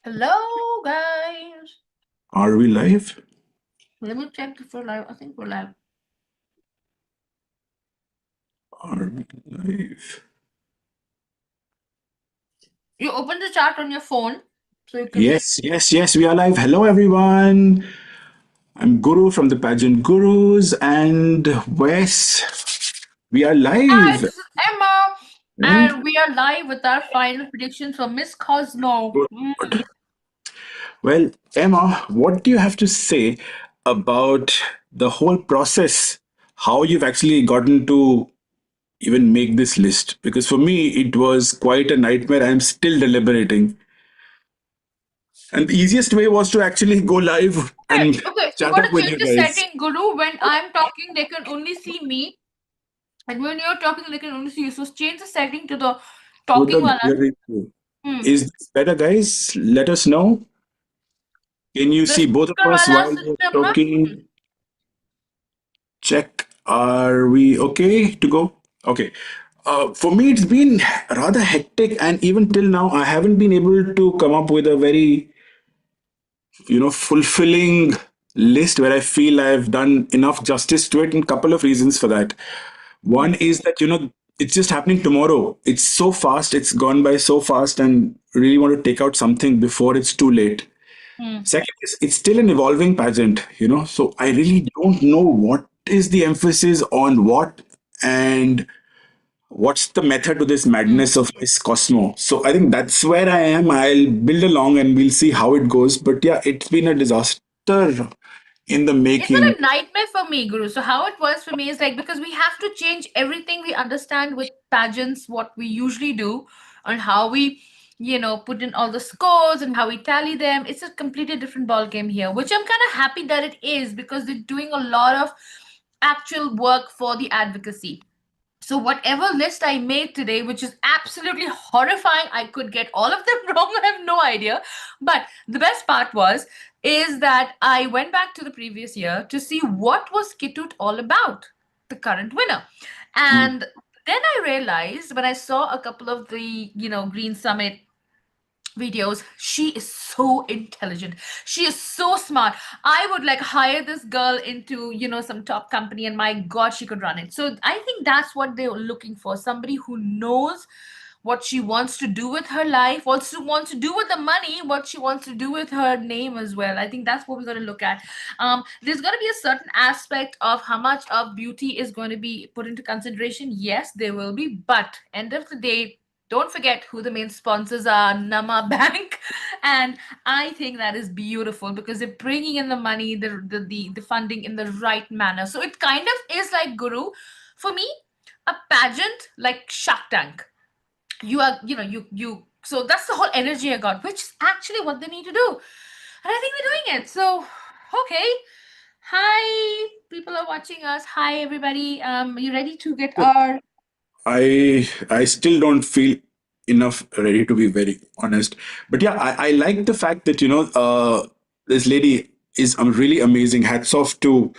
Hello, guys. Are we live? Let me check if we're live. I think we're live. Are we live? You open the chat on your phone so you can. Yes, we are live. Hello, everyone. I'm Guru from the Pageant Gurus, and Wes, we are Hi, live. this is Emma, Right? and we are live with our final predictions for Miss Cosmo. Good. Well, Emma, what do you have to say about the whole process? How you've actually gotten to even make this list? Because for me, it was quite a nightmare. I'm still deliberating. And the easiest way was to actually go live Okay, and okay. You chat gotta up with change you the guys. setting, Guru. When I'm talking, they can only see me, and when you're talking, they can only see you. So change the setting to the To talking the one. gallery view. Hmm. Is this better, guys? Let us know. Can you The see both of speaker us wala while we're system na. talking? Check. Are we okay to go? Okay. For me, it's been rather hectic, and even till now, I haven't been able to come up with a very, fulfilling list where I feel I've done enough justice to it. And a couple of reasons for that. Hmm. One is that, it's just happening tomorrow. It's so fast, it's gone by so fast, and really want to take out something before it's too late. Hmm. Second is it's still an evolving pageant, so I really don't know what is the emphasis on what and what's the method to this Hmm. madness of this Cosmo. So I think that's where I am. I'll build along and we'll see how it goes. But yeah, it's been a disaster in the It's been making. a nightmare for me, Guru. So how it was for me is like because we have to change everything we understand with pageants, what we usually do, and how we, put in all the scores and how we tally them. It's a completely different ball game here, which I'm kind of happy that it is because they're doing a lot of actual work for the advocacy. So whatever list I made today, which is absolutely horrifying, I could get all of them wrong. I have no idea. But the best part was is that I went back to the previous year to see what was Kitut all about, the current winner. And then I realized when I saw a couple of the, Green Summit videos, she is so intelligent, she is so smart. I would like hire this girl into some top company, and my god, she could run it. So I think that's what they're looking for, somebody who knows what she wants to do with her life, wants to do with the money, what she wants to do with her name as well. I think that's what we're going to look at. There's going to be a certain aspect of how much of beauty is going to be put into consideration. Yes, there will be, but end of the day, don't forget who the main sponsors are, Nama Bank. And I think that is beautiful because they're bringing in the money, the funding in the right manner. So it kind of is like, Guru, for me, a pageant like Shark Tank. You are, so that's the whole energy I got, which is actually what they need to do. And I think they're doing it. So, okay. Hi, people are watching us. Hi, everybody. You ready to get our. I still don't feel enough ready to be very honest. But yeah, I like the fact that this lady is really amazing. Hats off to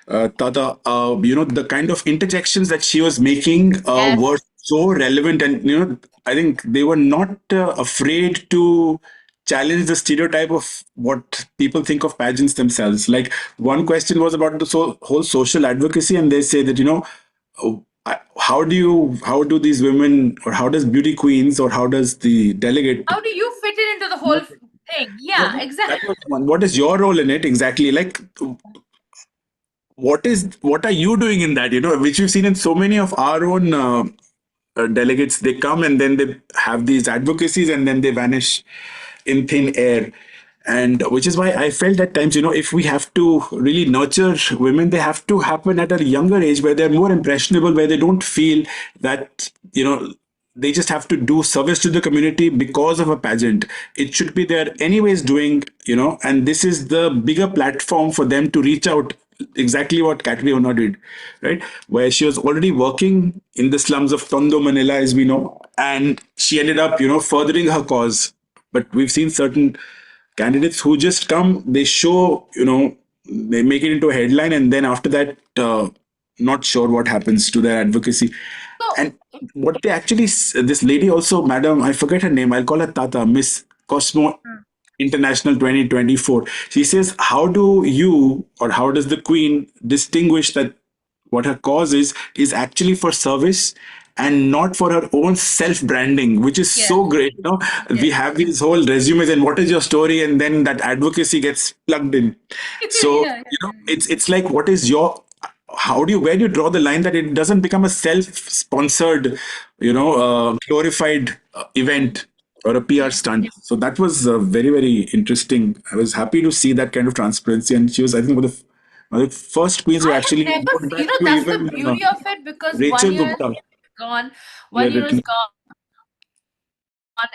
Tata. The kind of interjections that she was making were Yes. so relevant, and I think they were not afraid to challenge the stereotype of what people think of pageants themselves. Like one question was about the whole social advocacy, and they say that how do these women, or how does beauty queens, or how does the delegate, How do you fit it into the whole thing? yeah, Yeah, that exactly. was one. What is your role in it exactly? Like, what are you doing in that? Which we've seen in so many of our own delegates. They come and then they have these advocacies and then they vanish in thin air. And which is why I felt at times, if we have to really nurture women, they have to happen at a younger age where they're more impressionable, where they don't feel that, they just have to do service to the community because of a pageant. It should be there anyways doing, and this is the bigger platform for them to reach out, exactly what Catriona did, right? Where she was already working in the slums of Tondo, Manila, as we know, and she ended up, furthering her cause. But we've seen certain candidates who just come, they show, they make it into a headline, and then after that, not sure what happens to their advocacy. So, And what they actually, this lady also, madam, I forget her name, I'll call her Tata, Miss Cosmo. International 2024. She says, how do you or how does the queen distinguish that what her cause is actually for service and not for her own self branding, which is Yes, so great. You know, we yes. have these whole resumes and what is your story, and then that advocacy gets plugged in. So Yeah, you know, yeah, it's like what is your, how do you, where do you draw the line that it doesn't become a self-sponsored, glorified yeah. event or a PR Mm. stunt? So that was very very interesting. I was happy to see that kind of transparency, and she was, I think, one of the first queens who I actually had never wrote seen, back to that's the even beauty of it, because Rachel Gupta. gone, He one had year is written. gone,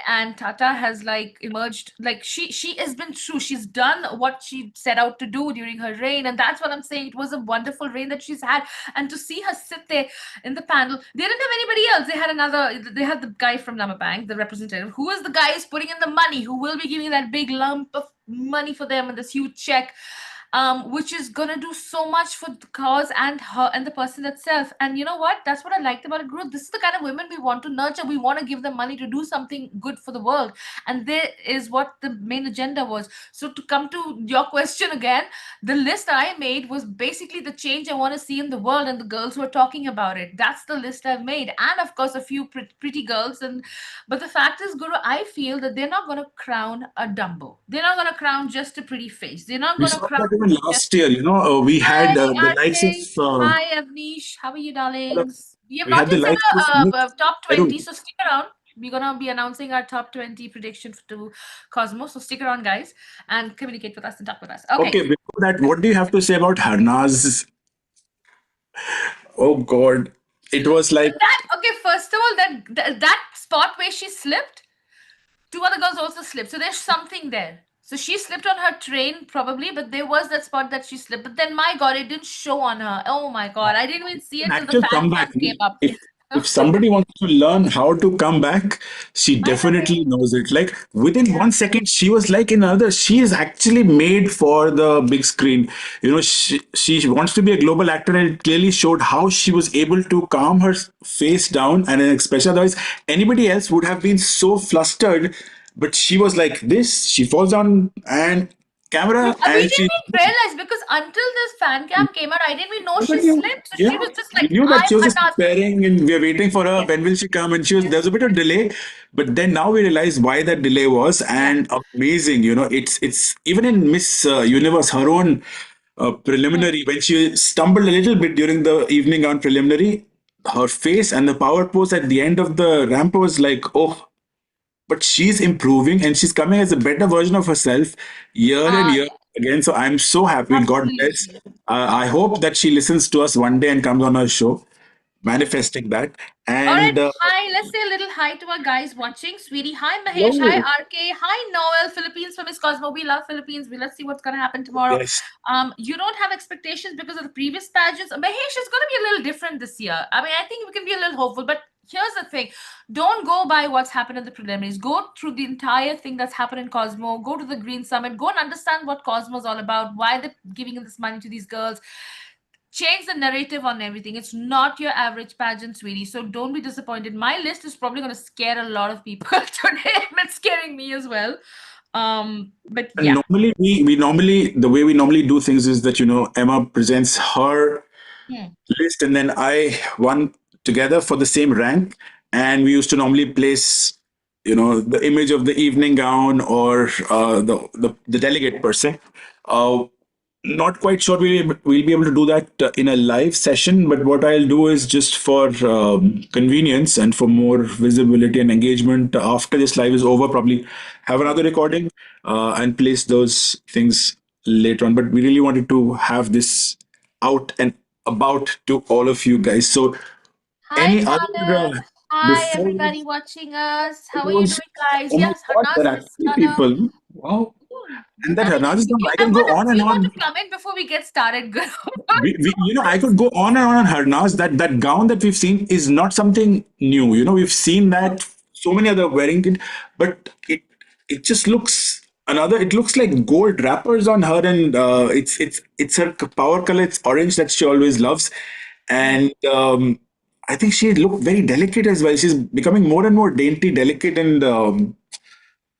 and Tata has like emerged. Like she has been true. She's done what she set out to do during her reign, and that's what I'm saying. It was a wonderful reign that she's had, and to see her sit there in the panel, they didn't have anybody else. They had another. They had the guy from Nama Bank, the representative, who is the guy who's putting in the money, who will be giving that big lump of money for them and this huge check, which is gonna do so much for the cause and her and the person itself. And you know what? That's what I liked about it, Guru. This is the kind of women we want to nurture. We want to give them money to do something good for the world. And there is what the main agenda was. So to come to your question again, the list I made was basically the change I want to see in the world and the girls who are talking about it. That's the list I've made. And of course, a few pretty girls. And but the fact is, Guru, I feel that they're not going to crown a Dumbo. They're not going to crown just a pretty face. They're not We going to saw crown that even just. last year. We had Hi, the likes of RK. Hi, Avnish. How are you, darlings? We have we not had the yet said likes of a top I 20, don't. so stick around. We're going to be announcing our top 20 prediction to Cosmo. So stick around, guys, and communicate with us and talk with us. Okay. Okay, before that, what do you have to say about Harnaz? Oh God, it was like That, okay, first of all, that spot where she slipped, two other girls also slipped. So there's something there. So she slipped on her train probably, but there was that spot that she slipped. But then my God, it didn't show on her. Oh my God, I didn't even see an it till the actual fan comeback. cam came up. If somebody wants to learn how to come back, she I definitely know. knows it. Like within Yeah. 1 second, she was like in another. She is actually made for the big screen. She wants to be a global actor, and it clearly showed how she was able to calm her face down. And especially otherwise, anybody else would have been so flustered. But she was like this. She falls down and camera, We and didn't she. even realize because until this fan cam came out, I didn't even know No, she but you, slipped. So she yeah, was just we like, knew that I'm she was just Hannah. preparing and we were waiting for her. Yes, When will she come? And yes, there's a bit of delay, but then now we realize why that delay was, yeah. and amazing. It's even in Miss Universe, her own Hmm. preliminary, when she stumbled a little bit during the evening gown preliminary, her face and the power pose at the end of the ramp was like, oh, but she's improving and she's coming as a better version of herself year and year Yeah, again. So I'm so happy. God bless. absolutely. I hope that she listens to us one day and comes on our show, manifesting that. All right, And hi. Let's say a little hi to our guys watching. Sweetie, hi Mahesh, hi hello. RK, hi Noel, Philippines from Miss Cosmo. We love Philippines. Let's see what's gonna happen tomorrow. Yes. You don't have expectations because of the previous pageants. Mahesh is gonna be a little different this year. I mean, I think we can be a little hopeful, but here's the thing: don't go by what's happened in the preliminaries. Go through the entire thing that's happened in Cosmo. Go to the Green Summit. Go and understand what Cosmo's all about. Why they're giving this money to these girls. Change the narrative on everything. It's not your average pageant, sweetie. So don't be disappointed. My list is probably going to scare a lot of people today, and it's scaring me as well. But And yeah. normally we normally the way we normally do things is that Emma presents her Hmm. list and then I one together for the same rank, and we used to normally place the image of the evening gown or the delegate per se. uh, Not quite sure we'll be able to do that in a live session, but what I'll do is just for convenience and for more visibility and engagement after this live is over, probably have another recording and place those things later on. But we really wanted to have this out and about to all of you guys. So, Hi, any other Khaled. Hi, before we everybody watching us. How are you close? doing, guys? Oh my Yes, God, Harnaz there are and actually Sana. people. Wow. And that I mean, Harnaz is you, I I can go want on to. and You want on. to comment before we get started? Good. I could go on and on, Harnas. That gown that we've seen is not something new. We've seen that so many other wearing it, but it just looks another. It looks like gold wrappers on her, and it's her power color. It's orange that she always loves, and I think she looked very delicate as well. She's becoming more and more dainty, delicate, and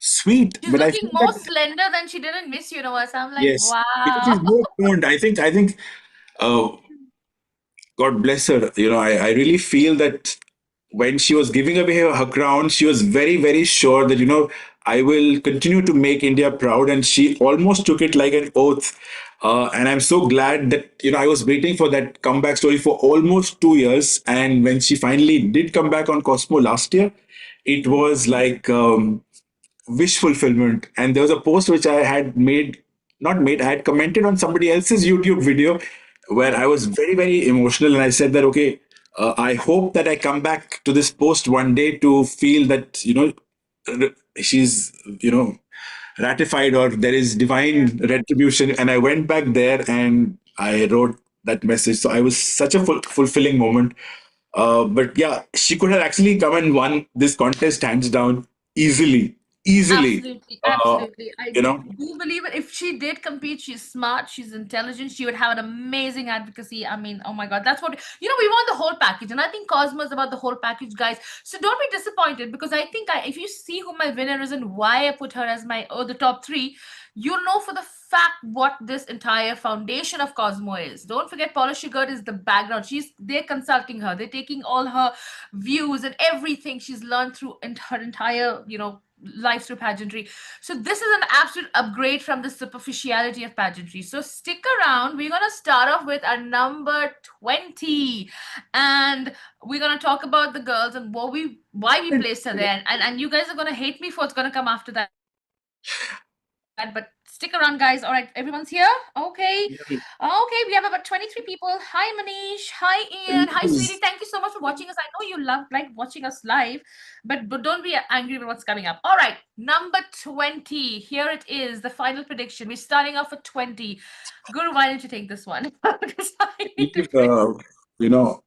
sweet, She's but I looking feel more that slender than she did in Miss Universe. I'm like, yes, because wow. she's more toned. I think uh, God bless her. I really feel that when she was giving away her crown, she was very, very sure that, I will continue to make India proud. And she almost took it like an oath. And I'm so glad that, I was waiting for that comeback story for almost 2 years. And when she finally did come back on Cosmo last year, it was like, wish fulfillment. And there was a post which I had made, not made, I had commented on somebody else's YouTube video where I was very, very emotional. And I said that, okay, I hope that I come back to this post one day to feel that, she's, ratified or there is Yeah. divine retribution. And I went back there and I wrote that message. So I was such a fulfilling moment. But yeah, she could have actually come and won this contest hands down easily, easily. Absolutely, Uh, absolutely. I you know, do believe it. If she did compete, she's smart, she's intelligent, she would have an amazing advocacy. I mean, oh my God, that's what, we want the whole package. And I think Cosmo is about the whole package, guys. So don't be disappointed because I think if you see who my winner is and why I put her as the top three, you'll know for the fact what this entire foundation of Cosmo is. Don't forget, Paula Sugar is the background. They're consulting her, they're taking all her views and everything she's learned through her entire, life through pageantry. So this is an absolute upgrade from the superficiality of pageantry. So stick around. We're gonna start off with our number 20. And we're gonna talk about the girls and why we placed her there. And you guys are gonna hate me for what's gonna come after that. But stick around, guys. All right, everyone's here? Okay. Okay, we have about 23 people. Hi Manish. Hi Ian. Hi sweetie. Thank you so much for please. watching us. I know you like watching us live, but don't be angry with what's coming up. All right, number 20. Here it is, the final prediction. We're starting off with 20. Guru, why don't you take this one? Because I need to Leave, pick. you know,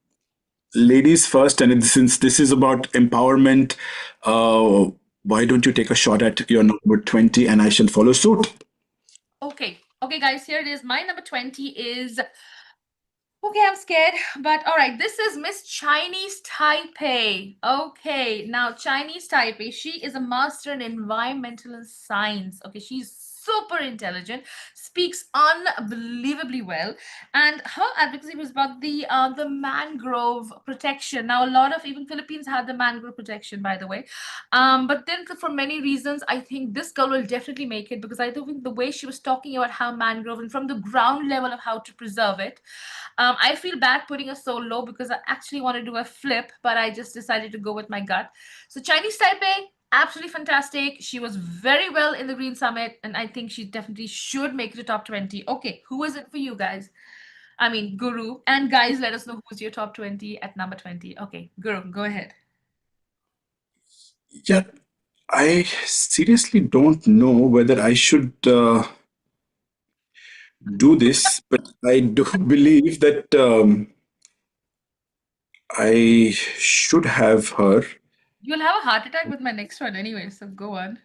ladies first, and since this is about empowerment, uh, why don't you take a shot at your number 20 and I shall follow suit? Okay. Okay, guys, here it is. My number 20 is. Okay, I'm scared, but all right. This is Miss Chinese Taipei. Okay, now Chinese Taipei, she is a master in environmental science. Okay, she's super intelligent, speaks unbelievably well, and her advocacy was about the mangrove protection. Now, a lot of even Philippines had the mangrove protection, by the way, but then for many reasons, I think this girl will definitely make it because I think the way she was talking about how mangrove and from the ground level of how to preserve it. I feel bad putting her so low because I actually want to do a flip, but I just decided to go with my gut. So Chinese Taipei, absolutely fantastic. She was very well in the Green Summit, and I think she definitely should make it to top 20. Okay, who is it for you guys? I mean, Guru. And guys, let us know who's your top 20 at number 20. Okay, Guru, go ahead. Yeah, I seriously don't know whether I should do this, but I do believe that I should have her. You'll have a heart attack with my next one anyway, so go on.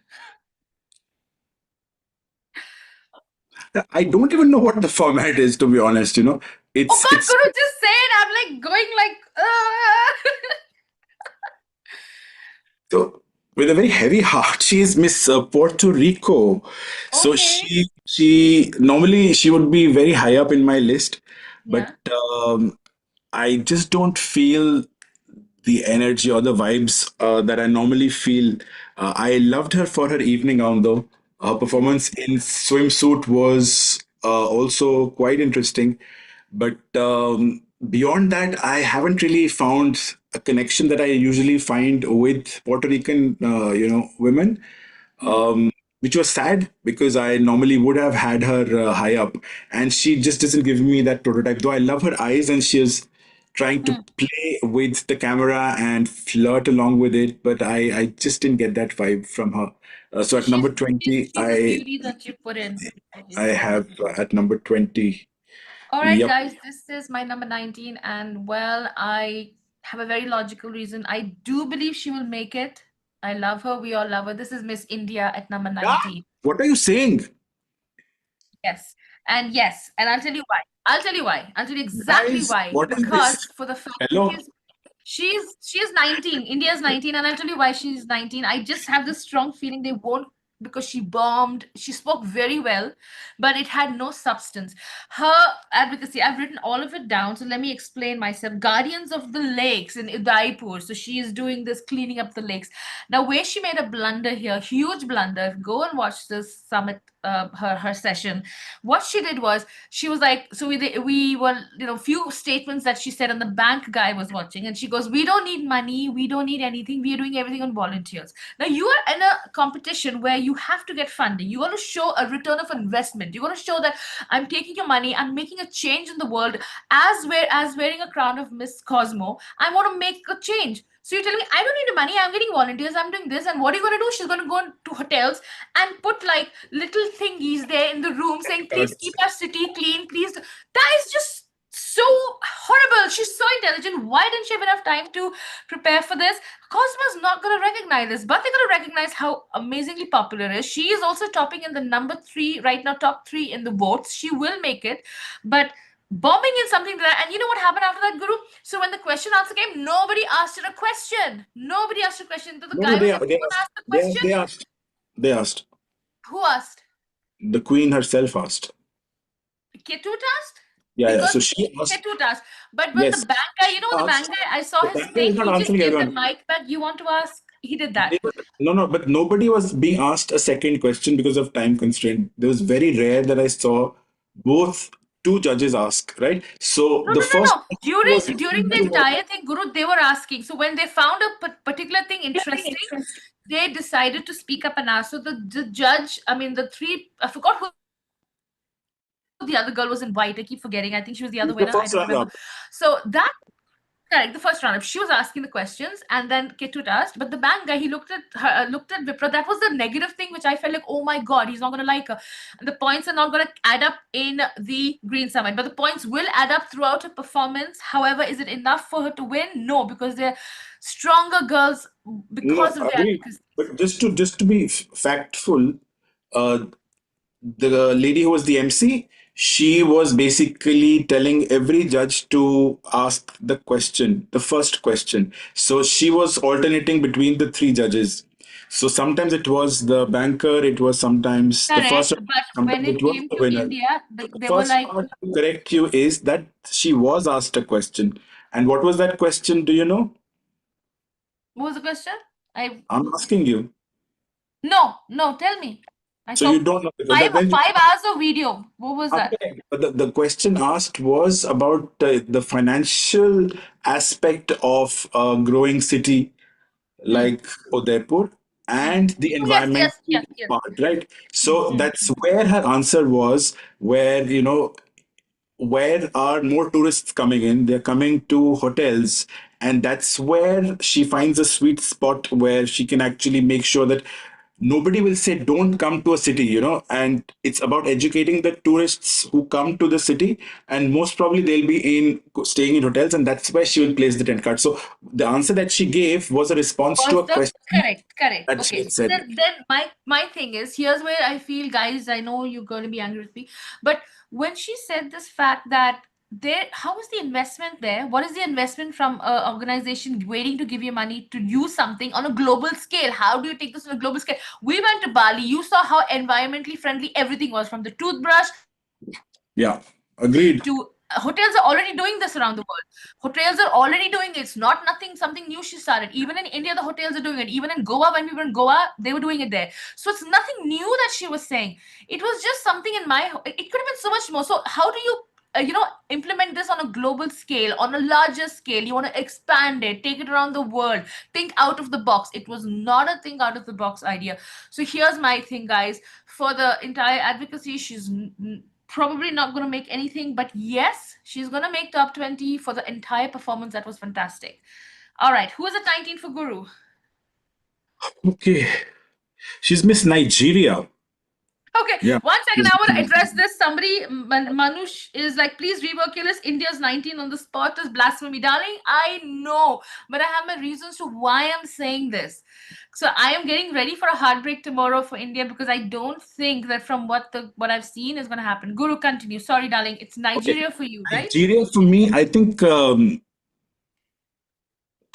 I don't even know what the format is, to be honest. Oh It's God, it's Guru, just say it. I'm like going like, so with a very heavy heart. She is Miss Puerto Rico, so okay. she normally she would be very high up in my list, but Yeah. I just don't feel the energy or the vibes that I normally feel. I loved her for her evening gown, though. Her Mhm. performance in swimsuit was also quite interesting. But beyond that, I haven't really found a connection that I usually find with Puerto Rican, women, Mhm. which was sad because I normally would have had her high up, and she just doesn't give me that prototype. Though I love her eyes, and she is trying to Mm. play with the camera and flirt along with it, but I just didn't get that vibe from her. So So at number she's 20, she's a beauty that you put in. I Obviously. have at number 20. All right, Yep. guys, this is my number 19, and well, I have a very logical reason. I do believe she will make it. I love her. We all love her. This is Miss India at number Yeah. 19. What are you saying, Yes, and I'll tell you why. I'll tell you why. I'll tell you exactly guys? why. What is Because this? for the fact that Hello. she's 19. India's 19, and I'll tell you why she's 19. I just have this strong feeling they won't because she bombed. She spoke very well, but it had no substance. Her advocacy, I've written all of it down. So let me explain myself. Guardians of the Lakes in Udaipur. So she is doing this cleaning up the lakes. Now, where she made a blunder here, huge blunder. Go and watch this summit, her session. What she did was she was like, so we were, few statements that she said, and the bank guy was watching, and she goes, "We don't need money, we don't need anything, we are doing everything on volunteers." Now you are in a competition where you have to get funding. You want to show a return of investment. You want to show that I'm taking your money, I'm making a change in the world. As wearing a crown of Miss Cosmo, I want to make a change. So you're telling me I don't need the money, I'm getting volunteers, I'm doing this, and what are you going to do? She's going to go to hotels and put like little thingies there in the room saying, "Please keep our city clean, please." That is just so horrible. She's so intelligent. Why didn't she have enough time to prepare for this? Cosmo's not going to recognize this, but they're going to recognize how amazingly popular it is. She is also topping in the number three right now, top three in the votes. She will make it, but bombing is something that, and you know what happened after that, Guru? So when the question answer came, nobody asked her a question. Nobody asked a question. So the No, no, guy was like, "Who they asked. asked the question?" They asked. They asked. Who asked? The queen herself asked. Ketut asked? Yeah, yeah. Because So she asked. Ketut asked. But when the Yes, bank guy, she the bank asked. guy, I saw The his banker thing, is not he just answering gave the everyone. mic back. You want to ask? He did that. No, no, but nobody was being asked a second question because of time constraint. It was very rare that I saw both two judges ask, right? So No, the no, no, first no. question was During the entire thing, Guru, they were asking. So when they found a particular thing interesting, they decided to speak up and ask. So the judge, I mean, the three, I forgot who the other girl was in white. I keep forgetting. I think she was the other winner. I don't remember. So the that first runner-up. correct, the first round-up. She was asking the questions, and then Ketut asked. But the bank guy, he looked at her, looked at Vipra. That was the negative thing, which I felt like, oh my god, he's not going to like her. And the points are not going to add up in the Green Summit, but the points will add up throughout her performance. However, is it enough for her to win? No, because they're stronger girls because No, of their agreed. advocacy. But just to be factful, uh, the lady who was the MC, she was basically telling every judge to ask the question, the first question. So she was alternating between the three judges. So sometimes it was the banker, it was sometimes the first, Correct, but when sometimes it it was came the to winner. India, The they were first like, part to correct you is that she was asked a question. And what was that question? Do you know? what was the question? I I'm asking you. No, no, tell me. I So you saw don't know. five Then you 5 hours of video. What was that? okay. But the question asked was about the financial aspect of a growing city Hmm. like Udaipur Hmm. and the Oh, yes, yes, environmental yes, yes. part, right? Hmm. So Hmm. that's where her answer was, where, where are more tourists coming in? They're coming to hotels, and that's where she finds a sweet spot where she can actually make sure that nobody will say don't come to a city, and it's about educating the tourists who come to the city, and most probably they'll be in staying in hotels, and that's where she will place the tent card. So the answer that she gave was a response to Was a the question correct, correct. that she Okay, had so said. then my thing is, here's where I feel, guys, I know you're going to be angry with me, but when she said this fact that there, how is the investment there? What is the investment from a organization waiting to give you money to do something on a global scale? How do you take this on a global scale? We went to Bali. You saw how environmentally friendly everything was, from the toothbrush Yeah, to agreed. hotels are already doing this around the world. Hotels are already doing it. It's not nothing, something new she started. Even in India, the hotels are doing it. Even in Goa, when we were in Goa, they were doing it there. So it's nothing new that she was saying. It was just something in my. It could have been so much more. So how do you? Implement this on a global scale, on a larger scale. You want to expand it, take it around the world, think out of the box. It was not a think out of the box idea. So here's my thing, guys. For the entire advocacy, she's probably not going to make anything, but yes, she's going to make top 20 for the entire performance. That was fantastic. All right, who is at 19 for Guru? Okay, she's Miss Nigeria. Okay, Yeah, one second. she's I Miss want to address Nigeria. this. Somebody, Manush, is like, please rework your list. India's 19 on the spot is blasphemy, darling. I know, but I have my reasons to why I'm saying this. So I am getting ready for a heartbreak tomorrow for India, because I don't think that from what I've seen is going to happen. Guru, continue. Sorry, darling. It's Okay, Nigeria for you, right? Nigeria for me, I think. To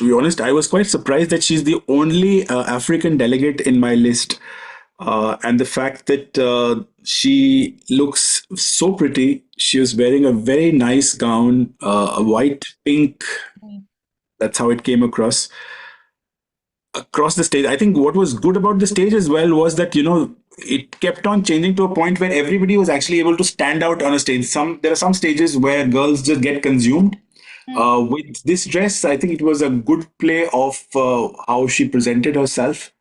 be honest, I was quite surprised that she's the only African delegate in my list. And the fact that she looks so pretty. She was wearing a very nice gown, a white pink. That's how it came across the stage. I think what was good about the stage as well was that it kept on changing to a point where everybody was actually able to stand out on a stage. There are some stages where girls just get consumed. With this dress, I think it was a good play of how she presented herself,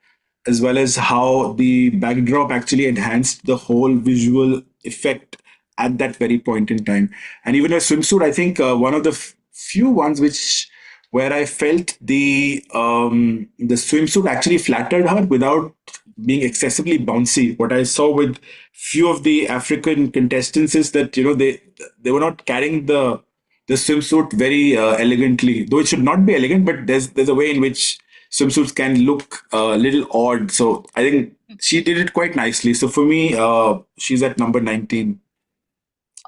as well as how the backdrop actually enhanced the whole visual effect at that very point in time. And even her swimsuit, I think one of the few ones which where I felt the swimsuit actually flattered her without being excessively bouncy. What I saw with few of the African contestants is that they were not carrying the swimsuit very elegantly, though it should not be elegant, but there's a way in which swimsuits can look a little odd. So I think she did it quite nicely. So for me, she's at number 19.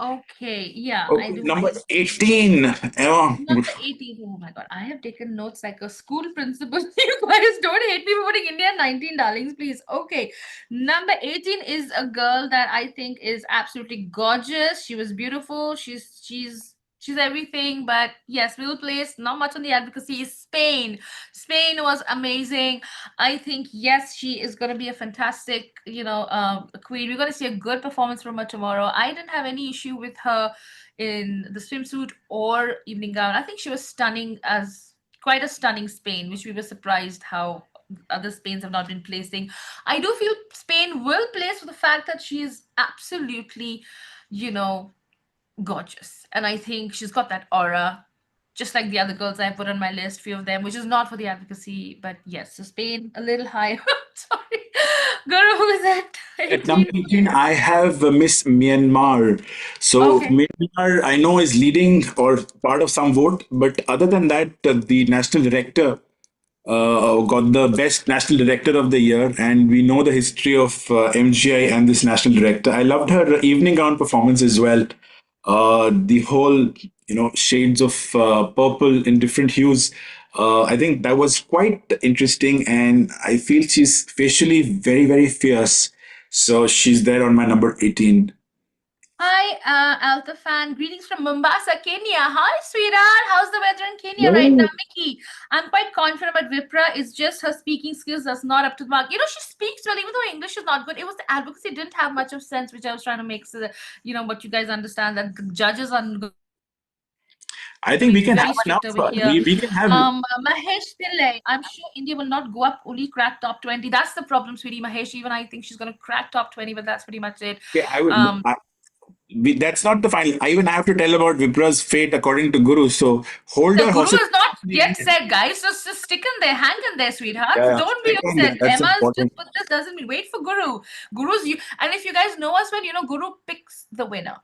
Okay, yeah, I Okay, do number understand. 18. Number 18. Oh my God, I have taken notes like a school principal. You guys don't hate me for putting India 19, darlings, please. Okay. Number 18 is a girl that I think is absolutely gorgeous. She was beautiful. She's everything, but yes, we'll place not much on the advocacy is Spain. Spain was amazing. I think yes, she is going to be a fantastic, queen. We're going to see a good performance from her tomorrow. I didn't have any issue with her in the swimsuit or evening gown. I think she was stunning as quite a stunning Spain, which we were surprised how other Spains have not been placing. I do feel Spain will place for the fact that she is absolutely, you know, gorgeous. And I think she's got that aura, just like the other girls I put on my list, few of them, which is not for the advocacy, but yes, so Spain a little higher. Sorry. Guru, who is at At number 18? 18, I have Miss Myanmar. So Okay. Myanmar, I know, is leading or part of some vote, but other than that, the national director got the best national director of the year, and we know the history of MGI and this national director. I loved her evening gown performance as well. The whole, shades of purple in different hues. I think that was quite interesting, and I feel she's facially very, very fierce. So she's there on my number 18. Hi, Alta fan. Greetings from Mombasa, Kenya. Hi, sweetheart. How's the weather in Kenya right now, Hello. Mickey? I'm quite confident about Vipra. It's just her speaking skills that's not up to the mark. She speaks well, even though her English is not good. It was the advocacy didn't have much of sense, which I was trying to make so that, what you guys understand that the judges are going to be very strict over here. I think we can have enough. We can have. Mahesh Pillai, I'm sure India will not go up, only crack top 20. That's the problem, sweetie. Mahesh, even I think she's going to crack top 20, but that's pretty much it. Okay, Um, that's not the final. I even have to tell about Vipra's fate according to Guru. So hold The your guru horses. is not yet said, guys. Just stick in there, hang in there, sweethearts. Yeah, Don't be stick on upset. that. That's Emma's just important. put this doesn't mean wait for Guru. Guru's you, and if you guys know us well, Guru picks the winner.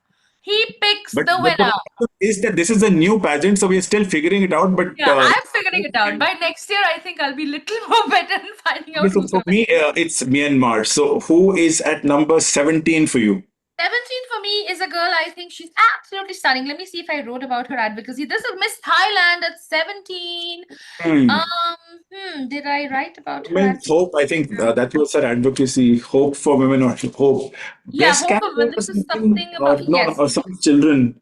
He picks But the but the winner. problem is that this is a new pageant, so we are still figuring it out. But Yeah, I'm figuring it out. By next year, I think I'll be little more better in finding okay, out so who's for gonna win. me, it's Myanmar. So who is at number 17 for you? 17 for me is a girl. I think she's absolutely stunning. Let me see if I wrote about her advocacy. This is Miss Thailand at 17. Hmm. Did I write about her Women's advocacy? Hope. I think that was her advocacy. Hope for women or hope. Yeah, Breast hope cancer for women. or This is something. something about No, no, yes. or some children.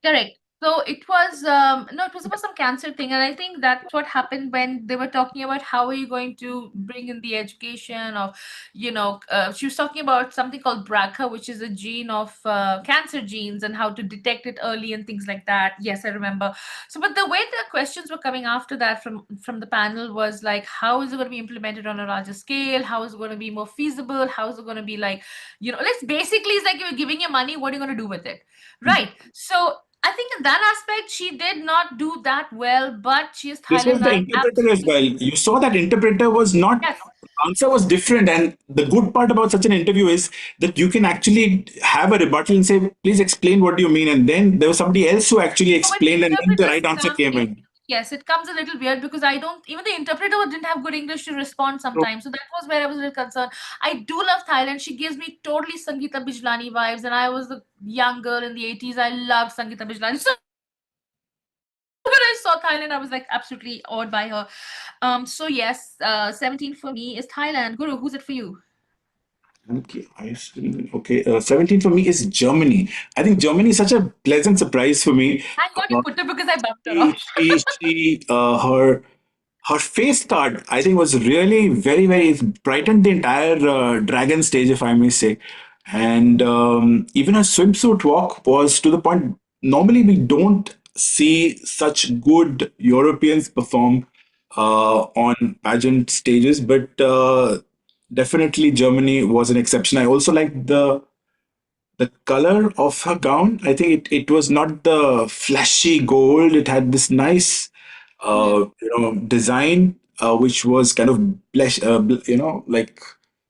Correct. So it was no, it was about some cancer thing, and I think that's what happened when they were talking about how are you going to bring in the education of, she was talking about something called BRCA, which is a gene of cancer genes and how to detect it early and things like that. Yes, I remember. So, but the way the questions were coming after that from the panel was like, how is it going to be implemented on a larger scale? How is it going to be more feasible? How is it going to be like, let's basically it's like you're giving your money. What are you going to do with it? Right. So I think in that aspect, she did not do that well, but she is This was Thailand. the I interpreter as absolutely well. You saw that interpreter was not, yes. answer was different. And the good part about such an interview is that you can actually have a rebuttal and say, please explain what you mean. And then there was somebody else who actually So when explained, and then the interpreters right answer come, came it in. yes, it comes a little weird because I don't even the interpreter didn't have good English to respond So sometimes. So that was where I was a little concerned. I do love Thailand. She gives me totally Sangeeta Bijlani vibes, and I was a young girl in the 80s. I loved Sangeeta Bijlani. So when I saw Thailand, I was like absolutely awed by her. So yes, 17 for me is Thailand. Guru, who's it for you? Okay, okay. 17 for me is Germany. I think Germany is such a pleasant surprise for me. Thank God you Uh, put it because I bumped her she, off. her face card, I think, was really very, very it brightened the entire dragon stage, if I may say. And even her swimsuit walk was to the point. Normally, we don't see such good Europeans perform on pageant stages, but definitely Germany was an exception. I also liked the color of her gown. I think it was not the flashy gold. It had this nice, Hmm. design, which was kind of like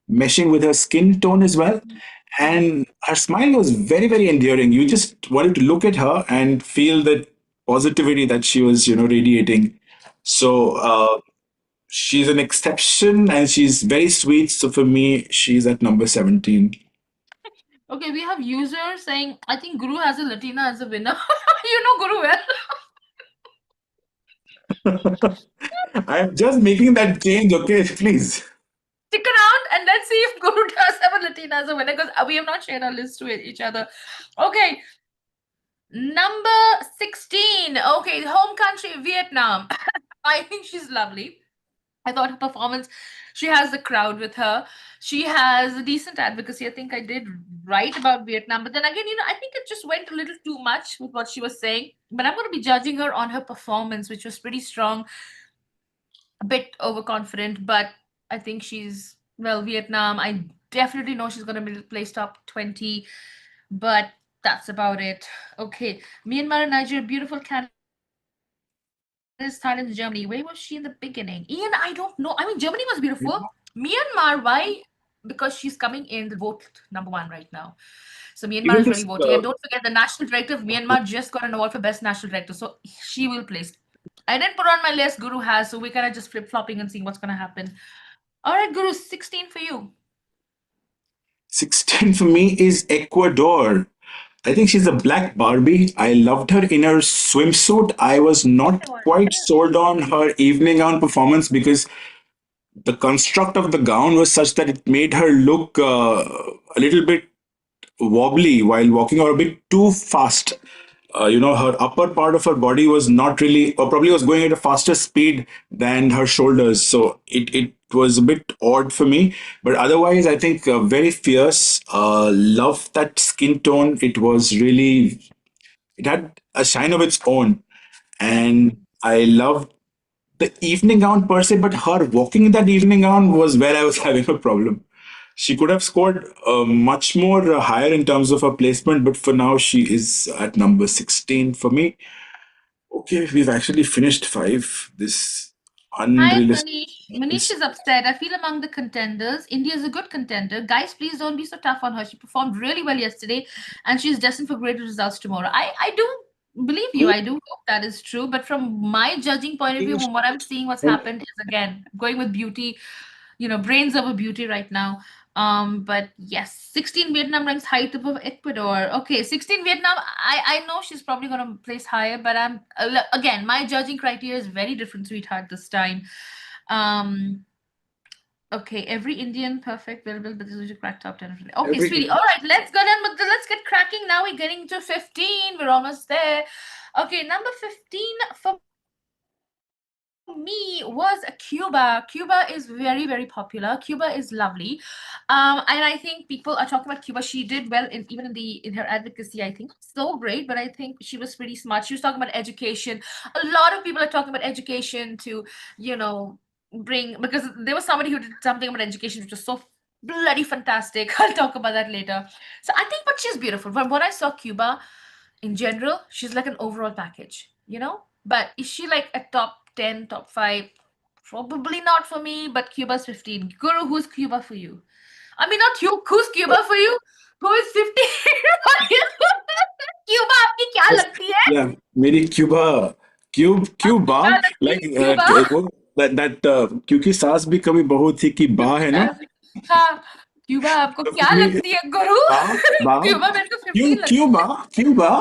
meshing with her skin tone as well. Hmm. And her smile was very, very endearing. You just wanted to look at her and feel that positivity that she was, radiating. So she's an exception and she's very sweet. So for me, she's at number 17. Okay, we have users saying, I think Guru has a Latina as a winner. You know Guru well. I'm just making that change, okay? Please. Stick around and let's see if Guru does have a Latina as a winner because we have not shared our list to each other. Okay, number 16. Okay, home country, Vietnam. I think she's lovely. I thought her performance, she has the crowd with her. She has a decent advocacy. I think I did write about Vietnam. But then again, I think it just went a little too much with what she was saying. But I'm going to be judging her on her performance, which was pretty strong, a bit overconfident. But I think she's, well, Vietnam. I definitely know she's going to be placed top 20. But that's about it. Okay. Myanmar and Nigeria, beautiful Canada, Thailand, Germany. Where was she in the beginning? Ian, I don't know. I mean, Germany was beautiful. Myanmar, why? Because she's coming in the vote number one right now. So Myanmar is really Even voting. this, And don't forget, the national director of Myanmar just got an award for best national director. So she will place. I didn't put on my list. Guru has. So we're kind of just flip flopping and seeing what's going to happen. All right, Guru, 16 for you. 16 for me is Ecuador. I think she's a black Barbie. I loved her in her swimsuit. I was not quite sold on her evening gown performance because the construct of the gown was such that it made her look a little bit wobbly while walking or a bit too fast. Her upper part of her body was not really, or probably was going at a faster speed than her shoulders. So it was a bit odd for me. But otherwise, I think very fierce. Love that skin tone. It had a shine of its own. And I loved the evening gown per se, but her walking in that evening gown was where I was having a problem. She could have scored much more higher in terms of her placement, but for now she is at number 16 for me. Okay, we've actually finished five. This Hi, unrealistic. Manish. Manish is upset. I feel among the contenders, India is a good contender. Guys, please don't be so tough on her. She performed really well yesterday, and she's destined for greater results tomorrow. I do believe you. I do hope that is true. But from my judging point of view, from what I'm seeing, what's happened is again going with beauty. Brains over beauty right now. But yes, 16 Vietnam ranks height above Ecuador. Okay, 16 Vietnam. I know she's probably gonna place higher, but again, my judging criteria is very different, sweetheart. This time, um, okay, every Indian perfect, well, but this is a crack top 10. Okay, Every sweetie. All right, let's go down with let's get cracking now. We're getting to 15. We're almost there. Okay, number 15 for me was Cuba. Cuba is very, very popular. Cuba is lovely. And I think people are talking about Cuba. She did well in even in her advocacy, I think. So great, but I think she was pretty smart. She was talking about education. A lot of people are talking about education to, you know, bring because there was somebody who did something about education which was so bloody fantastic. I'll talk about that later. So I think, but she's beautiful. From what I saw, Cuba in general, she's like an overall package. But is she like a top 10, top 5? Probably not for me, but Cuba's 15. Guru, who's Cuba for you? I mean, not you. Who's Cuba for you? Who is 15 for you? Cuba आपकी क्या लगती है? yeah, मेरी आपको Cuba क्या लगती like है Cuba? that क्योंकि सास भी कभी बहू थी कि बा है ना. हाँ, क्यूबा आपको तो क्या for me, लगती है गुरु? बा बा क्यूबा मेरे को 15 लगती है। Cuba. Cuba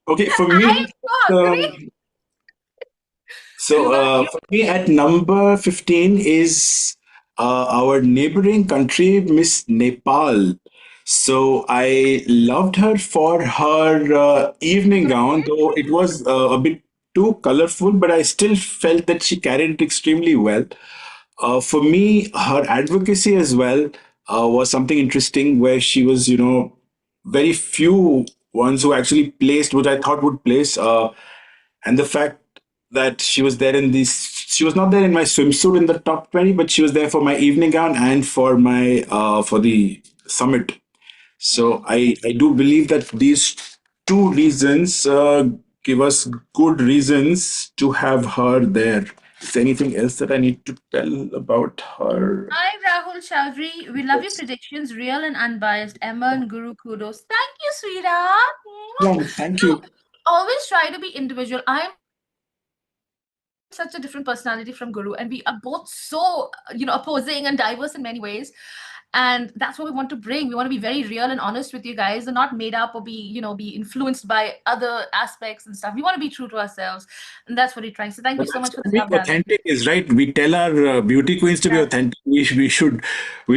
Okay, for I'm me, so hungry. so Cuba for me at number 15 is our neighboring country, Miss Nepal. So I loved her for her evening gown, though it was a bit too colorful, but I still felt that she carried it extremely well. For me, her advocacy as well was something interesting, where she was, very few ones who actually placed, which I thought would place. And the fact that she was not there in my swimsuit in the top 20, but she was there for my evening gown and for my for the summit. So Hmm. I do believe that these two reasons give us good reasons to have her there. Is there anything else that I need to tell about her? Hi, Rahul Chaudhary. We love your Yes. predictions, real and unbiased. Emma and Guru, kudos. Thank you, sweetheart. Yeah, thank So, you. always try to be individual. I'm such a different personality from Guru, and we are both so, opposing and diverse in many ways. And that's what we want to bring. We want to be very real and honest with you guys and not made up or be influenced by other aspects and stuff. We want to be true to ourselves. And that's what we're trying. So, thank you But so much that's for the what love, being darling. authentic is, right? We tell our beauty queens to be Yeah. authentic. We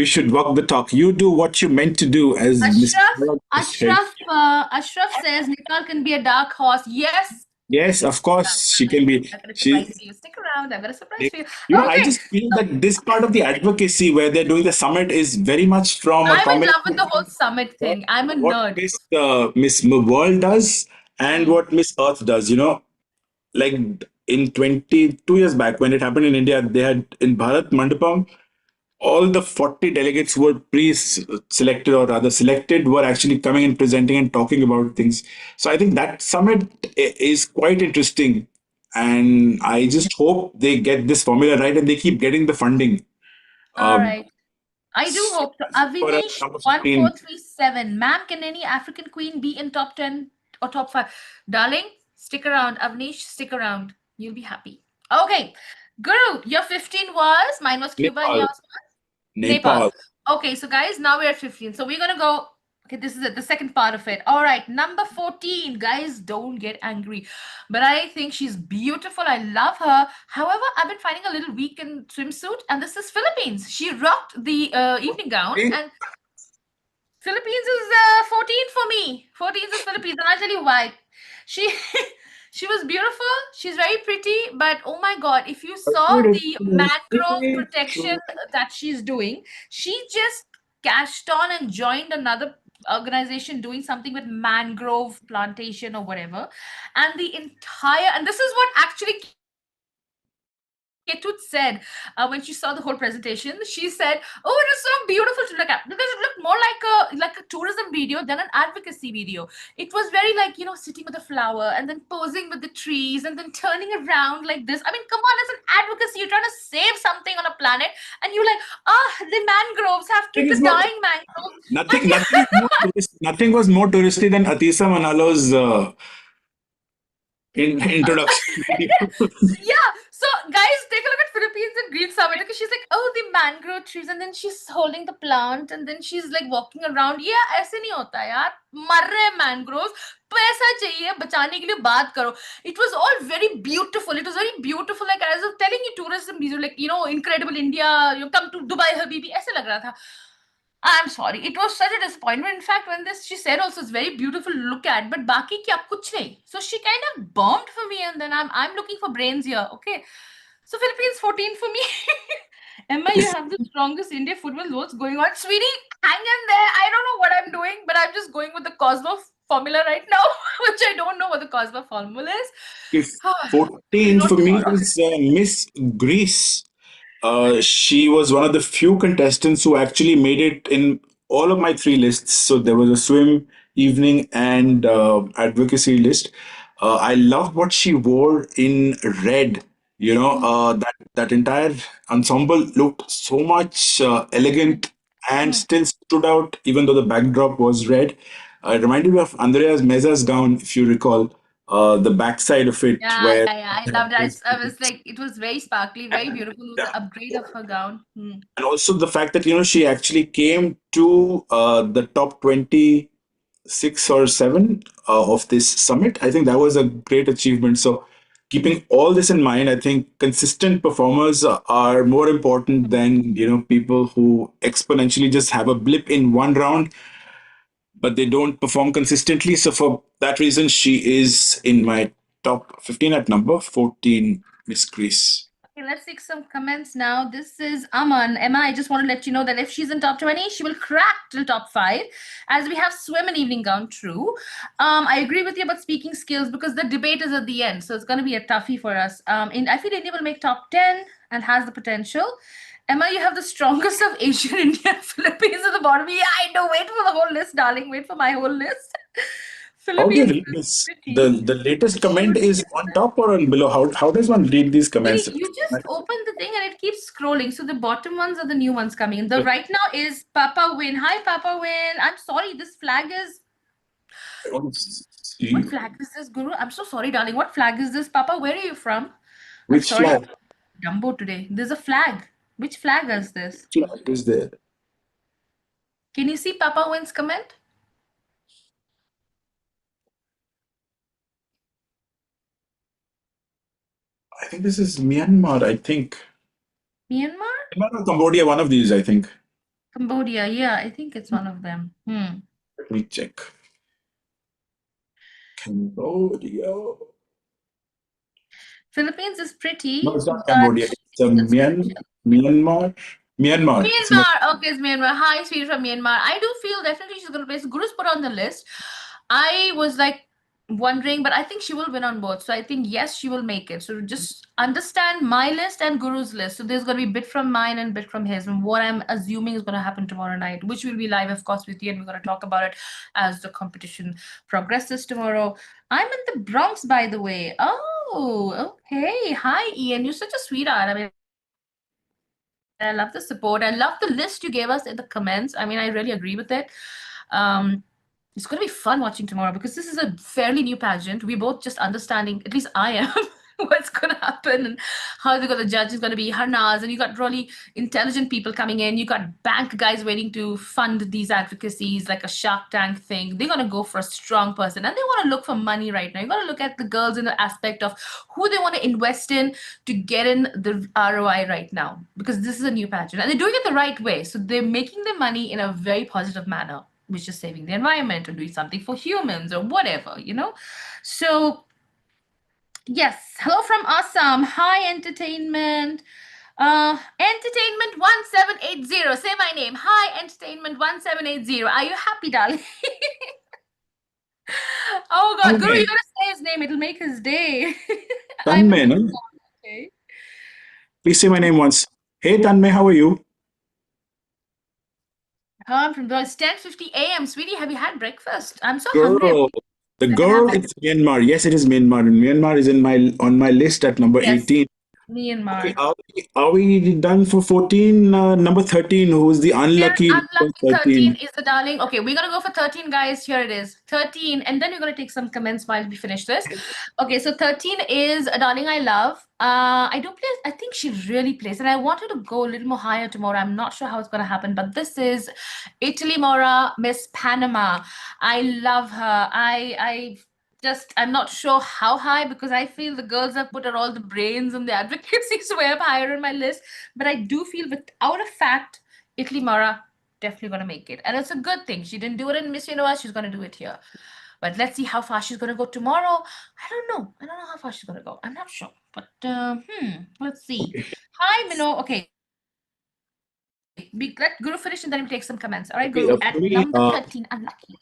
should walk the talk. You do what you meant to do, as Miss Ashraf, Parag said. Ashraf says Nepal can be a dark horse. Yes, Yes, of course she can be. I'm gonna surprise She, you. Stick around. I'm gonna surprise they, you. I Okay, just feel so that this part of the advocacy where they're doing the summit is very much from a I'm in love combination with the whole between summit what thing. I'm a what nerd. Miss World does and Hmm. what Miss Earth does. Like in 22 years back when it happened in India, they had in Bharat Mandapam all the 40 delegates who were pre-selected or rather selected were actually coming and presenting and talking about things. So I think that summit is quite interesting, and I just hope they get this formula right and they keep getting the funding. All um, right. I do so hope so. as for a Avinish number 15, 1437. Ma'am, can any African queen be in top 10 or top 5? Darling, stick around. Avnish, stick around. You'll be happy. Okay. Guru, your 15 was, mine was Cuba and Nepal. yours Nepal. Nepal. Okay, so guys, now we're at 15. So we're gonna go. Okay, this is it, the second part of it. All right, number 14. Guys, don't get angry. But I think she's beautiful. I love her. However, I've been finding a little weak in swimsuit, and this is Philippines. She rocked the evening gown, and Philippines is 14 for me. 14 is Philippines, and I'll tell you why. She she was beautiful. She's very pretty, but oh my god, if you saw the mangrove protection that she's doing, she just cashed on and joined another organization doing something with mangrove plantation or whatever. And the entire, and this is what actually Ketut said when she saw the whole presentation. She said, "Oh, it is so beautiful to look at. Because it looked more like a tourism video than an advocacy video. It was very like sitting with a flower and then posing with the trees and then turning around like this. I mean, come on, as an advocacy, you're trying to save something on a planet, and you're like, the mangroves have killed the Thing is dying more mangroves, and nothing was more touristy than Atisa Manalo's introduction video. yeah. So guys, take a look at Philippines and Green Summit because she's like, oh, the mangrove trees, and then she's holding the plant, and then she's like walking around. Yeah, ऐसे नहीं होता यार. मर रहे mangroves. पैसा चाहिए बचाने के लिए बात करो. It was all very beautiful. It was very beautiful. Like I was telling you, tourism, like incredible India. You come to Dubai, Habibi. ऐसे लग रहा था. I'm sorry. It was such a disappointment. In fact, when this she said also it's very beautiful to look at, but baki kya kuch nahi. So she kind of bombed for me, and then I'm looking for brains here. Okay. So Philippines 14 for me. Emma, you have the strongest India football. What's going on? Sweetie, hang in there. I don't know what I'm doing, but I'm just going with the Cosmo formula right now, which I don't know what the Cosmo formula is. If We'll 14 know for me tomorrow. is Miss Greece. She was one of the few contestants who actually made it in all of my three lists. So there was a swim, evening, and advocacy list. I loved what she wore in red. That entire ensemble looked so much elegant and Mhm. still stood out, even though the backdrop was red. It reminded me of Andreas Meza's gown, if you recall, the backside of it, Yeah, where yeah, yeah. I loved it. I was like, it was very sparkly, very beautiful. It was an upgrade of her gown. Hmm. and also the fact that she actually came to the top 26 or 7 of this summit. I think that was a great achievement. So keeping all this in mind, I think consistent performers are more important than people who exponentially just have a blip in one round, but they don't perform consistently. So for that reason, she is in my top 15 at number 14, Miss Greece. Okay, let's take some comments now. This is Aman. Emma, I just want to let you know that if she's in top 20, she will crack till top 5. As we have swim and evening gown, true. I agree with you about speaking skills because the debate is at the end. So it's going to be a toughie for us. I feel India will make top 10 and has the potential. Emma, you have the strongest of Asian, India, Philippines at the bottom. Yeah, I know. Wait for the whole list, darling. Wait for my whole list. How do you Philippines read is this? The pretty. the latest comment Good. is on top or on below? How does one read these comments? You just open the thing and it keeps scrolling. So the bottom ones are the new ones coming in. The right now is Papa Win. Hi, Papa Win. I'm sorry. This flag is. I want to What see flag is this, Guru? I'm so sorry, darling. What flag is this? Papa, where are you from? I'm which sorry. I'm flag. Dumbo today. There's a flag. Which flag is this? Flag is there. Can you see Papa Win's comment? I think this is Myanmar. I think Myanmar? Myanmar or Cambodia. One of these. I think. Cambodia. Yeah, I think it's one of them. Hmm. Let me check. Cambodia. Philippines is No, pretty, it's not but Cambodia. It's a it's Myanmar. Myanmar. It's a Myanmar. Okay, it's Myanmar. Hi, sweetie from Myanmar. I do feel definitely she's going to place. Guru's put on the list. I was like wondering, but I think she will win on both. So I think yes, she will make it. So just understand my list and Guru's list. So there's going to be bit from mine and bit from his. And what I'm assuming is going to happen tomorrow night, which will be live, of course, with you. And we're going to talk about it as the competition progresses tomorrow. I'm in the Bronx, by the way. Oh, okay. Hi, Ian. You're such a sweetheart. I mean, I love the support. I love the list you gave us in the comments. I mean, I really agree with it. Um, it's going to be fun watching tomorrow because this is a fairly new pageant. We both just understanding, at least I am, what's going to happen and how the judge is going to be Harnaz. And you got really intelligent people coming in. You got bank guys waiting to fund these advocacies like a Shark Tank thing. They're going to go for a strong person and they want to look for money right now. You got to look at the girls in the aspect of who they want to invest in to get in the ROI right now because this is a new pageant and they're doing it the right way. So they're making their money in a very positive manner, which is saving the environment or doing something for humans or whatever. So, yes, hello from Assam. Hi, entertainment. Entertainment 1780. Say my name. Hi, Entertainment 1780. Are you happy, darling? Oh God, Guru, Tanmay. you gotta say his name. It'll make his day. I'm Tanmay, no? moving on. Okay. Please say my name once. Hey, Tanmay, how are you? I'm from the it's 10:50 a.m. Sweetie, have you had breakfast? I'm so hungry. Girl. The I haven't had girl breakfast. is Myanmar. Yes, it is Myanmar. And Myanmar is in my on my list at number Yes, 18. Okay, Myanmar. are we done for 14? Number 13, who's the Yes, unlucky number unlucky 13 13? is the darling. Okay, we're gonna go for 13, guys. Here it is. 13, and then we're gonna take some comments while we finish this. Okay, so 13 is a darling I love. I do play, I think she really plays, and I want her to go a little more higher tomorrow. I'm not sure how it's gonna happen, but this is Italy Mora, Miss Panama. I love her. I just I'm not sure how high because I feel the girls have put all the brains and the advocacy way up higher on my list. But I do feel without a fact Italy Mara definitely going to make it. And it's a good thing. She didn't do it in Miss Universe. She's going to do it here. But let's see how far she's going to go tomorrow. I don't know. I don't know how far she's going to go. I'm not sure. But let's see. Hi, Mino. Okay, let Guru finish and then we take some comments. All right, Guru, at number Okay, 13, for me, unlucky.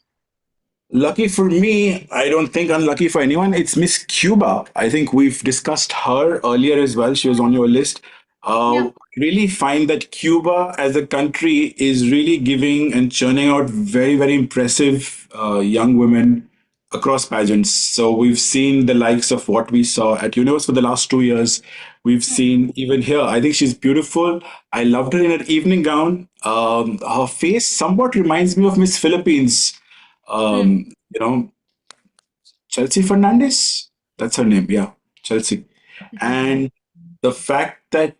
lucky for me, I don't think unlucky for anyone. It's Miss Cuba. I think we've discussed her earlier as well. She was on your list. Yeah. Really find that Cuba as a country is really giving and churning out very, very impressive young women across pageants. So we've seen the likes of what we saw at Universe for the last 2 years. We've Hmm. seen even here. I think she's beautiful. I loved her in an evening gown. Her face somewhat reminds me of Miss Philippines. Hmm. You know, Chelsea Fernandez. That's her name. Yeah, Chelsea. And the fact that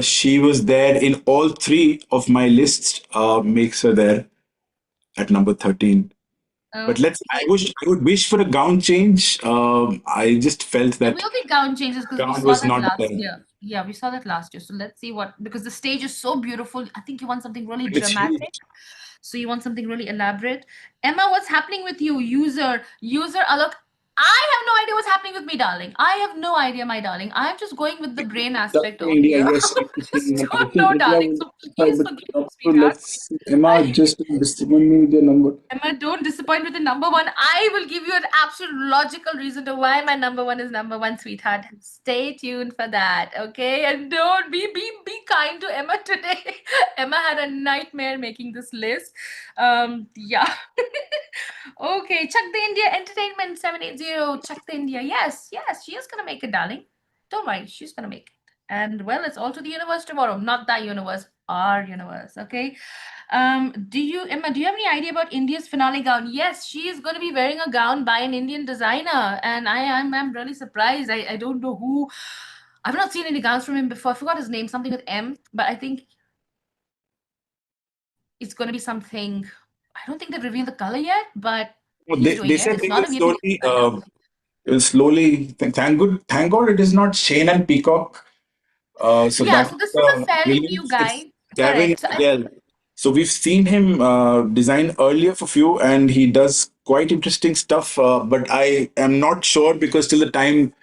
she was there in all three of my lists makes her there at number 13. But let's. Okay. I would wish for a gown change. I just felt There that will be gown changes because we gown saw was that not last there. year. Yeah, we saw that last year. So let's see what, because the stage is so beautiful. I think you want something really It's dramatic. huge. So you want something really elaborate. Emma, what's happening with you? User Alok. I have no idea what's happening with me, darling. I have no idea, my darling. I'm just going with the brain Up aspect to over India, here. yes, I just 50%. I don't think know, India darling. will So try, please but forgive me, up to sweetheart. let's Emma I just disappoint me with your number. Emma, don't disappoint with the number one. I will give you an absolute logical reason to why my number one is number one, sweetheart. Stay tuned for that, okay? And don't be kind to Emma today. Emma had a nightmare making this list. Yeah. Okay, Chuck the India Entertainment 780. Chuck the India. Yes, yes, she is gonna make it, darling. Don't worry, she's gonna make it. And well, it's all to the universe tomorrow. Not that universe, our universe. Okay. Do you, Emma, do you have any idea about India's finale gown? Yes, she is going to be wearing a gown by an Indian designer, and I'm really surprised. I don't know who. I've not seen any gowns from him before. I forgot his name, something with M, but I think it's going to be something. I don't think they've revealed the color yet, but Oh, he's they doing it. said It's not a Vietnamese designer. they will slowly. Thank God it is not Shane and Peacock. So Yeah, that so this is a fairly brilliant. new It's guy. Gavin Correct. So I Miguel. So we've seen him design earlier for few, and he does quite interesting stuff. But I am not sure because till the time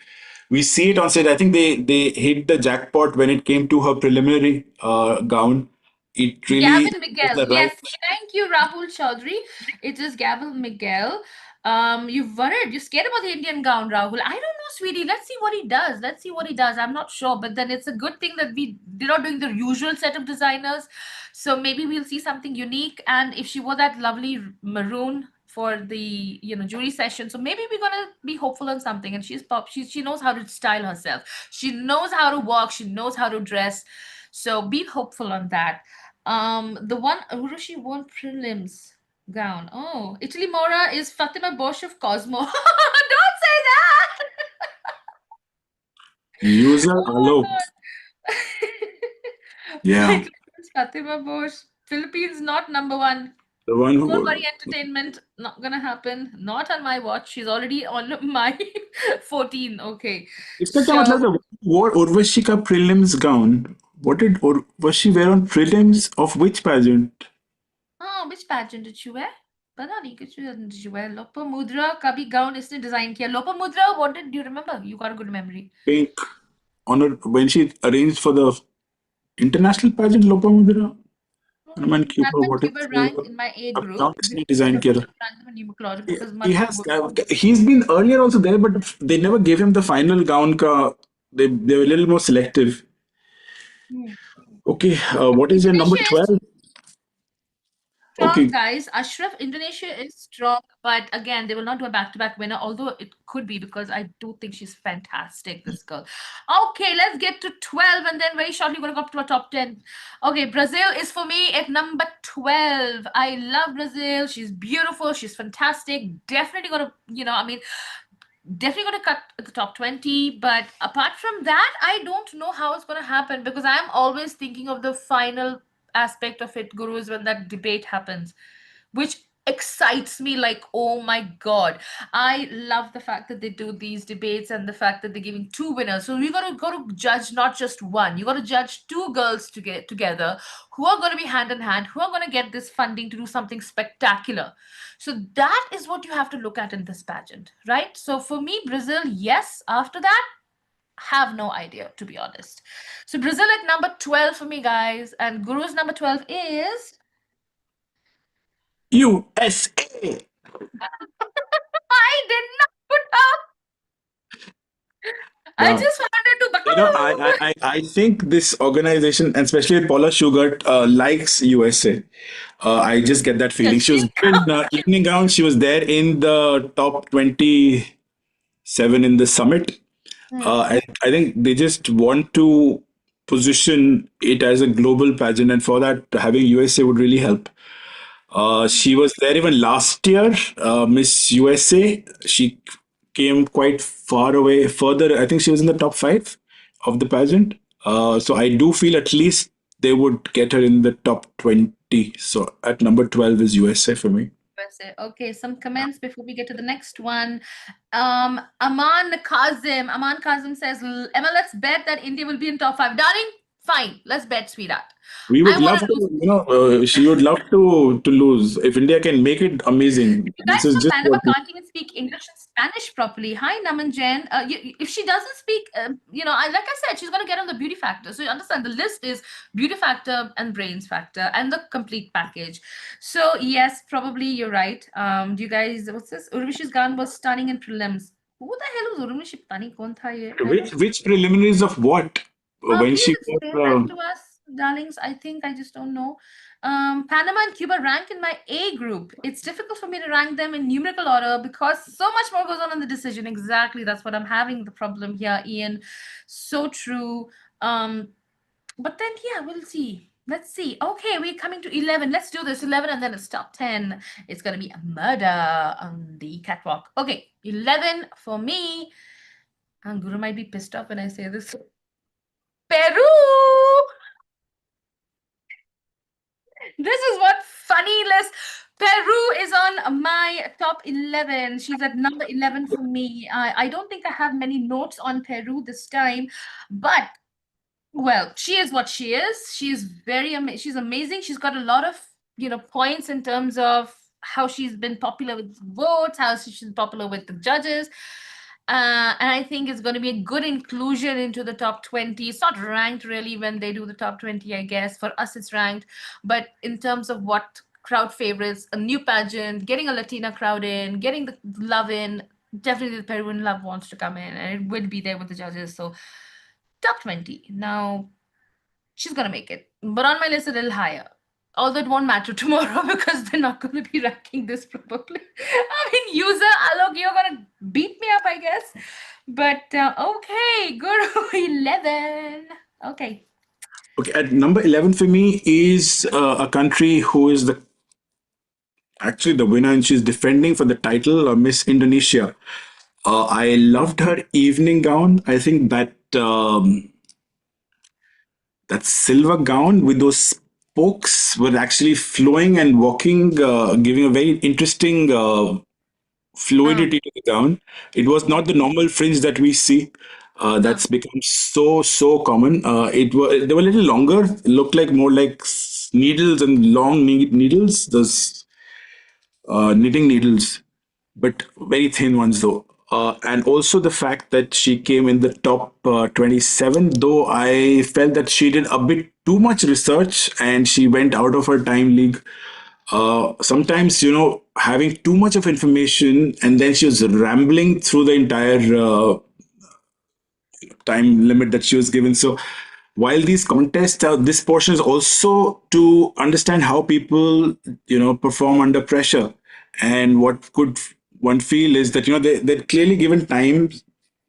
we see it on stage, I think they hit the jackpot when it came to her preliminary gown. It really Gavin was Miguel. the right. Yes, thank you, Rahul Chaudhary. It is Gavin Miguel. You're worried. You're scared about the Indian gown, Rahul. I don't know, sweetie. Let's see what he does. Let's see what he does. I'm not sure, but then it's a good thing that they're not doing the usual set of designers. So maybe we'll see something unique. And if she wore that lovely maroon for the jury session, so maybe we're gonna be hopeful on something. And she's pop. She knows how to style herself. She knows how to walk. She knows how to dress. So be hopeful on that. The one Urushi won prelims gown. Oh, Italy Mora is Fatima Bosch of Cosmo. Don't say that. User Oh Alok. my God. Yeah, My goodness, Fatima Bosch. Philippines not number one. the one Don't worry, who. entertainment not gonna happen. Not on my watch. She's already on my 14. Okay, इसका क्या so मतलब है? Wore Urvashi का prelims gown. What did Urvashi wear on prelims of which pageant? oh, which pageant did she wear? पता नहीं कुछ did she wear? Lopamudra का भी gown इसने design किया. Lopamudra, what did you remember? You got a good memory. Pink on her when she arranged for the international pageant Lopamudra. Hnuman Cuba, Nathan what is Cuba ranked in my A अब group. gown किसने design किया था? Random numerology He because he Madhu has would. he's been earlier also there, but they never gave him the final gown. Ka they were a little more selective. Hmm. Okay, what is your number Indonesia is 12? strong, Okay, guys. Ashraf, Indonesia is strong, but again, they will not do a back-to-back winner, although it could be because I do think she's fantastic, this girl. Okay, let's get to 12, and then very shortly we're going to go up to a top 10. Okay, Brazil is for me at number 12. I love Brazil. She's beautiful. She's fantastic. Definitely going to, I mean, definitely going to cut the top 20. But apart from that, I don't know how it's going to happen because I'm always thinking of the final aspect of it, gurus, when that debate happens, which excites me like, oh my god. I love the fact that they do these debates and the fact that they're giving two winners. So you got to judge not just one. You got to judge two girls to get together who are going to be hand in hand, who are going to get this funding to do something spectacular. So that is what you have to look at in this pageant, right? So for me, Brazil, yes. After that, have no idea, to be honest. So Brazil at number 12 for me, guys, and Guru's number 12 is. USA. I did not put up. I Yeah. just wanted to. I think this organization, and especially Paula Sugar, likes USA. I just get that feeling. Yes, She she's was there in evening gown. She was there in the top 27 in the summit. Hmm. I think they just want to position it as a global pageant, and for that, having USA would really help. She was there even last year, Miss USA. She came quite far away, further. I think she was in the top five of the pageant. So I do feel at least they would get her in the top 20. So at number 12 is USA for me. वैसे. Okay, some comments before we get to the next one. Aman Kazim says, Emma, let's bet that India will be in top five. Darling, fine. Let's bet, sweetheart. We I would want love to to, lose. she would love to lose. If India can make it, amazing. You This guys is from just Panama what we. can't even speak English and Spanish properly. Hi, Naman Jain. If she doesn't speak, like I said, she's going to get on the beauty factor. So you understand the list is beauty factor and brains factor and the complete package. So yes, probably you're right. Do you guys, what's this? Urvishi's gun was stunning in prelims. Who the hell was Urvishi? Pata nahi kaun tha ye? I don't. Which preliminaries of what? When Please she got, explain that to us, darlings. I think I just don't know. Panama and Cuba rank in my A group. It's difficult for me to rank them in numerical order because so much more goes on in the decision. Exactly, that's what I'm having the problem here, Ian. So true. But then, yeah, we'll see. Let's see. Okay, we're coming to 11. Let's do this 11 and then it's top 10. It's going to be a murder on the catwalk. Okay, 11 for me. And Guru might be pissed off when I say this. Peru! This is what funny list. Peru is on my top 11. She's at number 11 for me. I don't think I have many notes on Peru this time, but well, she is what she is. She's she's amazing. She's got a lot of, points in terms of how she's been popular with votes, how she's popular with the judges. And I think it's going to be a good inclusion into the top 20. It's not ranked really when they do the top 20, I guess. For us, it's ranked. But in terms of what crowd favorites, a new pageant, getting a Latina crowd in, getting the love in, definitely the Peruvian love wants to come in and it will be there with the judges. So top 20. Now, she's going to make it. But on my list, a little higher. Although it won't matter tomorrow because they're not going to be ranking this probably. I mean, user Alok, you're going to beat me up, I guess. But okay, Guru 11. Okay. okay, at number 11 for me is a country who is actually the winner, and she's defending for the title, Miss Indonesia. I loved her evening gown. I think that silver gown with those spokes were actually flowing and walking, giving a very interesting Uh, fluidity to the gown. It was not the okay. normal fringe that we see. Uh, That's become so common. They were a little longer. Looked like more like needles and long needles. Those knitting needles, but very thin ones though. And also the fact that she came in the top 27, though I felt that she did a bit too much research and she went out of her time league. Sometimes, having too much of information and then she was rambling through the entire time limit that she was given. So while these contests are, this portion is also to understand how people, perform under pressure. And what could one feel is that, they're clearly given time,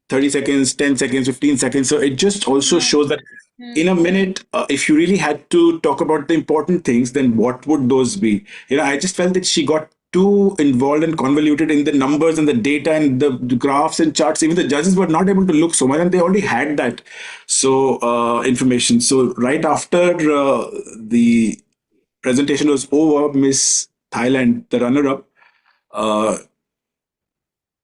30 seconds, 10 seconds, 15 seconds. So it just also hmm, shows that in hmm. a minute, if you really had to talk about the important things, then what would those be? I just felt that she got too involved and convoluted in the numbers and the data and the graphs and charts. Even the judges were not able to look so much, and they already had that information. So right after the presentation was over, Miss Thailand, the runner-up, uh,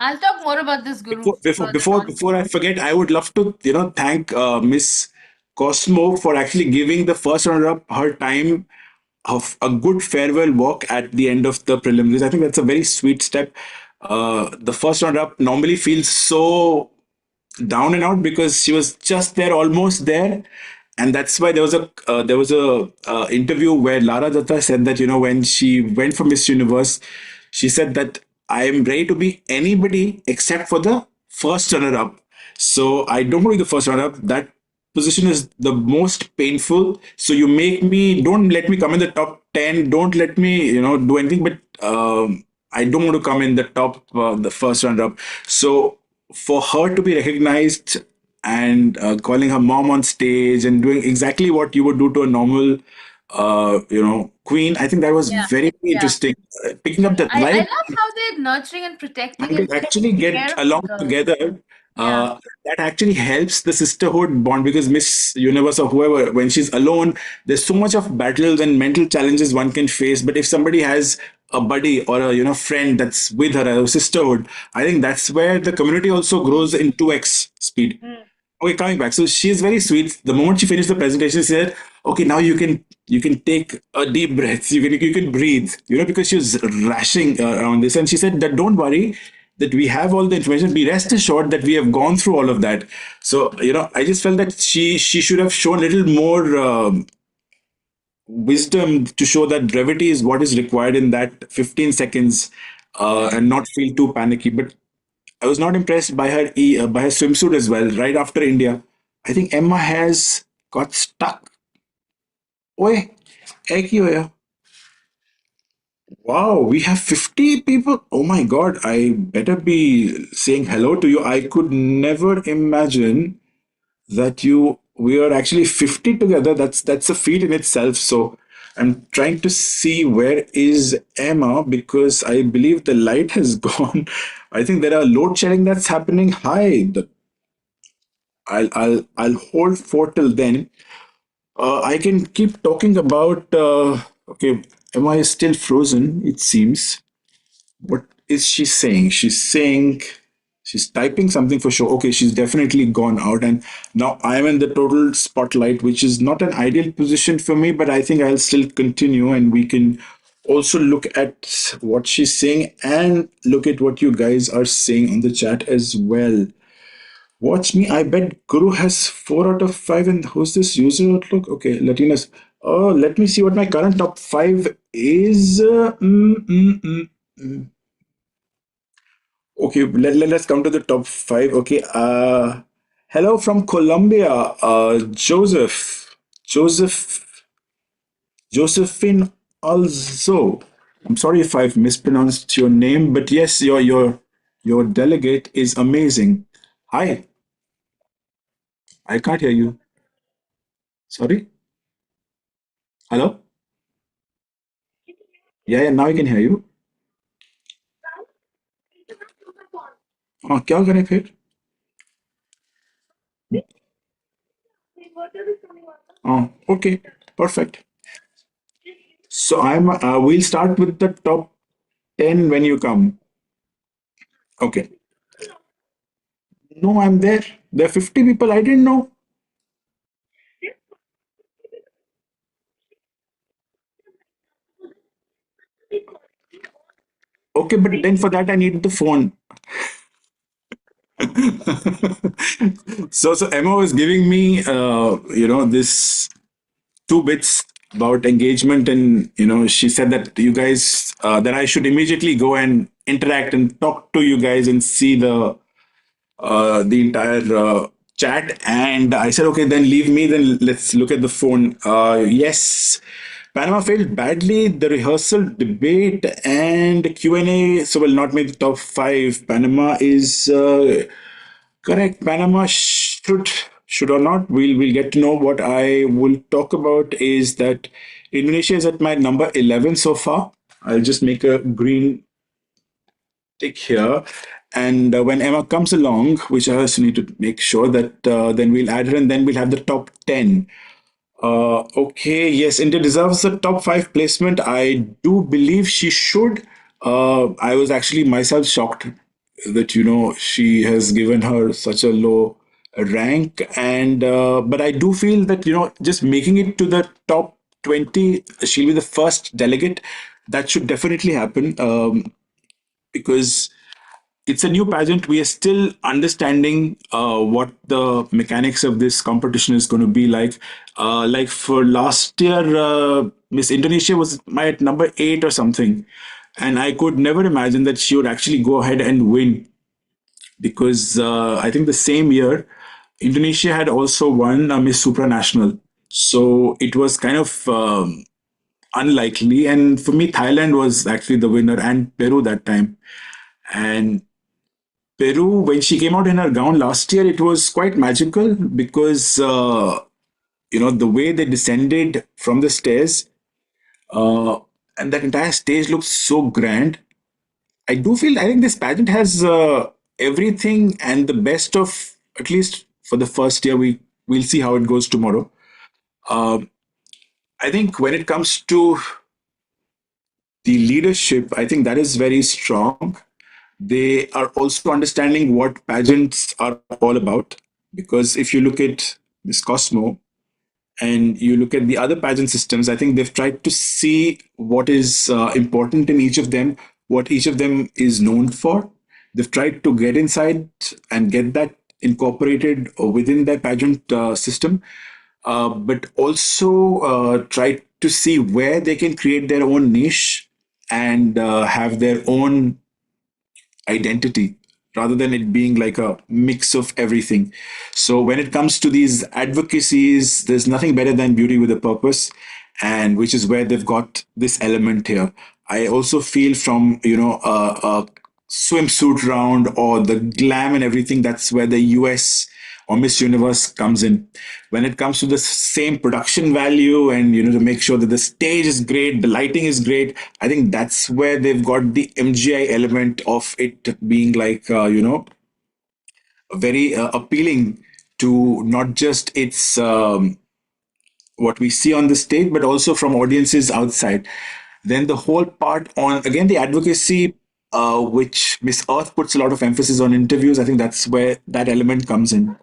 I'll talk more about this, Guru, further on. before I forget, I would love to thank Miss Cosmo for actually giving the first runner up her time of a good farewell walk at the end of the preliminaries. I think that's a very sweet step. The first runner up normally feels so down and out because she was just there, almost there, and that's why there was a interview where Lara Datta said that when she went for Miss Universe, she said that I am ready to be anybody except for the first runner up. So I don't want to be the first runner up. That position is the most painful. So don't let me come in the top 10. Don't let me do anything. But I don't want to come in the top, the first runner up. So for her to be recognized and calling her mom on stage and doing exactly what you would do to a normal queen, I think that was Yeah. very Yeah. interesting. Picking up the I right love how they're nurturing and protecting and and to actually taking get care of the along girl. together. Yeah. That actually helps the sisterhood bond because Miss Universe or whoever, when she's alone, there's so much of battles and mental challenges one can face. But if somebody has a buddy or a friend that's with her, a sisterhood, I think that's where the community also grows in 2x speed. Mm. Okay, coming back. So she's very sweet. The moment she finished the presentation, she said, "Okay, now you can take a deep breath. You can breathe. Because she was rashing around this, and she said that don't worry, that we have all the information. Be rest assured that we have gone through all of that. So I just felt that she should have shown a little more wisdom to show that brevity is what is required in that 15 seconds, and not feel too panicky. But I was not impressed by her swimsuit as well. Right after India, I think Emma has got stuck. Oi, ek hi hoya? Wow, we have 50 people. Oh my God, I better be saying hello to you. I could never imagine that we are actually 50 together. That's a feat in itself. So I'm trying to see where is Emma because I believe the light has gone. I think there are load shedding that's happening. Hi, I'll hold for till then. I can keep talking about. Okay, Emma is still frozen. It seems. What is she saying? She's typing something for sure. Okay, she's definitely gone out, and now I'm in the total spotlight, which is not an ideal position for me. But I think I'll still continue, and we can also look at what she's saying and look at what you guys are saying on the chat as well. Watch me. I bet Guru has 4 out of 5. And who's this user outlook? Okay, Latinas. Oh, let me see what my current top five is. Okay, let's come to the top five. Okay. Hello from Colombia. Joseph. Josephine also. I'm sorry if I've mispronounced your name, but yes, your delegate is amazing. Hi, I can't hear you. Sorry. Hello? Yeah, now I can hear you. क्या करें फिर? Okay, perfect. So we'll start with the top 10 when you come. Okay. No, I'm there. There are 50 people. I didn't know. Okay, but then for that I need the phone. So Emma was giving me, this two bits about engagement, and she said that you guys, that I should immediately go and interact and talk to you guys and see the entire chat. And I said, okay, then leave me, then let's look at the phone. Yes, Panama failed badly. The rehearsal, debate, and Q&A, so will not make the top five. Panama is correct. Panama should or not. We'll get to know. What I will talk about is that Indonesia is at my number 11 so far. I'll just make a green tick here. And when Emma comes along, which I also need to make sure that then we'll add her, and then we'll have the top 10. Okay, yes, India deserves a top five placement. I do believe she should. I was actually myself shocked that she has given her such a low rank, and but I do feel that just making it to the top 20, she'll be the first delegate. That should definitely happen, because it's a new pageant. We are still understanding what the mechanics of this competition is going to be like. Like for last year, Miss Indonesia was my at number 8 or something, and I could never imagine that she would actually go ahead and win, because I think the same year Indonesia had also won Miss Supranational, so it was kind of unlikely. And for me, Thailand was actually the winner, and Peru that time. And Peru, when she came out in her gown last year, it was quite magical because the way they descended from the stairs, uh, and that entire stage looks so grand. I think this pageant has everything and the best of, at least for the first year. We'll see how it goes tomorrow. Um, I think when it comes to the leadership, I think that is very strong. They are also understanding what pageants are all about. Because if you look at this Cosmo and you look at the other pageant systems, I think they've tried to see what is important in each of them, what each of them is known for. They've tried to get inside and get that incorporated within their pageant system, but also try to see where they can create their own niche and have their own identity rather than it being like a mix of everything. So when it comes to these advocacies, there's nothing better than beauty with a purpose, and which is where they've got this element here. I also feel from a swimsuit round or the glam and everything, that's where the US or Miss Universe comes in. When it comes to the same production value and to make sure that the stage is great, the lighting is great, I think that's where they've got the MGI element of it being like very appealing to not just its what we see on the stage, but also from audiences outside. Then the whole part on, again, the advocacy, which Miss Earth puts a lot of emphasis on interviews. I think that's where that element comes in.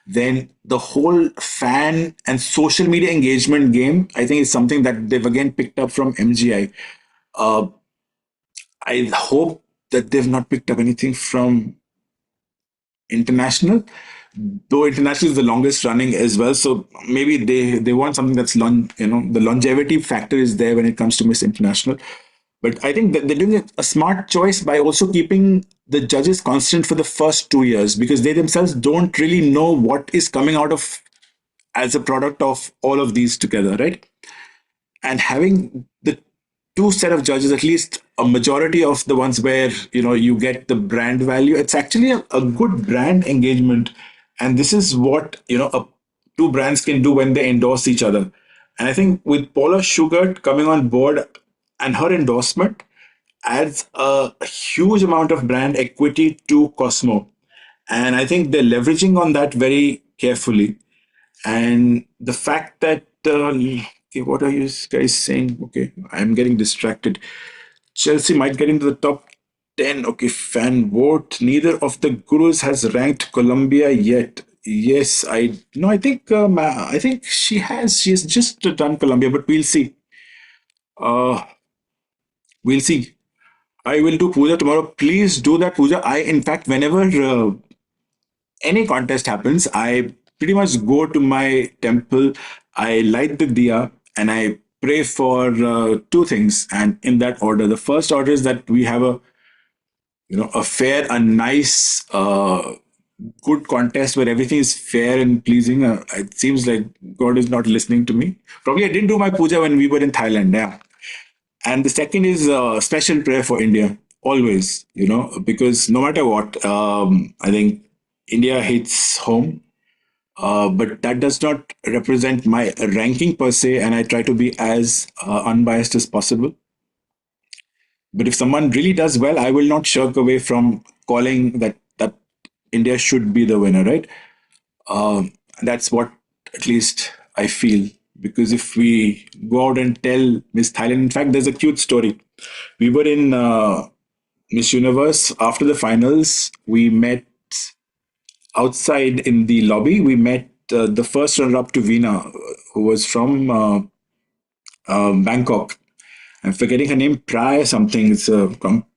Then the whole fan and social media engagement game, I think, is something that they've again picked up from MGI. Uh, I hope that they've not picked up anything from international, though international is the longest running as well. So maybe they want something that's the longevity factor is there when it comes to Miss International. But I think that they're doing a smart choice by also keeping the judges constant for the first 2 years, because they themselves don't really know what is coming out of as a product of all of these together, right? And having the two set of judges, at least a majority of the ones where you get the brand value, it's actually a good brand engagement. And this is what two brands can do when they endorse each other. And I think with Paula Sugar coming on board and her endorsement adds a huge amount of brand equity to Cosmo. And I think they're leveraging on that very carefully. And the fact that, okay, what are you guys saying? Okay, I'm getting distracted. Chelsea might get into the top 10. Okay, fan vote. Neither of the gurus has ranked Colombia yet. Yes, I no, I think she has. She has just done Colombia, but we'll see. Uh, we'll see. I will do puja tomorrow. Please do that puja. In fact, whenever any contest happens, I pretty much go to my temple, I light the diya, and I pray for two things, and in that order. The first order is that we have a fair, a nice, good contest where everything is fair and pleasing. It seems like God is not listening to me. Probably I didn't do my puja when we were in Thailand. Yeah. And the second is special prayer for India, always, because no matter what, I think India hits home, but that does not represent my ranking per se, and I try to be as unbiased as possible. But if someone really does well, I will not shirk away from calling that India should be the winner, right? That's what at least I feel. Because if we go out and tell Miss Thailand, in fact, there's a cute story. We were in Miss Universe after the finals. We met outside in the lobby. We met the first runner-up to Veena, who was from Bangkok. I'm forgetting her name, Pry something. It's a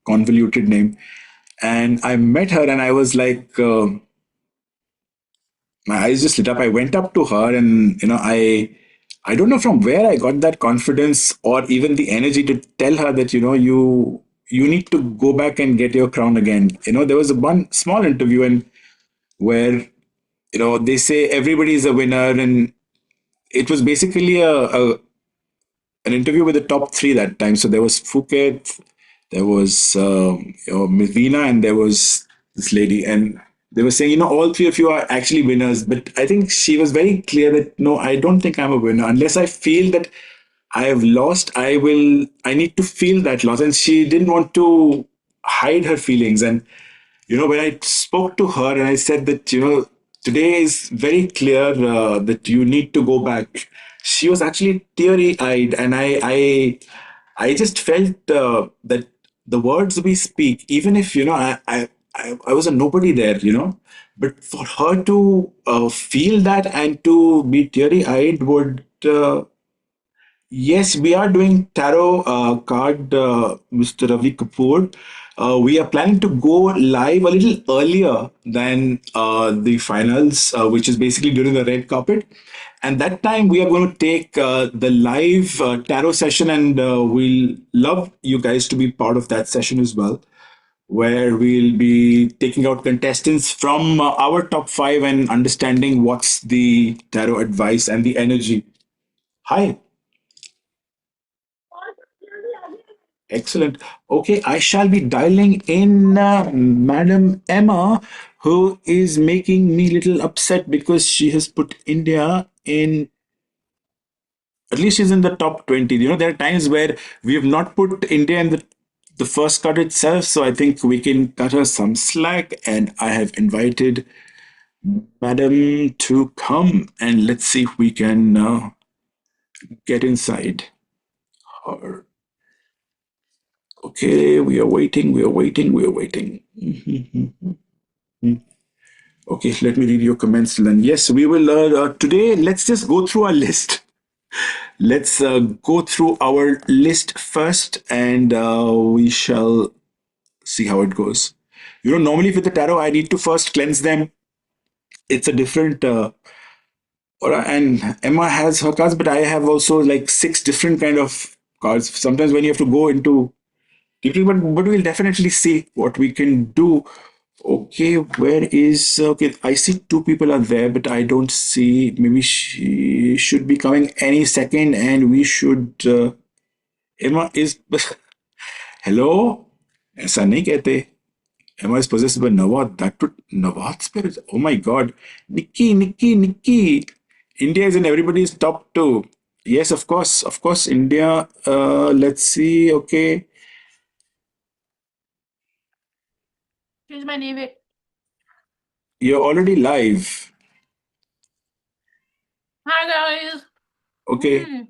convoluted name. And I met her, and I was like, my eyes just lit up. I went up to her, and I don't know from where I got that confidence or even the energy to tell her that you need to go back and get your crown again. There was a one small interview and where they say everybody is a winner, and it was basically an interview with the top three that time. So there was Phuket, there was Mivina, and there was this lady, and they were saying, all three of you are actually winners. But I think she was very clear that no, I don't think I'm a winner unless I feel that I have lost. I need to feel that loss, and she didn't want to hide her feelings. And when I spoke to her and I said that, today is very clear that you need to go back, she was actually teary eyed. And I just felt that the words we speak, even if, I was a nobody there, but for her to feel that and to be teary eyed would, yes, we are doing tarot card, Mr. Ravi Kapoor. We are planning to go live a little earlier than the finals, which is basically during the red carpet. And that time we are going to take the live tarot session, and we'll love you guys to be part of that session as well, where we'll be taking out contestants from our top five and understanding what's the tarot advice and the energy. Hi. Excellent. Okay, I shall be dialing in Madam Emma, who is making me little upset because she has put India in, at least she's in the top 20. There are times where we have not put India in the first cut itself, so I think we can cut her some slack. And I have invited Madam to come, and let's see if we can get inside her. Okay, we are waiting, we are waiting, we are waiting. Okay, let me read your comments, then. Yes, we will. Today, let's just go through our list. Let's go through our list first, and we shall see how it goes. Normally with the tarot, I need to first cleanse them. It's a different. And Emma has her cards, but I have also like six different kind of cards. Sometimes when you have to go into deeply, but we'll definitely see what we can do. Okay, where is okay? I see two people are there, but I don't see. Maybe she should be coming any second, and we should. Emma is. Hello. ऐसा नहीं कहते. Emma is possessed by Nawad. That too, Nawad spirit. Oh my God, Nikki, Nikki, Nikki. India is in everybody's top two. Yes, of course, India. Let's see. Okay, Change my name. It. you're already live. Hi guys. Okay, Hmm.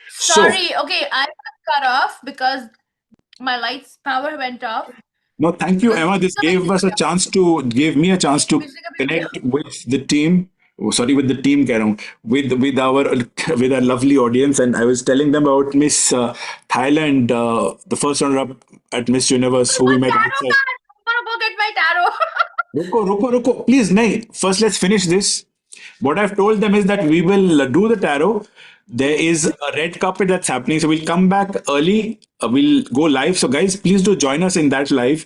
so. Sorry. Okay, I got cut off because my lights power went off. No, thank you, Because Emma. This gave me a chance to बिजली का bill गया. connect with the team. Oh, sorry, with the team, कह रहा हूँ. With our with our lovely audience, and I was telling them about Miss Thailand, the first runner up at Miss Universe, who we My met tarot outside. card. I'm gonna go get my tarot. रुको रुको रुको please नहीं, first let's finish this. What I've told them is that we will do the tarot. There is a red carpet that's happening, so we'll come back early. We'll go live, so guys, please do join us in that live.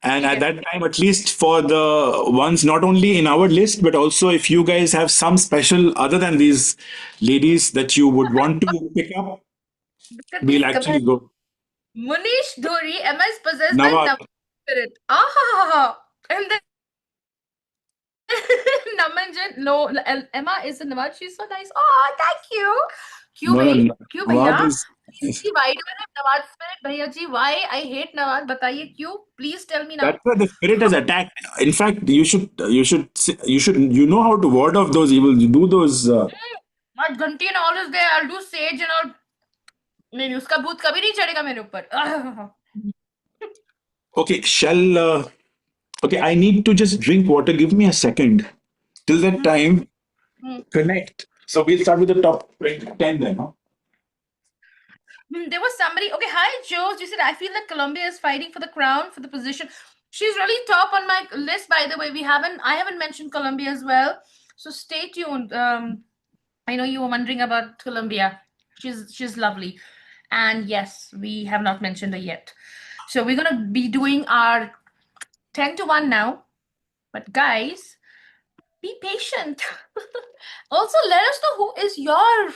And ठीक at है. that time, at least for the ones not only in our list, but also if you guys have some special other than these ladies that you would want to pick up, Look at we'll these actually comments. go. Munish Dhuri, am I possessed by Nawad. Naman spirit? Ah, and then Namanjan, no, Emma is a Nawaz. She's so nice. Oh, thank you. क्यों No, भाई? no, क्यों Nawad भैया? is. Ji, why do I have Nawaz spirit? भैया जी, why I hate Nawaz? बताइए क्यों? Please tell me That's now. why the spirit has attacked. In fact, you know how to ward off those evils. You do those. My घंटी and all is there. I'll do sage and all. नहीं, उसका भूत कभी नहीं चढ़ेगा मेरे ऊपर. Okay, shall. Okay, I need to just drink water. Give me a second. Till that time, connect. So we'll start with the top 10 then. Huh? There was somebody. Okay, hi Joe. You said I feel that Colombia is fighting for the crown for the position. She's really top on my list. By the way, I haven't mentioned Colombia as well. So stay tuned. I know you were wondering about Colombia. She's lovely, and yes, we have not mentioned her yet. So we're gonna be doing our 10 to 1 now. But guys, be patient. Also, let us know who is your,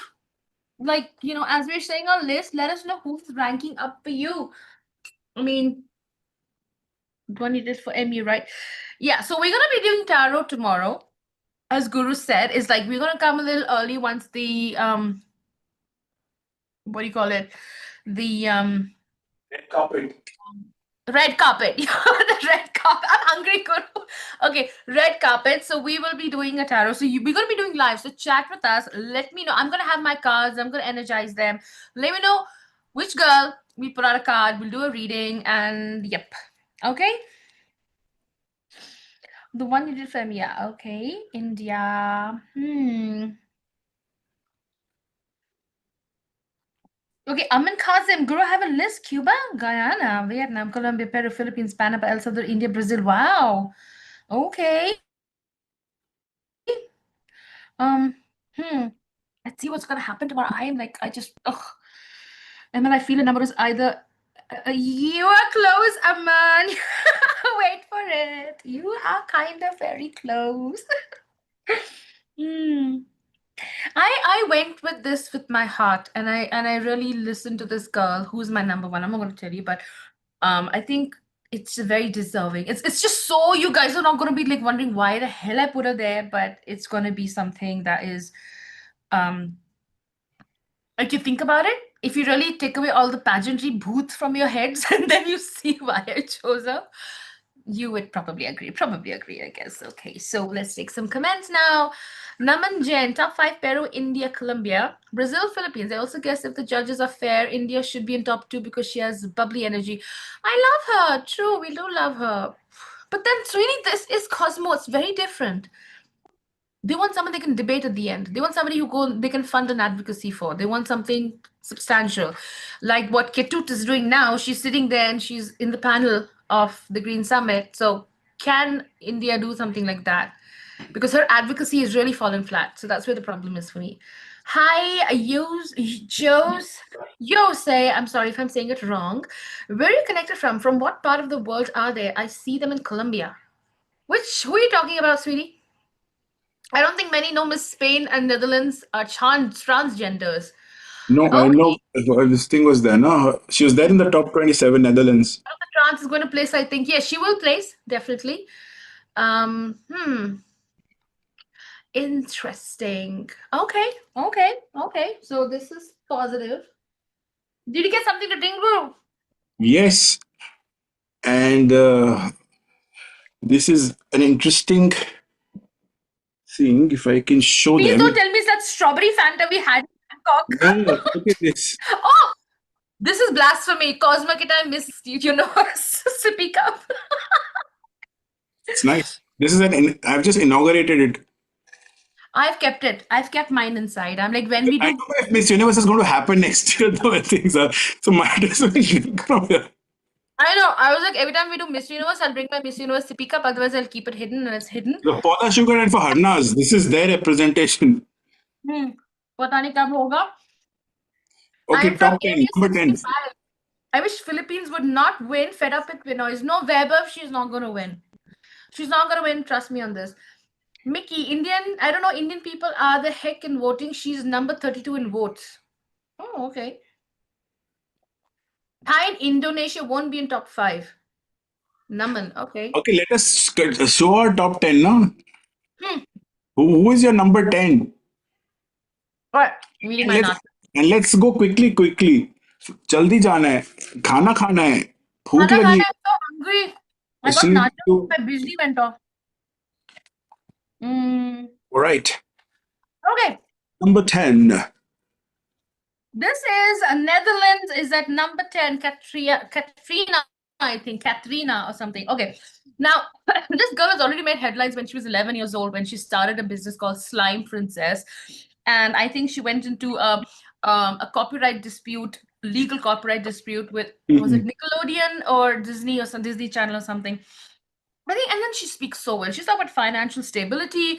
like, as we're saying our list, let us know who's ranking up for you. I mean, do I need this for MU, right? Yeah, so we're gonna be doing tarot tomorrow. As Guru said, is like we're gonna come a little early once the what do you call it? The Red carpet. Red carpet. The red carpet. I'm hungry, Guru. Okay, red carpet. So we will be doing a tarot. We're gonna be doing live. So chat with us. Let me know. I'm gonna have my cards. I'm gonna energize them. Let me know which girl we put out a card. We'll do a reading, and yep. Okay. The one you did for me. Yeah. Okay. India. Okay, Amin Kazim, Guru, I have a list. Cuba, Guyana, Vietnam, Colombia, Peru, Philippines, Panama, El Salvador, India, Brazil. Wow. Okay. Hmm. Let's see what's gonna happen tomorrow. I am like, I just, ugh. And then I feel a number is either you are close, Aman. Wait for it. You are kind of very close. Hmm. I went with this with my heart, and I really listened to this girl who's my number one. I'm not going to tell you, but I think it's very deserving. It's just so you guys are not going to be like wondering why the hell I put her there, but it's going to be something that is um like you think about it. If you really take away all the pageantry booths from your heads and then you see why I chose her, you would probably agree. Probably agree, I guess. Okay, so let's take some comments now. Naman Jain, top five: Peru, India, Colombia, Brazil, Philippines. I also guess if the judges are fair, India should be in top two because she has bubbly energy. I love her. True, we do love her. But then, really, this is Cosmo. It's very different. They want someone they can debate at the end. They want somebody they can fund an advocacy for. They want something substantial. Like what Ketut is doing now. She's sitting there and she's in the panel of the Green Summit. So can India do something like that? Because her advocacy has really fallen flat. So that's where the problem is for me. Hi, Jose. I'm sorry if I'm saying it wrong. Where are you connected from? From what part of the world are they? I see them in Colombia. Who are you talking about, sweetie? I don't think many know Miss Spain and Netherlands are transgenders. No, I Okay, know this thing was there. No, she was there in the top 27, Netherlands. the trans is going to place. I think yes, she will place definitely. Hmm. Interesting. Okay. So this is positive. Did you get something to drink, bro? Yes, and this is an interesting thing. If I can show Please don't them. tell me it's that strawberry Fanta we had in Bangkok. No, look at this. Oh, this is blasphemy. Cosmo Kita, I missed you know, speak up. It's nice. This is I've just inaugurated it. I've kept it. I've kept mine inside. I'm like, when we I do. know if Miss Universe is going to happen next year, the way things are. So might as well drink from here. I know. I was like, every time we do Miss Universe, I'll bring my Miss Universe sippy cup. Otherwise, I'll keep it hidden and it's hidden. The Paula Sugar and for Harnas, this is their representation. Hmm. पता नहीं कब होगा. Okay, I'm from top 10, Area number 10. 65. I wish Philippines would not win. Fed up with Pinoy's. No, Weber, she's not going to win. She's not going to win. Trust me on this. Mickey, Indian, I don't know, Indian people are the heck in voting. She's number 32 in votes. Oh, okay. Thai and Indonesia won't be in top five. Naman, okay. Okay, let us show our top 10 now. Hmm. Who is your number 10? All right. Reading And my let's notes. and let's go quickly. जल्दी जाना है, खाना खाना है, भूख Khana लगी khana, है, I'm so hungry. I got इसलिए nachos. तो My bijli went off. Mm. right. Okay. Number 10. This is Netherlands is at number 10, Katrina, I think, Katrina or something. Okay. Now, this girl has already made headlines when she was 11 years old when she started a business called Slime Princess. And I think she went into a copyright dispute, legal copyright dispute with, was it Mm-mm. Nickelodeon or Disney or some Disney Channel or something? I think, and then she speaks so well. She's talking about financial stability,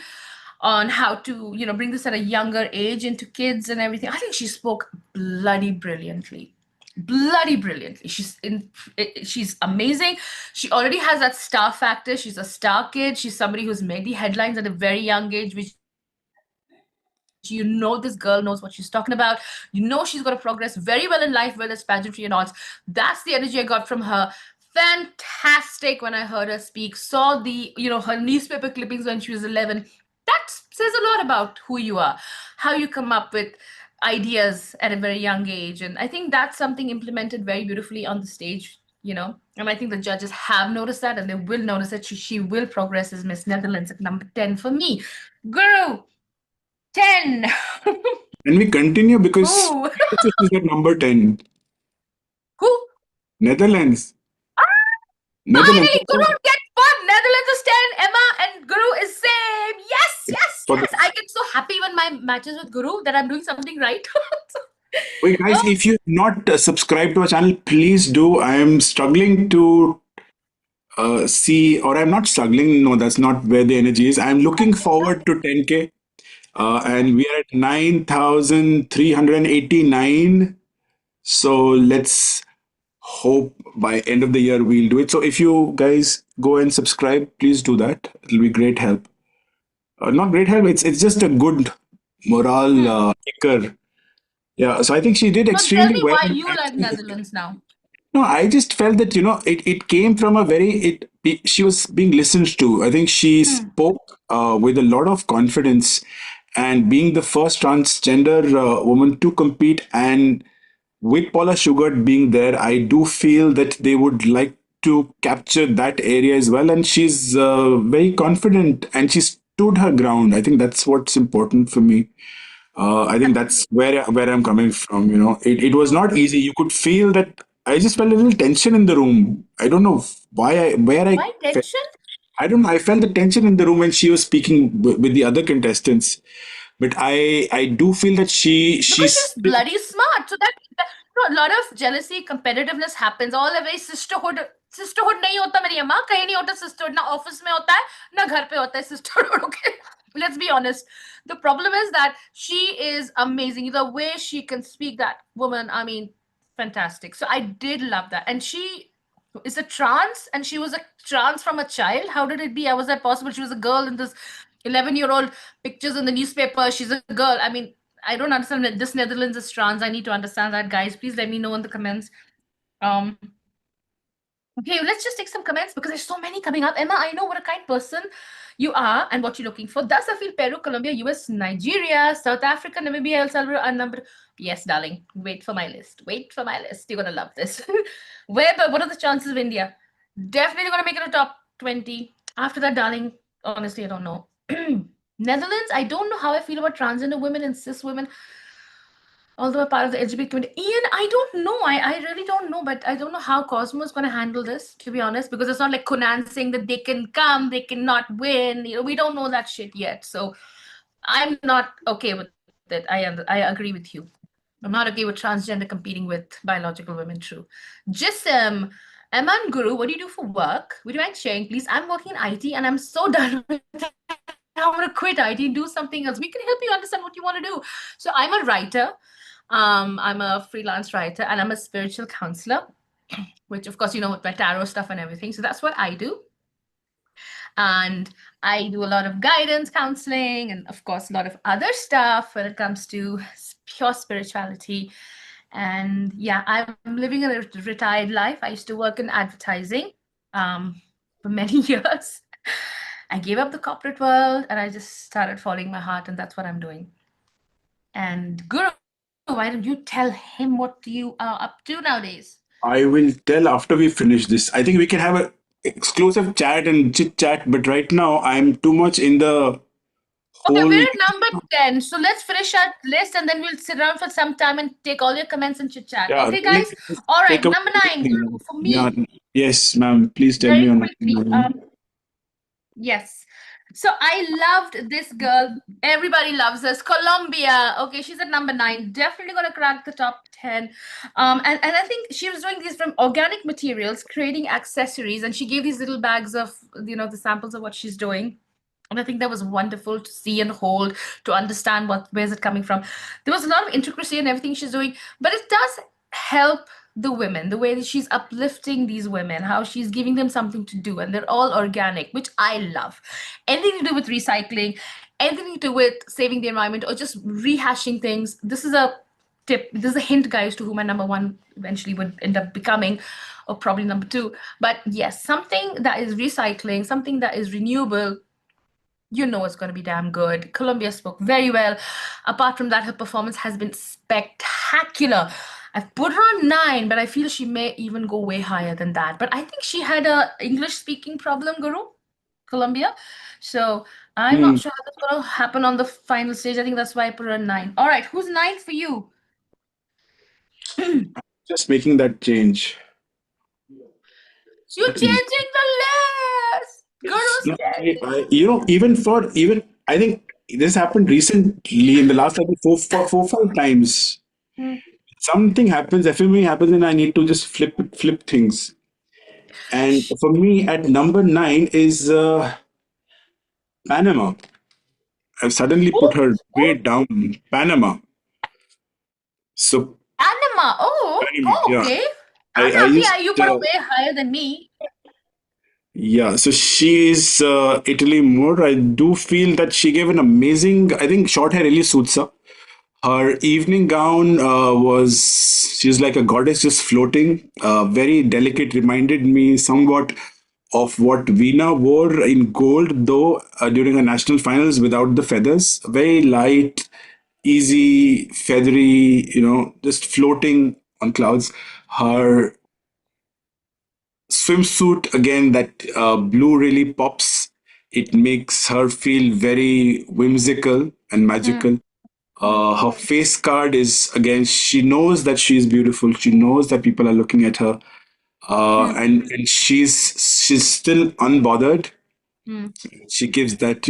on how to, bring this at a younger age into kids and everything. I think she spoke bloody brilliantly. Bloody brilliantly. She's amazing. She already has that star factor. She's a star kid. She's somebody who's made the headlines at a very young age, which this girl knows what she's talking about. She's going to progress very well in life, whether it's pageantry or not. That's the energy I got from her. Fantastic when I heard her speak. Saw her newspaper clippings when she was 11. That says a lot about who you are, how you come up with ideas at a very young age. And I think that's something implemented very beautifully on the stage. And I think the judges have noticed that, and they will notice that she will progress as Miss Netherlands at number 10 for me. Guru, 10. And we continue because Ooh. she's at number 10. Who? Netherlands. Netherlands. Finally, Guru gets one. Netherlands is 10. Emma and Guru is same. Yes, yes, For the yes. I get so happy when my matches with Guru that I'm doing something right. Wait, guys, Oh, if you not subscribed to our channel, please do. I am struggling to see, or I'm not struggling. No, that's not where the energy is. I'm looking forward to 10K, and we are at 9,389. So let's hope by end of the year we'll do it. So if you guys go and subscribe, please do that. It'll be great help. Not great help. It's just a good morale hmm. kicker. Yeah. So I think she did So tell extremely me well. why you like Netherlands now. No, I just felt that, it came from a very, she was being listened to. I think she Hmm. spoke with a lot of confidence, and being the first transgender woman to compete, and with Paula Sugar being there, I do feel that they would like to capture that area as well. And she's very confident, and she stood her ground. I think that's what's important for me. I think that's where I'm coming from. It was not easy. You could feel that. I just felt a little tension in the room. I don't know why I where I Why felt. tension? I don't know. I felt the tension in the room when she was speaking with the other contestants. But I do feel that Because she's she's bloody smart. So that no, a lot of jealousy, competitiveness happens. All the way sisterhood नहीं होता मेरी अम्मा कहीं नहीं होता sisterhood ना office में होता है ना घर पे होता है sisterhood. Okay, let's be honest. The problem is that she is amazing. The way she can speak, that woman, I mean, fantastic. So I did love that, and she is a trans, and she was a trans from a child. How did it be? How was that possible? She was a girl in this 11-year-old pictures in the newspaper. She's a girl. I mean, I don't understand that this Netherlands is trans. I need to understand that, guys. Please let me know in the comments. Um, Okay, let's just take some comments because there's so many coming up. Emma, I know what a kind person you are and what you're looking for. Does I feel Peru, Colombia, US, Nigeria, South Africa, Namibia, El Salvador are number? Yes, darling. Wait for my list. Wait for my list. You're gonna love this. Where, but what are the chances of India? Definitely gonna make it a top 20. After that, darling, honestly, I don't know. Netherlands, I don't know how I feel about transgender women and cis women, although a part of the LGBT community. Ian, I don't know. I really don't know, but I don't know how Cosmo is going to handle this, to be honest, because it's not like Conan saying that they can come, they cannot win. We don't know that shit yet. So I'm not okay with it. I agree with you. I'm not okay with transgender competing with biological women, true. Jism, Aman Guru, what do you do for work? Would you mind sharing, please? I'm working in IT and I'm so done with it. I want to quit IT and do something else. We can help you understand what you want to do. So I'm a writer. I'm a freelance writer and I'm a spiritual counselor, which of course, with my tarot stuff and everything. So that's what I do. And I do a lot of guidance counseling and, of course, a lot of other stuff when it comes to pure spirituality. And yeah, I'm living a retired life. I used to work in advertising for many years. I gave up the corporate world and I just started following my heart, and that's what I'm doing. And Guru, why don't you tell him what you are up to nowadays? I will tell after we finish this. I think we can have a exclusive chat and chit chat, but right now I'm too much in the Okay, whole. we're at number 10. So let's finish our list and then we'll sit around for some time and take all your comments and chit chat. Yeah, Okay, let's guys? All take right, away number 9, everything Guru, now. for Yeah, me, yes, ma'am. Please tell me very on. quickly. Yes. So I loved this girl. Everybody loves us. Colombia. Okay, she's at number 9. Definitely gonna crack the top 10. And I think she was doing these from organic materials, creating accessories, and she gave these little bags of the samples of what she's doing. And I think that was wonderful to see and hold, to understand where's it coming from. There was a lot of intricacy in everything she's doing, but it does help the women, the way that she's uplifting these women, how she's giving them something to do, and they're all organic, which I love. Anything to do with recycling, anything to do with saving the environment, or just rehashing things. This is a tip. This is a hint, guys, to who my number one eventually would end up becoming, or probably number two. But yes, something that is recycling, something that is renewable, it's going to be damn good. Colombia spoke very well. Apart from that, her performance has been spectacular. I've put her on 9, but I feel she may even go way higher than that. But I think she had a English speaking problem, Guru, Colombia. So I'm not Hmm. sure how that's gonna happen on the final stage. I think that's why I put her on 9. All right, who's 9 for you? Just making that change. You're Certainly. changing the list. Yes. Guru's No, changing. even I think this happened recently in the last I think four, 5 times. Hmm. Something happens, FME happens, and I need to just flip things. And for me, at number 9 is Panama. I've suddenly put Oh, her way oh, down. Panama. So Anima. Oh, Panama, oh, yeah. okay. I I'm I happy just you put her way higher than me. yeah. So she is Italy more. I do feel that she gave an amazing. I think short hair really suits her. Her evening gown was, she's like a goddess just floating, very delicate, reminded me somewhat of what Veena wore in gold, though during her national finals without the feathers. Very light, easy, feathery, just floating on clouds. Her swimsuit, again, that blue really pops. It makes her feel very whimsical and Hmm, magical. hmm, Her face card is, again, she knows that she is beautiful. She knows that people are looking at her, hmm, and she's still unbothered. hmm, She gives that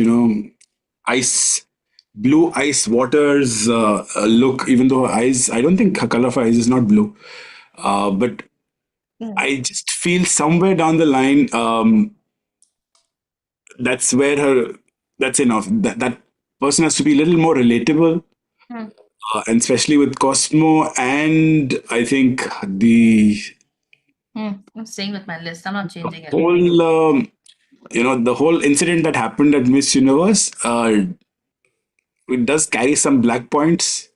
ice, blue ice waters look. Even though her eyes, I don't think her color of her eyes is not blue, but hmm, I just feel somewhere down the line, that's where her, that's enough. That person has to be a little more relatable, hmm, and especially with Cosmo, and I think hmm. I'm staying with my list. I'm not the changing it. whole the whole incident that happened at Miss Universe, it does carry some black points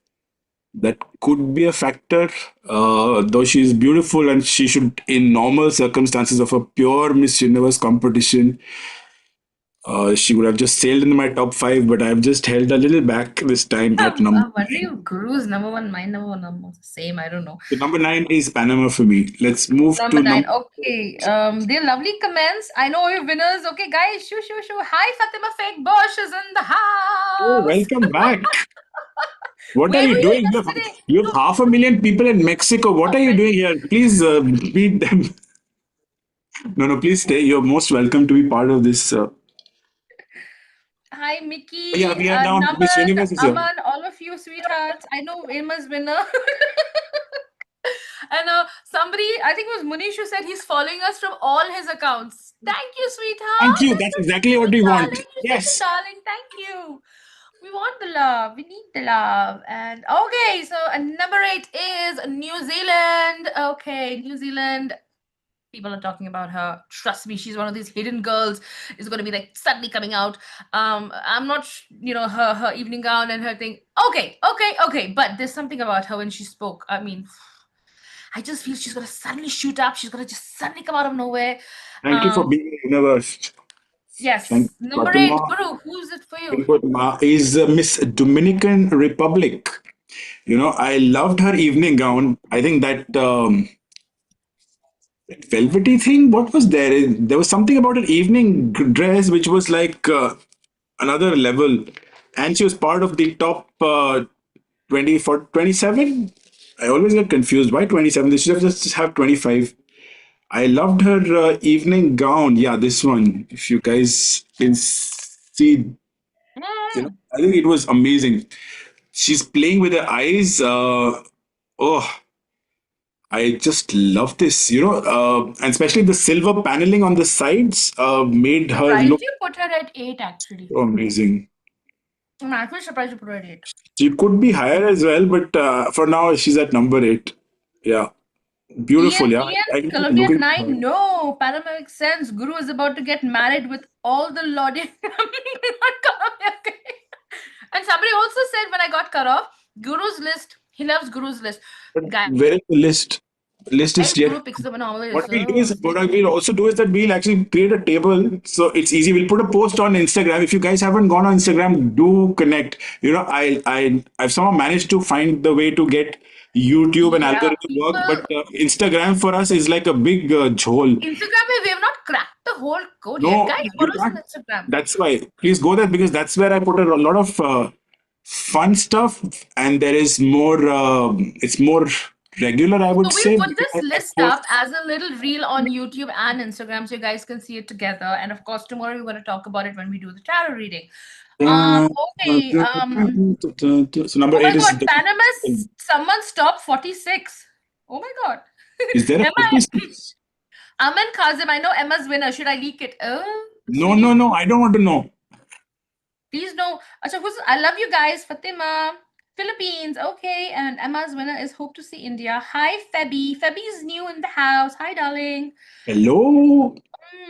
that could be a factor. Though she is beautiful and she should, in normal circumstances of a pure Miss Universe competition, she would have just sailed in my top 5, but I've just held a little back this time at number What are 9. you? Guru's number one, my number one, number same. I don't know. So number 9 is Panama for me. Let's move Number to nine. number. Okay. They're lovely comments. I know your winners. Okay, guys. Shoo, shoo, shoo. Hi, Fatima Fake Bosch is in the Oh, house. welcome back. What are Where were you you doing? yesterday? You have 500,000 people in Mexico. What are you doing here? Please beat them. No, no, please stay. You're most welcome to be part of this. Hi, Yeah, Mickey, we are down. Miss Naman, Universe is here. Aman, all of you sweethearts. I know Emma's winner. And somebody, I think it was Munish who said he's following us from all his accounts. Thank you, Thank sweetheart. you. You're That's such a exactly what sweet we want. darling. You're such a Yes. darling. Thank you. We want the love. We need the love. And okay, so number 8 is New Zealand. Okay, New Zealand. People are talking about her. Trust me, she's one of these hidden girls. Is going to be like suddenly coming out. I'm not, her evening gown and her thing. Okay, okay, okay. But there's something about her when she spoke. I mean, I just feel she's gonna suddenly shoot up. She's gonna just suddenly come out of nowhere. Thank you for Um, being in the universe. Thank yes. you, Number 8, Fatima. Guru. Who's it for you? Very good, Ma. Is Miss Dominican Republic. I loved her evening gown. I think that velvety thing. What was there? There was something about an evening dress which was like another level, and she was part of the top 20 for 27. I always get confused. Why 27? They should have just have 25. I loved her evening gown. Yeah, this one. If you guys can see, Mm, I think it was amazing. She's playing with her eyes. Oh, I just love this. And especially the silver paneling on the sides made her look surprised you put her at 8, actually. so amazing. I'm actually surprised you put her at 8. She could be higher as well, but for now she's at number 8. Yeah, beautiful. Yeah, Ian, I keep Colombia looking. 9. No, Panama makes sense. Guru is about to get married with all the Lodi. Not Colombia. Okay. And somebody also said when I got cut off, Guru's list. He loves Guru's list. But Guys, where is the list? List is if yet. Guru picks the one always, What we'll do is, stay what we'll tuned. also do is that we'll actually create a table, so it's easy. We'll put a post on Instagram. If you guys haven't gone on Instagram, do connect. I've somehow managed to find the way to get YouTube and Yeah, algorithm work, but people. Instagram for us is like a big hole. Instagram, we have not cracked the whole code yet. No, Guys, you follow us on can't. Instagram. That's why. Please go there because that's where I put a lot of fun stuff, and there is more. It's more regular, I would So we'll say. put this I list up post. as a little reel on YouTube and Instagram so you guys can see it together. And of course, tomorrow we're going to talk about it when we do the tarot reading. Uh, Okay. so number Oh my eight is God, Panama, someone stop 46. Oh my God. is there a Emma, 46? Aman Kazim, I know Emma's winner. Should I leak it? Oh, No, no, sweetie, no. I don't want to know. please no. Acha, I love you guys. Fatima, Philippines. Okay, and Emma's winner is hope to see India. Hi, Febby. Febby is new in the house. Hi, darling. Hello.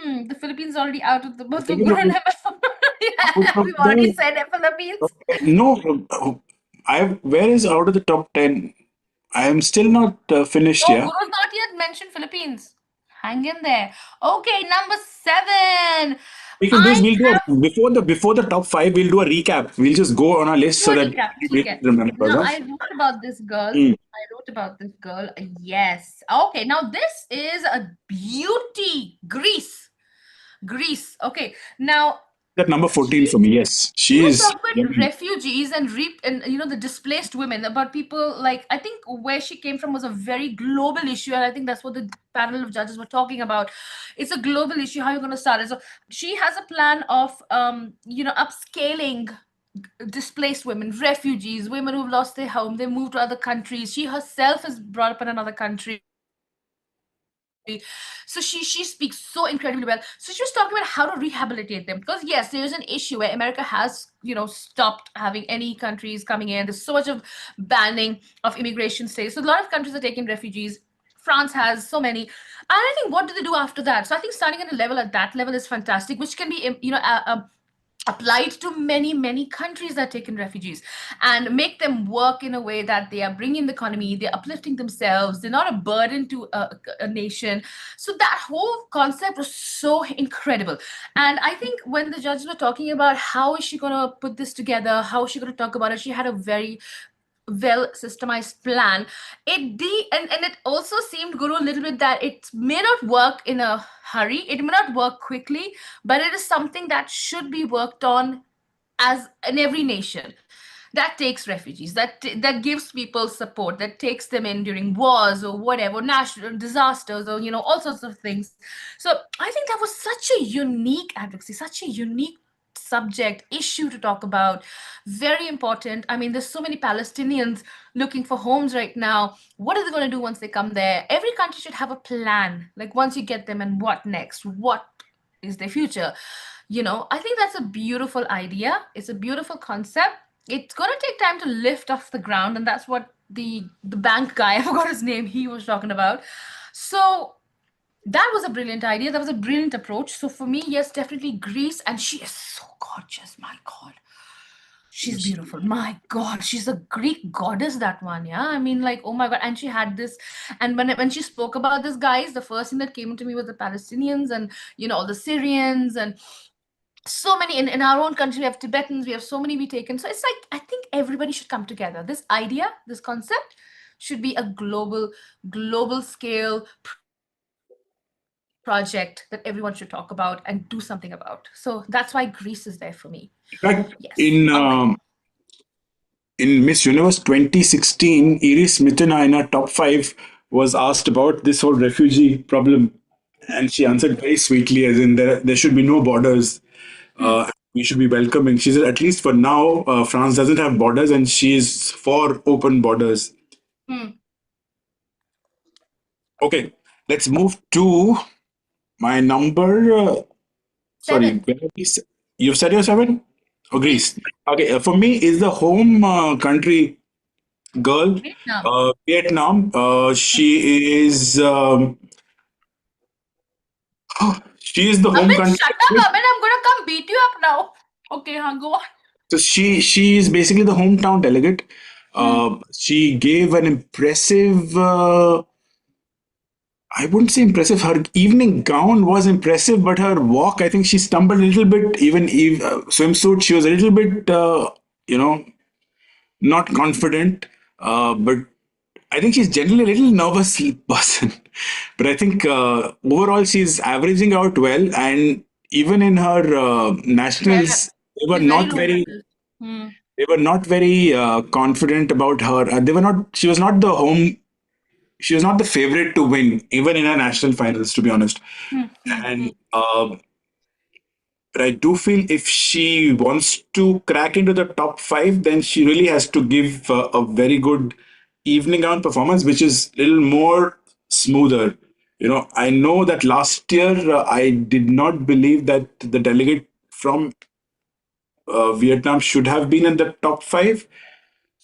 The Philippines already out of the I both for think it Guru and was Emma. out Yeah, of we've already the said it, Philippines. no. I where is out of the top 10? I am still not finished. No, Yeah. Guru's not yet mentioned Philippines. Hang in there. Okay, number 7. We can do is I we'll do have before the top five. We'll do a recap. We'll just go on our list do so a that recap. we Okay. remember. Now Huh? I wrote about this girl. Mm. I wrote about this girl. Yes. Okay. Now this is a beauty. Greece. Greece. Okay. Now That number 14 she for me. Yes, she she was is. talking about refugees and the displaced women, about people, like, I think where she came from was a very global issue, and I think that's what the panel of judges were talking about. It's a global issue. How you're going to start it? So she has a plan of upscaling displaced women, refugees, women who've lost their home, they moved to other countries. She herself is brought up in another country. So she speaks so incredibly well. So she was talking about how to rehabilitate them, because yes, there is an issue where America has, stopped having any countries coming in. There's so much of banning of immigration stays. So a lot of countries are taking refugees. France has so many. And I think, what do they do after that? So I think starting at that level is fantastic, which can be, applied to many countries that take in refugees, and make them work in a way that they are bringing the economy, they're uplifting themselves, they're not a burden to a nation. So that whole concept was so incredible. And I think when the judges were talking about how is she going to put this together, how is she going to talk about it, she had a very well systemized plan. And it also seemed, Guru, a little bit that it may not work in a hurry, it may not work quickly, but it is something that should be worked on as in every nation that takes refugees, that gives people support, that takes them in during wars or whatever, national disasters, or all sorts of things. So I think that was such a unique advocacy, such a unique subject issue to talk about. Very important. I mean, there's so many Palestinians looking for homes right now. What are they going to do once they come there? Every country should have a plan, like once you get them, and what next, what is their future. I think that's a beautiful idea. It's a beautiful concept. It's going to take time to lift off the ground, and that's what the bank guy, I forgot his name, he was talking about. So that was a brilliant idea. That was a brilliant approach. So for me, yes, definitely Greece. And she is so gorgeous. My God. She's beautiful. My God, she's a Greek goddess, that one. Yeah. I mean, like, oh my God. And she had this. And when she spoke about this, guys, the first thing that came into me was the Palestinians and, all the Syrians, and so many in our own country. We have Tibetans, we have so many we taken. So it's like, I think everybody should come together. This idea, this concept should be a global scale project that everyone should talk about and do something about. So that's why Greece is there for me. Yes. In fact, Okay. in Miss Universe 2016, Iris Mitena in our top five was asked about this whole refugee problem, and she answered very sweetly, as in there should be no borders. Hmm. We should be welcoming. She said, at least for now, France doesn't have borders, and she is for open borders. Hmm. Okay, let's move to my number. Sorry, 7. where are we? You said your seven? Oh, Greece. Greece. Okay, for me, is the home country girl, Vietnam. Vietnam. She is she is the home Amin, country. shut up, Amin. I'm gonna come beat you up now. Okay, go on. So she is basically the hometown delegate. Hmm. She gave an impressive. I wouldn't say impressive. Her evening gown was impressive, but her walk, I think she stumbled a little bit. Even swimsuit, she was a little bit, you know, not confident. But I think she's generally a little nervous person, but I think overall she's averaging out well. And even in her Yeah, nationals, they were she's very not low very medals. Hmm. they were not very confident about her. They were not. She was not the home. She was not the favorite to win, even in her national finals, to be honest. Hmm. Hmm. Hmm. And but I do feel if she wants to crack into the top five, then she really has to give a very good evening round performance, which is a little more smoother. I know that last year I did not believe that the delegate from Vietnam should have been in the top five,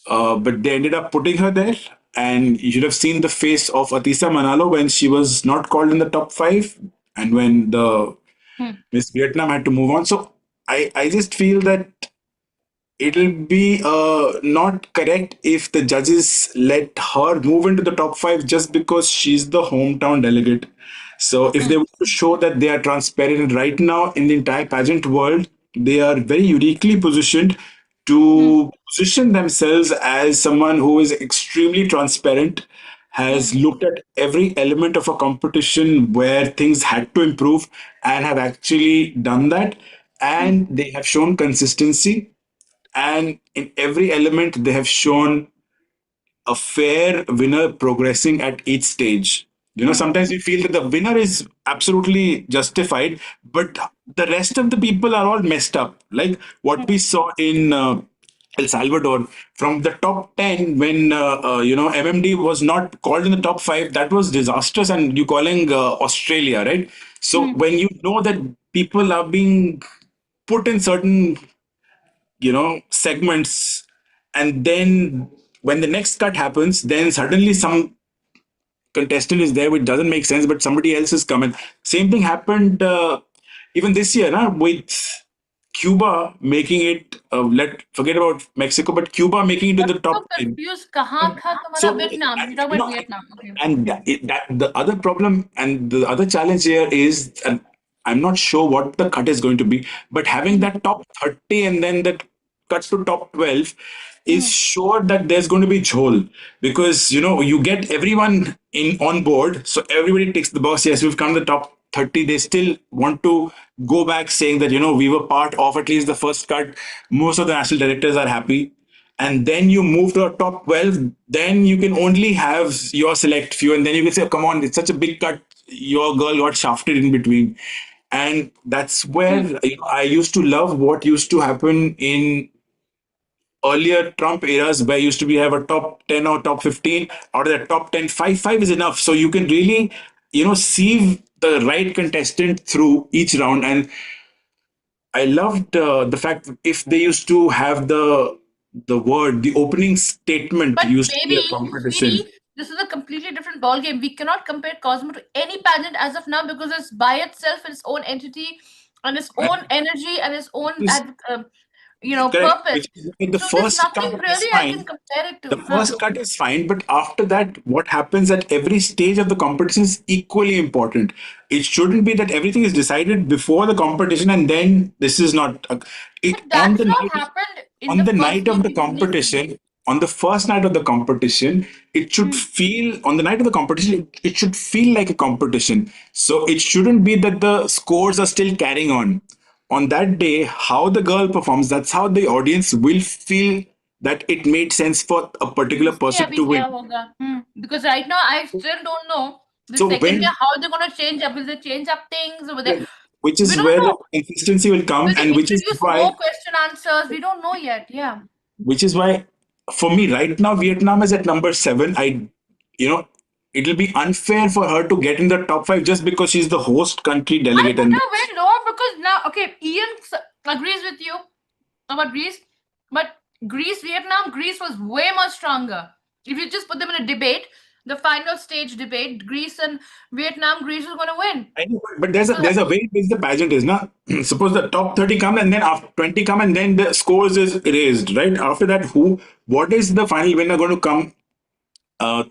but they ended up putting her there. And you should have seen the face of Atisa Manalo when she was not called in the top five, and when the Hmm. Miss Vietnam had to move on. So I just feel that it'll be not correct if the judges let her move into the top five just because she's the hometown delegate. So if Hmm. they want to show that they are transparent right now in the entire pageant world, they are very uniquely positioned Hmm. to position themselves as someone who is extremely transparent, has Hmm. looked at every element of a competition where things had to improve and have actually done that. Hmm. And they have shown consistency, and in every element they have shown a fair winner progressing at each stage. Hmm. Sometimes we feel that the winner is absolutely justified, but the rest of the people are all messed up, like what we saw in El Salvador. From the top 10, when MMD was not called in the top 5, that was disastrous. And you calling Australia, right? So Hmm. when you know that people are being put in certain segments, and then when the next cut happens, then suddenly some contestant is there which doesn't make sense, but somebody else is coming. Same thing happened even this year, with Cuba making it, let forget about Mexico, but Cuba making it to I'm the so top 10. confused. कहाँ था तुम्हारा So, Vietnam? You're talking you about know, Vietnam. Okay. and that the other problem and the other challenge here is, and I'm not sure what the cut is going to be, but having Hmm. that top 30 and then that cuts to top 12 is Hmm. sure that there's going to be jhol, because you get everyone in on board, so everybody takes the box. Yes, we've come to the top 30. They still want to go back saying that we were part of at least the first cut. Most of the national directors are happy, and then you move to a top 12, then you can only have your select few, and then you can say, "Oh, come on, it's such a big cut, your girl got shafted in between." And that's where Hmm. I used to love what used to happen in earlier Trump eras, where used to be have a top 10 or top 15, out of the top 10, 5 is enough, so you can really sieve the right contestant through each round. And I loved the fact that if they used to have the opening statement But used to be a baby, competition. sweetie, this is a completely different ball game. We cannot compare Cosmo to any pageant as of now because it's by itself, its own entity, and its own And energy and its own, this correct, purpose. which is why the So there's first nothing cut is really I can fine. compare it The to. Huh? first cut is fine, but after that, what happens at every stage of the competition is equally important. It shouldn't be that everything is decided before the competition and then this is not But it on that's the what night happened in on the the first night of the evening. competition. On the first night of the competition, it should Hmm. feel on the night of the competition. It should feel like a competition. So it shouldn't be that the scores are still carrying on that day. How the girl performs, that's how the audience will feel that it made sense for a particular देखिए person अभी to क्या win. होगा. Because right now I still don't know the So second day when how they're gonna change up. Will they change up things? Will they? which We is don't where know. the consistency will come, Will they and introduce more question answers? We don't know yet. Yeah. which is why for me right now Vietnam is at number 7. You know it'll be unfair for her to get in the top 5 just because she's the host country I delegate. put And her way lower because now, okay, agrees with you about Greece, but Greece was way more stronger. If you just put them in a debate, the final stage debate, Greece is going to win. I know, but there's a Because there's a way in which the pageant is now. Suppose the top 30 come and then after 20 come and then the scores is erased, right? After that, what is the final winner going to come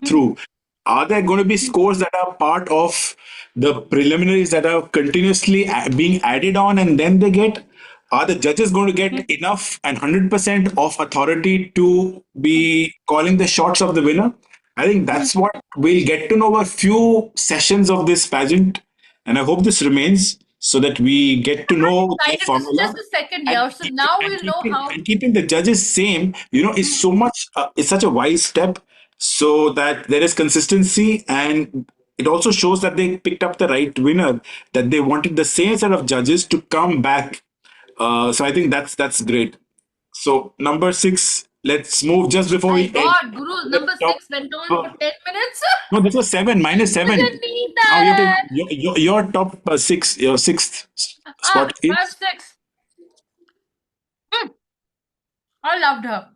through? Are there going to be scores that are part of the preliminaries that are continuously being added on and then they get? Are the judges going to get enough and 100% of authority to be calling the shots of the winner? I think that's what we'll get to know a few sessions of this pageant, and I hope this remains so that we get to know the Excited. This is just formula. the second year, so now we'll know how. And keeping the judges same, is so much. It's such a wise step, so that there is consistency, and it also shows that they picked up the right winner. That they wanted the same set of judges to come back. So I think that's great. So number six, let's move just before My we end. God, Guru The number top. 6 went on for 10 minutes. No, this was seven minus We seven. didn't need Now you have to that. your top six, your sixth spot I have is. 6. Mm, I loved her.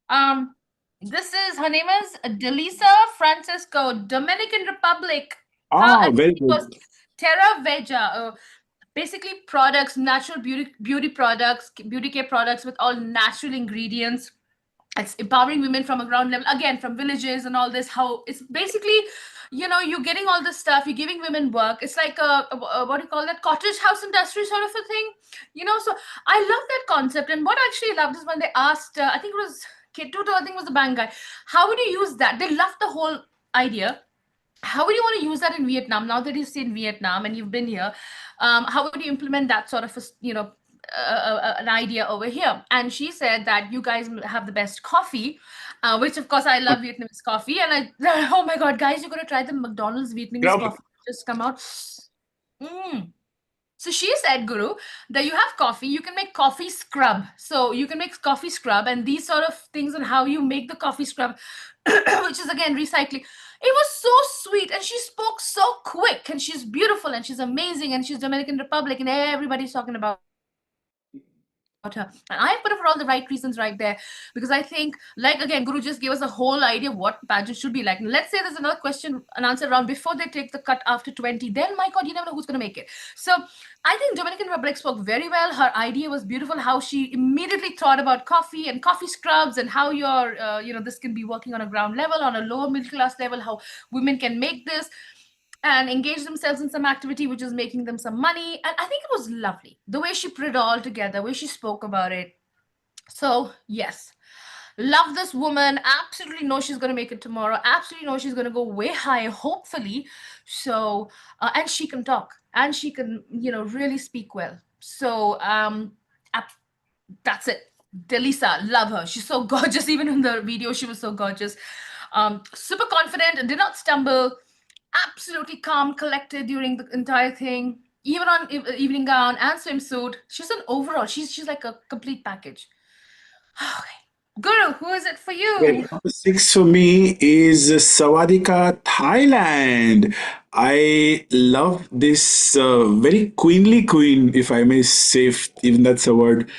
Um, this is her name is Delisa Francisco, Dominican Republic. Her Ah, and very it was good. Terra Veja. Basically products, natural beauty products, beauty care products with all natural ingredients. It's empowering women from a ground level, again from villages and all this. How it's basically, you're getting all this stuff, you're giving women work. It's like a what do you call that, cottage house industry sort of a thing. So I love that concept. And what I actually loved is when they asked, I think it was Kituto, I think was the bank guy, how would you use that. They loved the whole idea. How would you want to use that in Vietnam now that you've seen Vietnam and you've been here? How would you implement that sort of an idea over here? And she said that you guys have the best coffee, which of course I love Vietnamese coffee. And I oh my god, guys, you're gonna try the McDonald's Vietnamese Crowd. coffee just come out. Mm. So she said, Guru, that you have coffee, you can make coffee scrub. So you can make coffee scrub and these sort of things on how you make the coffee scrub, which is again recycling. It was so sweet, and she spoke so quick, and she's beautiful, and she's amazing, and she's Dominican Republic, and everybody's talking about her. And I put it for all the right reasons right there, because I think, like again, Guru just gave us a whole idea what pageant should be like. Let's say there's another question and answer round before they take the cut after 20. Then, my God, you never know who's going to make it. So I think Dominican Republic spoke very well. Her idea was beautiful. How she immediately thought about coffee and coffee scrubs and how this can be working on a ground level, on a lower middle class level, how women can make this and engage themselves in some activity which is making them some money. And I think it was lovely the way she put it all together, the way she spoke about it. So, yes, love this woman. Absolutely know she's going to make it tomorrow. Absolutely know she's going to go way high, hopefully. So, and she can talk and she can, really speak well. So, that's it. Delisa, love her. She's so gorgeous. Even in the video, she was so gorgeous. Super confident and did not stumble. Absolutely calm, collected during the entire thing. Even on evening gown and swimsuit, she's an overall. She's like a complete package. Okay, Guru, who is it for Okay, you? number six for me is Sawadika, Thailand. I love this very queenly queen, if I may say, even that's a word.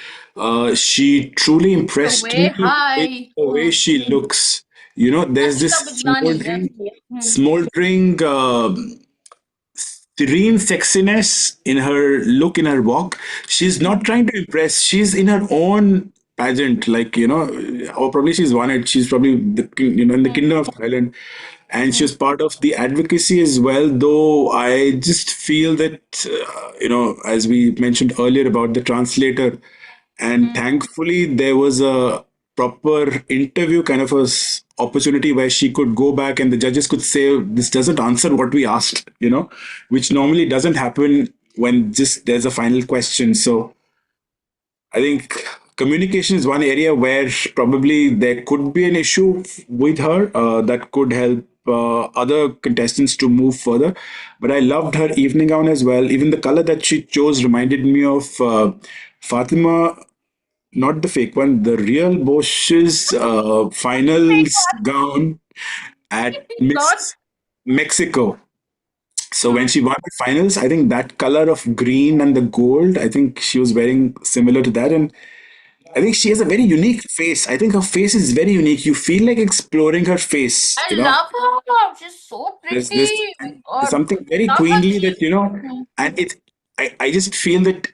She truly The impressed way me with high. the way she looks. And There's she's this up with Nani. Yes. Hmm. smoldering serene sexiness in her look, in her walk. She's not trying to impress. She's in her own pageant, like, or probably she's won it. She's probably in the kingdom of Thailand, and she was part of the advocacy as well. Though I just feel that, as we mentioned earlier about the translator, and thankfully there was a proper interview kind of opportunity where she could go back and the judges could say this doesn't answer what we asked, which normally doesn't happen when just there's a final question. So I think communication is one area where probably there could be an issue with her that could help other contestants to move further. But I loved her evening gown as well. Even the color that she chose reminded me of Fatima, not the fake one, the real Bosch's Fake finals one. gown at God. Miss Mexico. So when Hmm. she won the finals, I think that color of green and the gold, I think she was wearing similar to that. And I think she has a very unique face. I think her face is very unique. You feel like exploring her face, I love her. She's so There's pretty. this My there's God. something very Love her queenly that, cheeks. Hmm. and I just feel that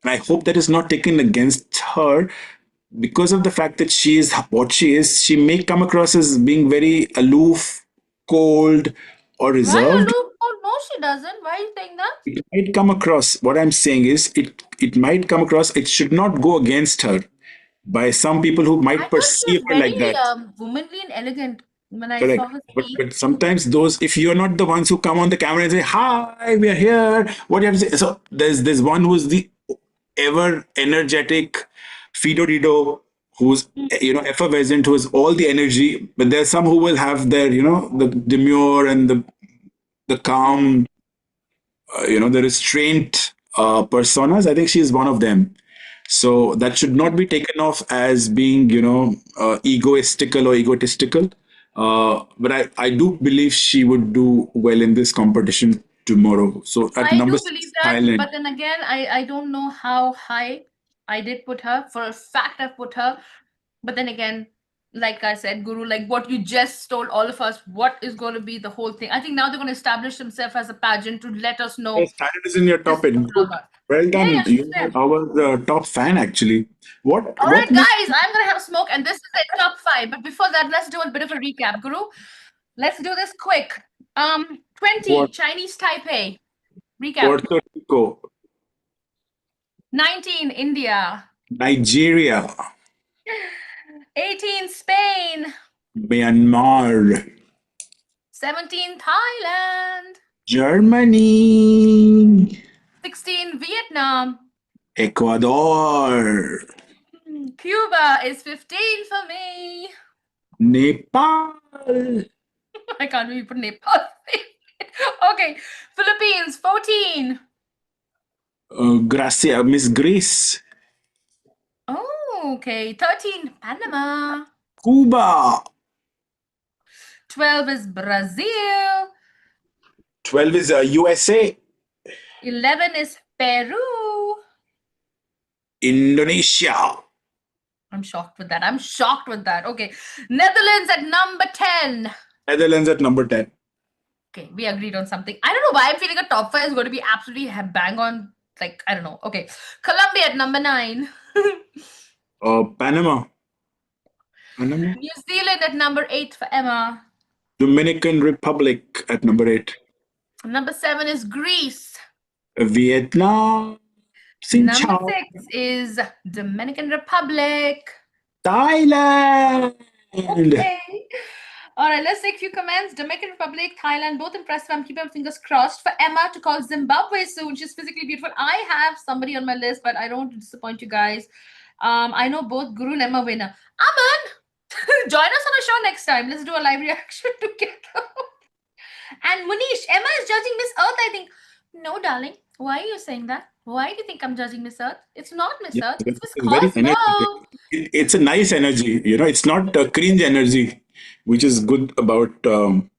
and I hope that is not taken against her because of the fact that she is what she is. She may come across as being very aloof, cold, or Why reserved. aloof? Oh, no, she doesn't. Why are you saying that? It might come across, what I'm saying is, it might come across, it should not go against her. by some people who I might thought she perceive was her like very that. womanly and elegant when I Correct. saw her But speak. sometimes those, if you're not the ones who come on the camera and say, "Hi, we are here," what do you have to say? So there's one who's the ever energetic Fido Dido, who's effervescent, who has all the energy. But there's some who will have their the demure and the calm, the restraint personas. I think she is one of them. So that should not be taken off as being, egoistical or egotistical. But I do believe she would do well in this competition tomorrow. So at I number do believe six, that, Thailand. but then again, I don't know how high I did put her. For a fact, I've put her. But then again, like I said, Guru, like what you just told all of us, what is going to be the whole thing? I think now they're going to establish themselves as a pageant to let us know Yes, Thailand is in your this top is eight. what it's all Good. about. Well Yeah, done. yeah, she's You there. are our top fan, actually. All What right, makes guys, I'm going to have a smoke, and this is the top five. But before that, let's do a bit of a recap, Guru. Let's do this quick. 20, what Chinese Taipei. Recap. Puerto Rico, 19, India. Nigeria, 18, Spain. Myanmar, 17, Thailand. Germany, 16, Vietnam. Ecuador, Cuba is 15 for me. Nepal, I can't believe you put Nepal. Okay, Philippines, 14. Gracia, Miss Grace, Oh, okay, 13, Panama. Cuba, 12 is Brazil. 12 is USA, 11 is Peru. Indonesia, I'm shocked with that. I'm shocked with that. Okay, Netherlands at number 10. Netherlands at number 10, Okay, we agreed on something. I don't know why I'm feeling a top five is going to be absolutely bang on. Like, I don't know. Okay, Colombia at number 9. Panama, Panama, New Zealand at number 8 for Emma. Dominican Republic at number 8, Number 7 is Greece. Vietnam, Xin Number Chao, 6 is Dominican Republic. Thailand. Okay. All right, let's take a few comments. Dominican Republic, Thailand, both impressive. I'm keeping my fingers crossed for Emma to call Zimbabwe soon. She's physically beautiful. I have somebody on my list, but I don't want to disappoint you guys. I know both Guru and Emma winner. Aman, join us on a show next time. Let's do a live reaction together. And Munish, Emma is judging Miss Earth, I think. No, darling. Why are you saying that? Why do you think I'm judging Miss Earth? It's not Miss Yeah, Earth. because It's Miss it's very energetic. Cosmo. It's a nice energy, it's not a cringe energy, which is good about Vipra.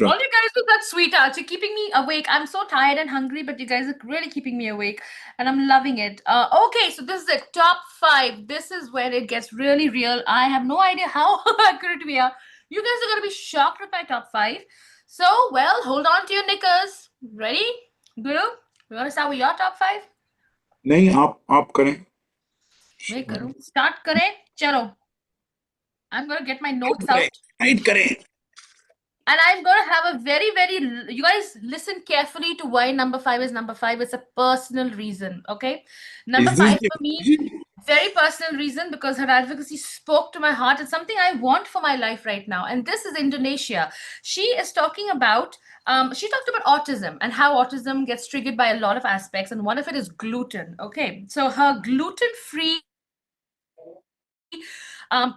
All you guys are such sweethearts. You're keeping me awake. I'm so tired and hungry, but you guys are really keeping me awake, and I'm loving it. Okay, so this is the top five. This is where it gets really real. I have no idea how accurate we are. You guys are gonna be shocked with my top five. So, well, hold on to your knickers. Ready, Guru? You want to start with your top five? नहीं आप करें Wait, Guru. Start kare. Chalo. I'm gonna get my tight notes करें out. Tight करें And I'm going to have a you guys listen carefully to why number five is number five. It's a personal reason, okay? Number Is this five the for me, occasion? very personal reason because her advocacy spoke to my heart. It's something I want for my life right now. And this is Indonesia. She is talking about, she talked about autism and how autism gets triggered by a lot of aspects. And one of it is gluten, okay? So her gluten free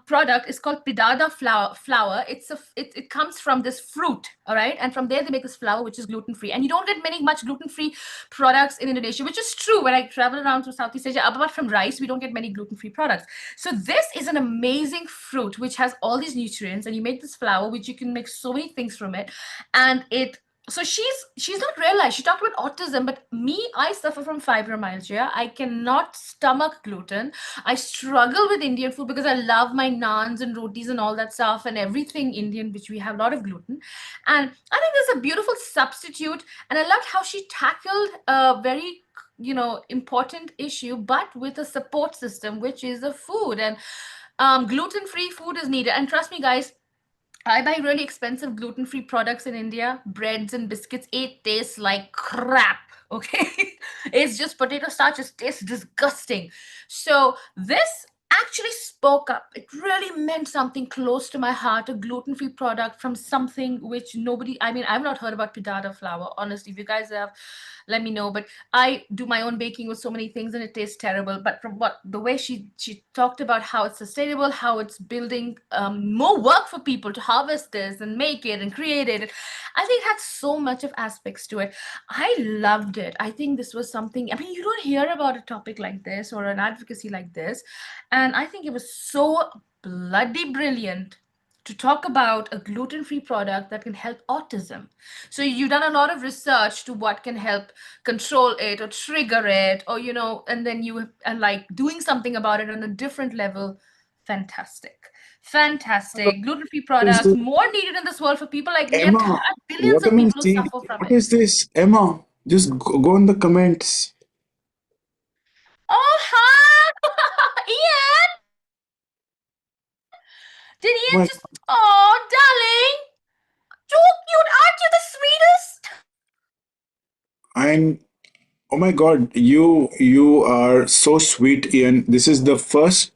product is called pidada flour. It comes from this fruit, all right, and from there they make this flour which is gluten free, and you don't get many much gluten free products in Indonesia, which is true. When I travel around to Southeast Asia, apart from rice, we don't get many gluten free products. So this is an amazing fruit which has all these nutrients, and you make this flour which you can make so many things from it, and it so she's not realized. She talked about autism, but me, I suffer from fibromyalgia. I cannot stomach gluten. I struggle with Indian food because I love my naans and rotis and all that stuff and everything Indian, which we have a lot of gluten. And I think there's a beautiful substitute. And I loved how she tackled a very important issue, but with a support system, which is the food. And gluten-free food is needed. And trust me, guys, I buy really expensive gluten free products in India, breads and biscuits. It tastes like crap. Okay. It's just potato starch. It tastes disgusting. So this actually spoke up. It really meant something close to my heart, a gluten-free product from something which nobody, I mean, I've not heard about pidada flour. Honestly, if you guys have, let me know. But I do my own baking with so many things and it tastes terrible. But from what the way she talked about how it's sustainable, how it's building more work for people to harvest this and make it and create it. I think it had so much of aspects to it. I loved it. I think this was something, I mean, you don't hear about a topic like this or an advocacy like this. And I think it was so bloody brilliant to talk about a gluten-free product that can help autism. So you've done a lot of research to what can help control it or trigger it, or and then you and like doing something about it on a different level. Fantastic. Fantastic. Gluten-free What is products this? more needed in this world for people like me and Emma, billions what of am I people who seeing? suffer from What it. is this? Emma, just go in the comments. Oh, hi! Ian! Did Oh Ian my, just. Oh, darling! So cute! Aren't you the sweetest? I'm. Oh my God, you are so sweet, Ian. This is the first.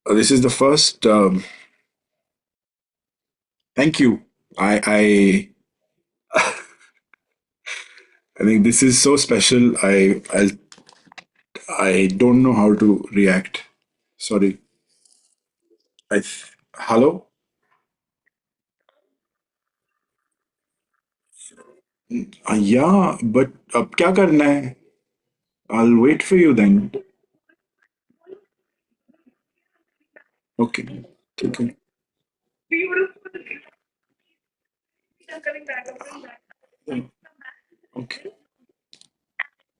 This is the first. Thank you. I think this is so special. I don't know how to react. Sorry. Hello. Yeah, but अब क्या करना है? I'll wait for you then. Okay. ठीक है. Okay.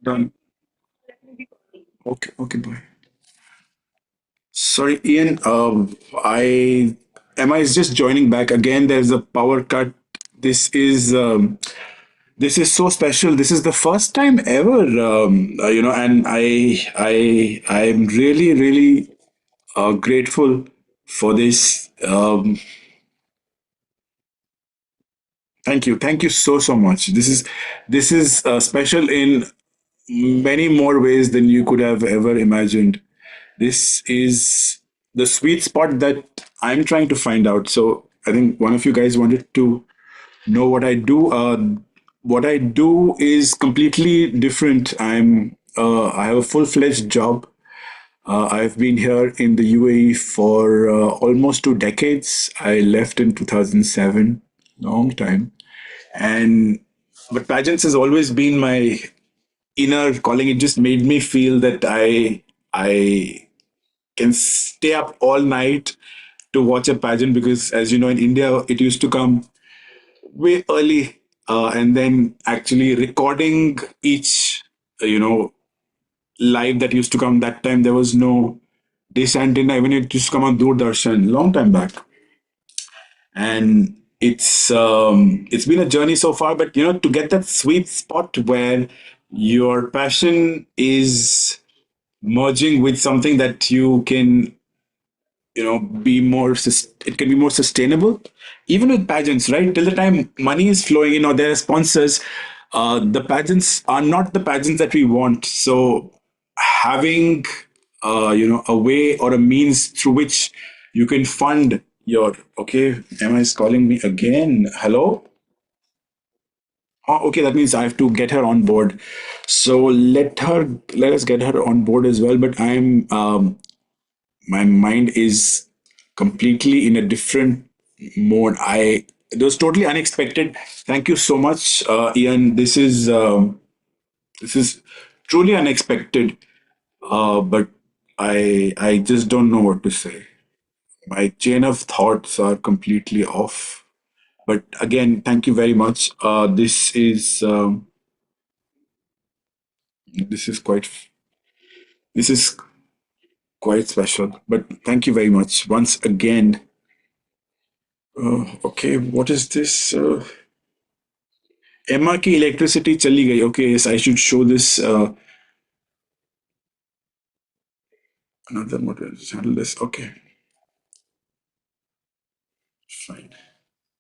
Done. Okay. Okay. Bye. Sorry, Ian. I Emma is just joining back again. There's a power cut. This is this is so special. This is the first time ever. And I'm really really grateful for this. Thank you so much. This is special in many more ways than you could have ever imagined. This is the sweet spot that I'm trying to find out. So I think one of you guys wanted to know what I do. What I do is completely different. I have a full-fledged job. I've been here in the UAE for almost 2 decades. I left in 2007, long time. And but pageants has always been my inner calling. It just made me feel that I can stay up all night to watch a pageant because, as you know, in India, it used to come way early, and then actually recording each, live that used to come. That time there was no dish antenna, even it used to come on Doordarshan, long time back, and it's been a journey so far. But to get that sweet spot where your passion is merging with something that you can be it can be more sustainable, even with pageants, right? Till the time money is flowing in or there are sponsors, the pageants are not the pageants that we want. So having a way or a means through which you can fund your okay. Emma is calling me again. Hello. Oh, okay, that means I have to get her on board. So let us get her on board as well. But my mind is completely in a different mode. It was totally unexpected. Thank you so much, Ian. This is truly unexpected. But I just don't know what to say. My chain of thoughts are completely off. But again, thank you very much. This is quite this is quite special. But thank you very much once again. Okay, what is this? एमा की electricity चली गई. Okay, yes, I should show this. Another moderator handle this. Okay, fine.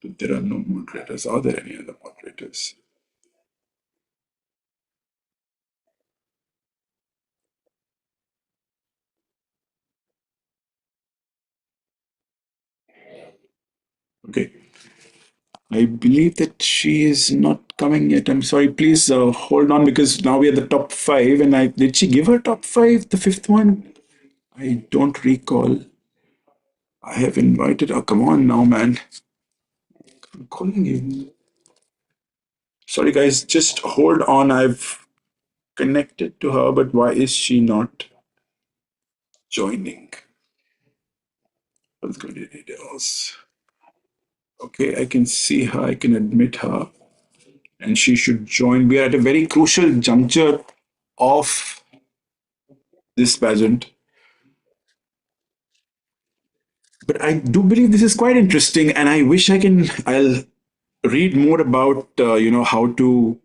But there are no moderators. Are there any other moderators? Okay, I believe that she is not coming yet. I'm sorry. Please hold on because now we are the top five. And I did she give her top five? The fifth one? I don't recall. I have invited. Oh, come on now, man. I'm calling you. Sorry, guys. Just hold on. I've connected to her, but why is she not joining? Let's go to details. Okay, I can see her. I can admit her, and she should join. We are at a very crucial juncture of this pageant. But I do believe this is quite interesting, and I wish I'll read more about how to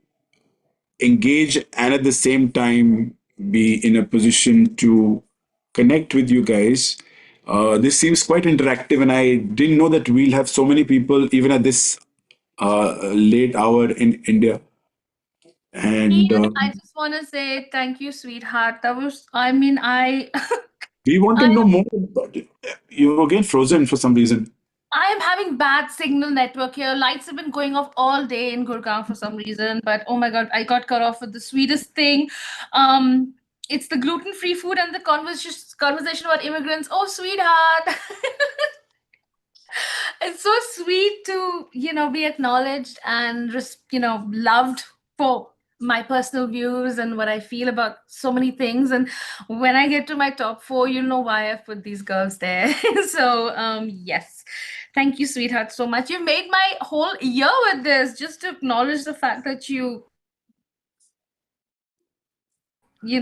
engage and at the same time be in a position to connect with you guys. This seems quite interactive, and I didn't know that we'll have so many people even at this late hour in India. And Ian, I just want to say thank you, sweetheart. That was, I mean, we want to I know more about it. You again frozen for some reason. I am having bad signal network here. Lights have been going off all day in Gurgaon for some reason, but oh my god, I got cut off with the sweetest thing. Um, it's the gluten-free food and the conversation about immigrants. Oh, sweetheart. It's so sweet to, be acknowledged and loved for my personal views and what I feel about so many things. And when I get to my top four, you'll know why I've put these girls there. So yes. Thank you, sweetheart, so much. You've made my whole year with this, just to acknowledge the fact that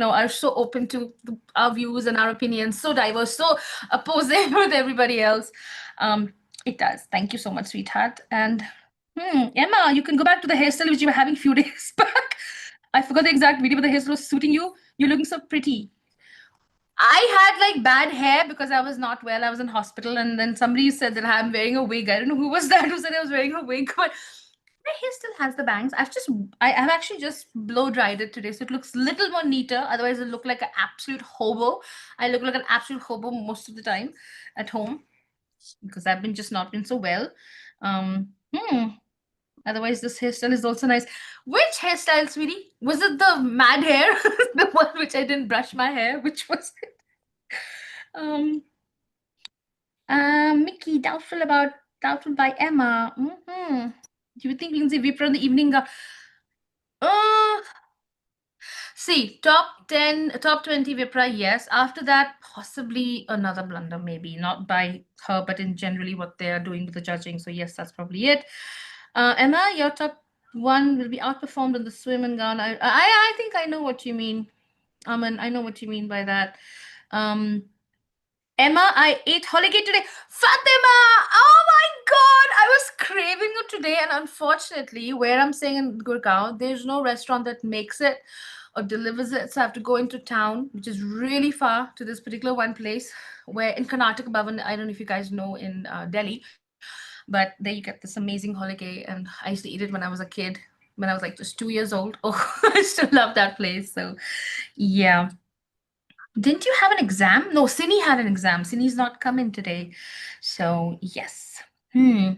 are so open to our views and our opinions, so diverse, so opposing with everybody else. It does. Thank you so much, sweetheart. And Emma, you can go back to the hairstyle which you were having few days back. I forgot the exact video, but the hairstyle was suiting you. You're looking so pretty. I had like bad hair because I was not well. I was in hospital, and then somebody said that I'm wearing a wig. I don't know who was that who said I was wearing a wig, but my hair still has the bangs. I've actually just blow dried it today, so it looks little more neater. Otherwise, it look like an absolute hobo. I look like an absolute hobo most of the time at home because I've been just not been so well. Um, hmm. Otherwise, this hairstyle is also nice. Which hairstyle, sweetie? Was it the mad hair, the one which I didn't brush my hair? Which was it? Um, Mickey, doubtful by Emma. Do you think we can see Vipra in the evening? Uh, See, top 10, top 20 Vipra, yes. After that, possibly another blunder, maybe. Not by her, but in generally what they are doing with the judging. So, yes, that's probably it. Emma, your top one will be outperformed in the swim and gown. I think I know what you mean. Aman, I know what you mean by that. Um, Emma, I ate holiday today. Fatima! Oh my god! I was craving it today, and unfortunately, where I'm staying in Gurgaon, there's no restaurant that makes it or delivers it. So I have to go into town, which is really far, to this particular one place where in Karnataka Bhavan, I don't know if you guys know in Delhi, but there you get this amazing holiday, and I used to eat it when I was a kid, when I was like just 2 years old. Oh, I still love that place. So, yeah. Didn't you have an exam? No, Sini had an exam. Sini's not coming today. So, yes. Guru,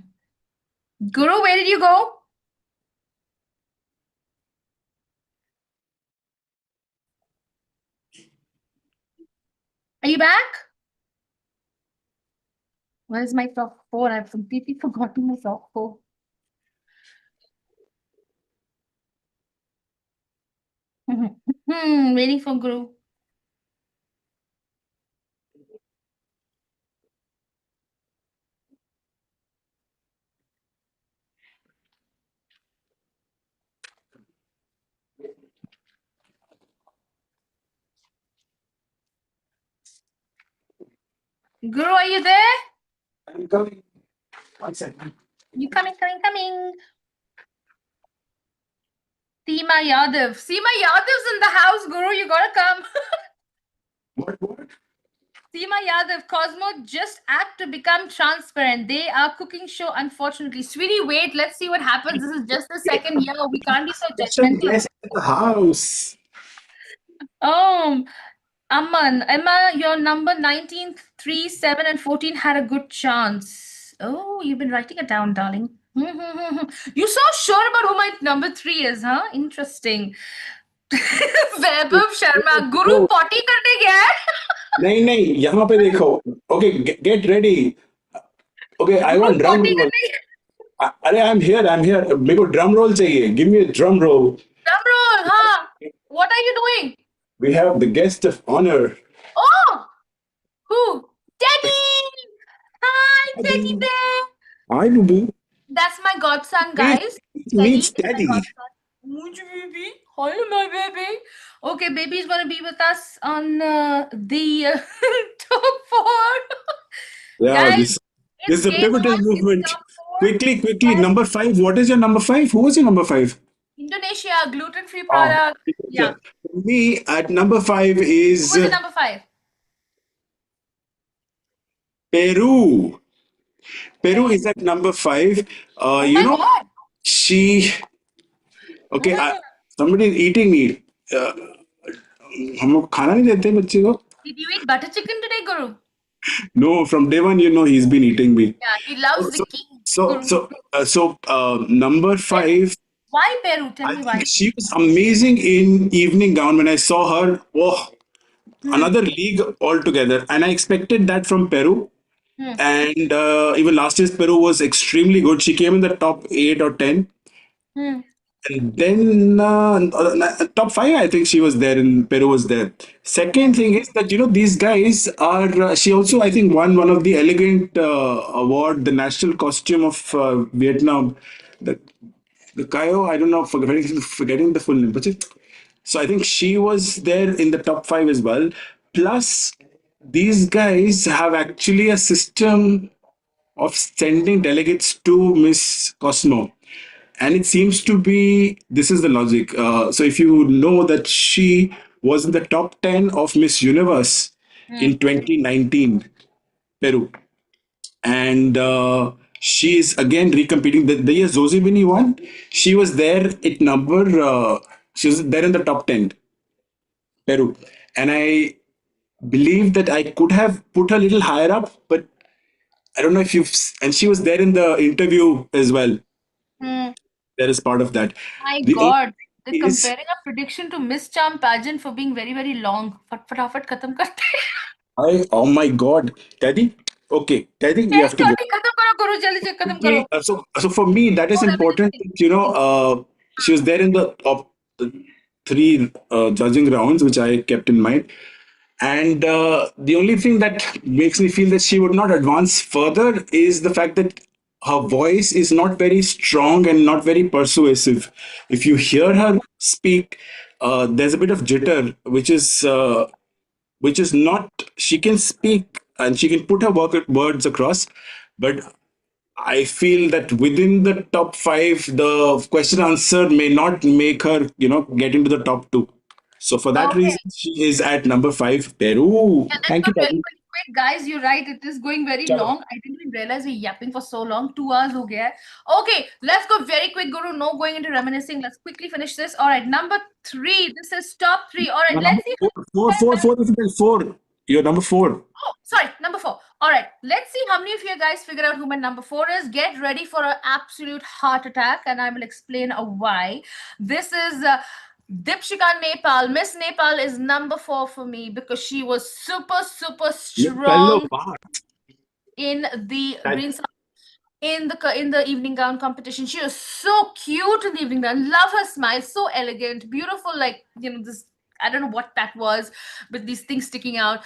where did you go? Are you back? Where's my top four? I've completely forgotten my top four. Waiting for Guru. Guru, are you there? I'm coming. One second. You coming, coming, coming. Seema Yadav. Seema Yadav's in the house, Guru. You gotta come. What? Seema Yadav, Cosmo just act to become transparent. They are cooking show, unfortunately. Sweetie, wait, let's see what happens. This is just the second year. We can't be so Special judgmental. guest in the house. Oh, Amman, Emma, your number 19, 3, 7, and 14 had a good chance. Oh, you've been writing it down, darling. You're so sure about who my number three is, huh? Interesting. Vaibhav Sharma Guru No, potty करने गया है नहीं नहीं यहाँ पे देखो. Okay, get ready. Okay, I Guru want drum potty roll. करने गया अरे I'm here. मेरे को drum roll चाहिए. Give me a drum roll. drum roll हाँ what are you doing We have the guest of honor. oh who Teddy hi Teddy bear Hi, Boo Boo. that's my godson Please guys meet Teddy is my Steady. godson Muj baby hello my baby okay baby is gonna be with us on the top four Yeah, guys this it's is a game pivotal on it's movement. top four Quickly. yes Number five. What is your number five? Who was your number five? Indonesia gluten-free Ah, product yeah for me at number five who is was the number five Peru. Peru Peru. is at number five. Oh You my know, God. she. Okay, Mm. somebody is eating me. हम लोग खाना नहीं देते बच्चे को. Did you eat butter chicken today, Guru? No, from day one, he's been eating me. Yeah, he loves the So, king, so, Guru. so, number Peru. five. Why Peru? Tell I me think why. she was amazing in evening gown. When I saw her, oh, Hmm. another league altogether. And I expected that from Peru. Hmm. And even last year's Peru was extremely good. She came in the top 8 or 10. Hmm. And then top five, I think she was there, and Peru was there. Second Hmm. thing is that these guys are. She also, I think, won one of the elegant award, the national costume of Vietnam. The the Kayo, I don't know, forgetting the full name, but so I think she was there in the top five as well. Plus, these guys have actually a system of sending delegates to Miss Cosmo. And it seems to be this is the logic. So, if you know that she was in the top 10 of Miss Universe Hmm. in 2019, Peru. And she is again recompeting. The year Zozibini won, she was there at she was there in the top 10, Peru. And I believe that I could have put her a little higher up, but I don't know if and she was there in the interview as well. Hmm. There is part of that. My The only God. They're thing is, comparing a prediction to Miss Charm pageant for being very, very long. फटाफट खत्म करते हैं. oh my God, Teddy. Okay, Teddy, you have to go. 10:30 खत्म करो गुरु जल्दी से खत्म करो. So for me, that is No important. reminiscing. She was there in the top three judging rounds, which I kept in mind. And the only thing that makes me feel that she would not advance further is the fact that her voice is not very strong and not very persuasive. If you hear her speak, there's a bit of jitter, which is not. She can speak and she can put her words across, but I feel that within the top five, the question answer may not make her, get into the top two. So for that Okay. reason, she is at number five, Peru. Yeah, let's Thank go you, very Tati. quick, quick. Guys, you're right. It is going very Chalo. long. I didn't even realize we're yapping for so long. 2 hours ho gaya hai. Okay, let's go very quick, Guru. No going into reminiscing. Let's quickly finish this. All right, number three. This is top three. All right, My number let's see. four, four, four, four, difficult, four. You're number four. Oh, sorry, number four. All right, let's see how many of you guys figure out who my number four is. Get ready for an absolute heart attack, and I will explain why. This is Dipshika Nepal. Miss Nepal is number four for me because she was super, super Hello, strong in the green in the evening gown competition. She was so cute in the evening gown. Love her smile, so elegant, beautiful. Like this. I don't know what that was, but these things sticking out.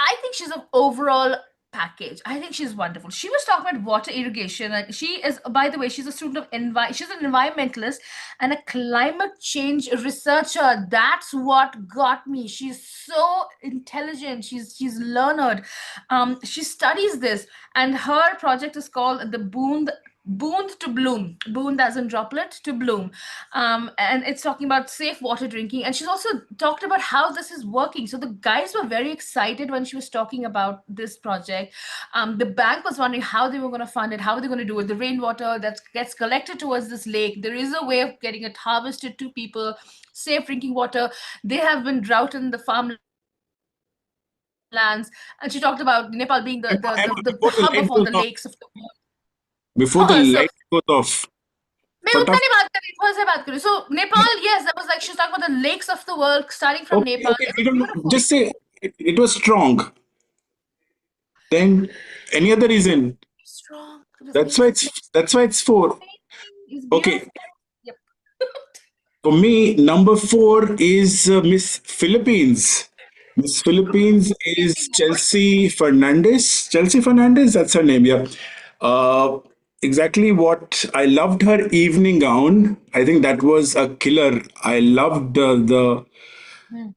I think she's an overall package. I think she's wonderful. She was talking about water irrigation, and she is, by the way, she's a student of she's an environmentalist and a climate change researcher. That's what got me. She's so intelligent. She's learned. She studies this, and her project is called the Boond to Bloom. Boond as in droplet to bloom. And it's talking about safe water drinking. And she's also talked about how this is working. So the guys were very excited when she was talking about this project. The bank was wondering how they were going to fund it, how they're going to do it. The rainwater that gets collected towards this lake, there is a way of getting it harvested to people, safe drinking water. They have been drought in the farmland lands, and she talked about Nepal being Emma, the before the hub light of all goes the off, lakes of the world. before the Oh, so light goes off, मैं उतना फटाफट. नहीं बात कर रही, थोड़ा सा बात करूँ. So Nepal, yes, that was like she's talking about the lakes of the world, starting from Okay, Nepal. okay, It we was don't know. beautiful. Just say it was strong. Then any other reason? Strong. It was That's why amazing. it's four. It's Okay, beautiful. Yep. for me, number four is Miss Philippines. Miss Philippines is Taking over. Chelsea Fernandez. Chelsea Fernandez, that's her name, yeah. Uh, exactly what I loved her evening gown. I think that was a killer. I loved the Hmm.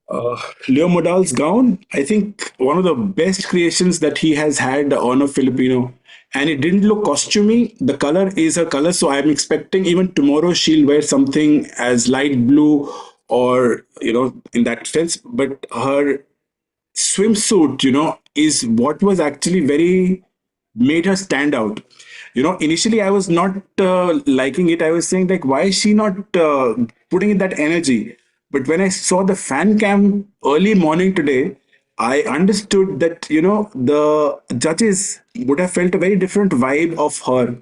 Leo Modal's gown. I think one of the best creations that he has had on a Filipino. And it didn't look costumey. The color is her color. So I'm expecting even tomorrow she'll wear something as light blue or, in that sense. But her swimsuit, is what was actually very made her stand out. Initially I was not liking it. I was saying like, why is she not putting in that energy? But when I saw the fan cam early morning today, I understood that the judges would have felt a very different vibe of her.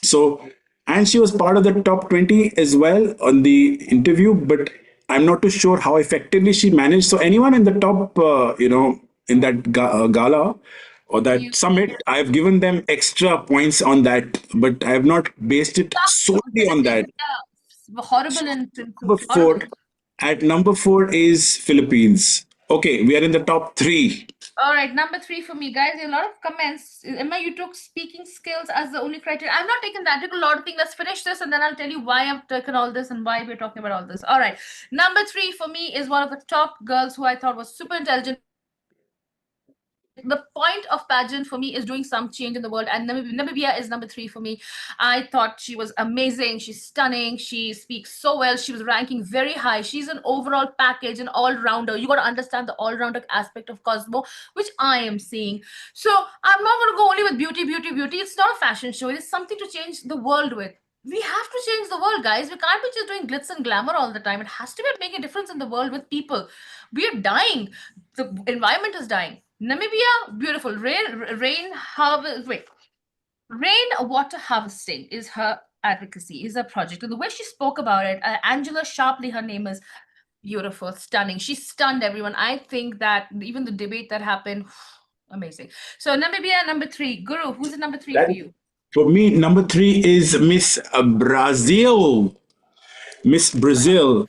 So, and she was part of the top 20 as well on the interview, but I'm not too sure how effectively she managed. So, anyone in the top, in that gala or that You summit, I've given them extra points on that, but I have not based it sucked. solely on that. Philippines, yeah, horrible So, in number swimsuits. four, Horrible. at number four is Philippines. Okay, we are in the top three. All right, number three for me, guys. A lot of comments. Emma, you took speaking skills as the only criteria. I'm not taking that. I took a lot of things. Let's finish this, and then I'll tell you why I've taken all this and why we're talking about all this. All right, number three for me is one of the top girls who I thought was super intelligent. The point of pageant for me is doing some change in the world, and Namibia is number three for me. I thought she was amazing. She's stunning. She speaks so well. She was ranking very high. She's an overall package, an all-rounder. You got to understand the all-rounder aspect of Cosmo, which I am seeing. So I'm not going to go only with beauty, beauty, beauty. It's not a fashion show. It is something to change the world with. We have to change the world, guys. We can't be just doing glitz and glamour all the time. It has to be making a difference in the world with people. We are dying. The environment is dying. Namibia, beautiful. Rain harvest. Wait, rainwater harvesting is her advocacy, is her project. And the way she spoke about it, Angela Sharpley, her name is beautiful, stunning. She stunned everyone. I think that even the debate that happened, amazing. So Namibia, number three. Guru, who's the number three for That you? for me, number three is Miss Brazil. Miss Brazil.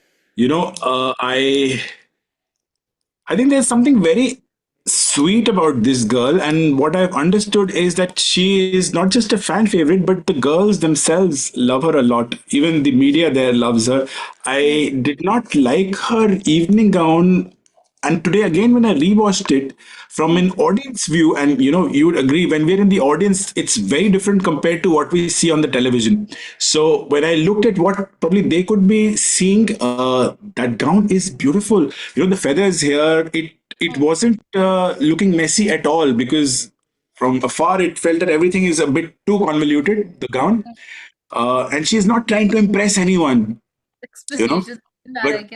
I think there's something very sweet about this girl, and what I've understood is that she is not just a fan favorite, but the girls themselves love her a lot. Even the media there loves her. Yes. I did not like her evening gown, and today again when I rewatched it from Hmm. an audience view, and you would agree, when we're in the audience it's very different compared to what we see on the television. So when I looked at what probably they could be seeing, that gown is beautiful. The feathers here, it Hmm. wasn't looking messy at all, because from afar it felt that everything is a bit too convoluted, the gown. And she's not trying to impress anyone, you know Explicit. but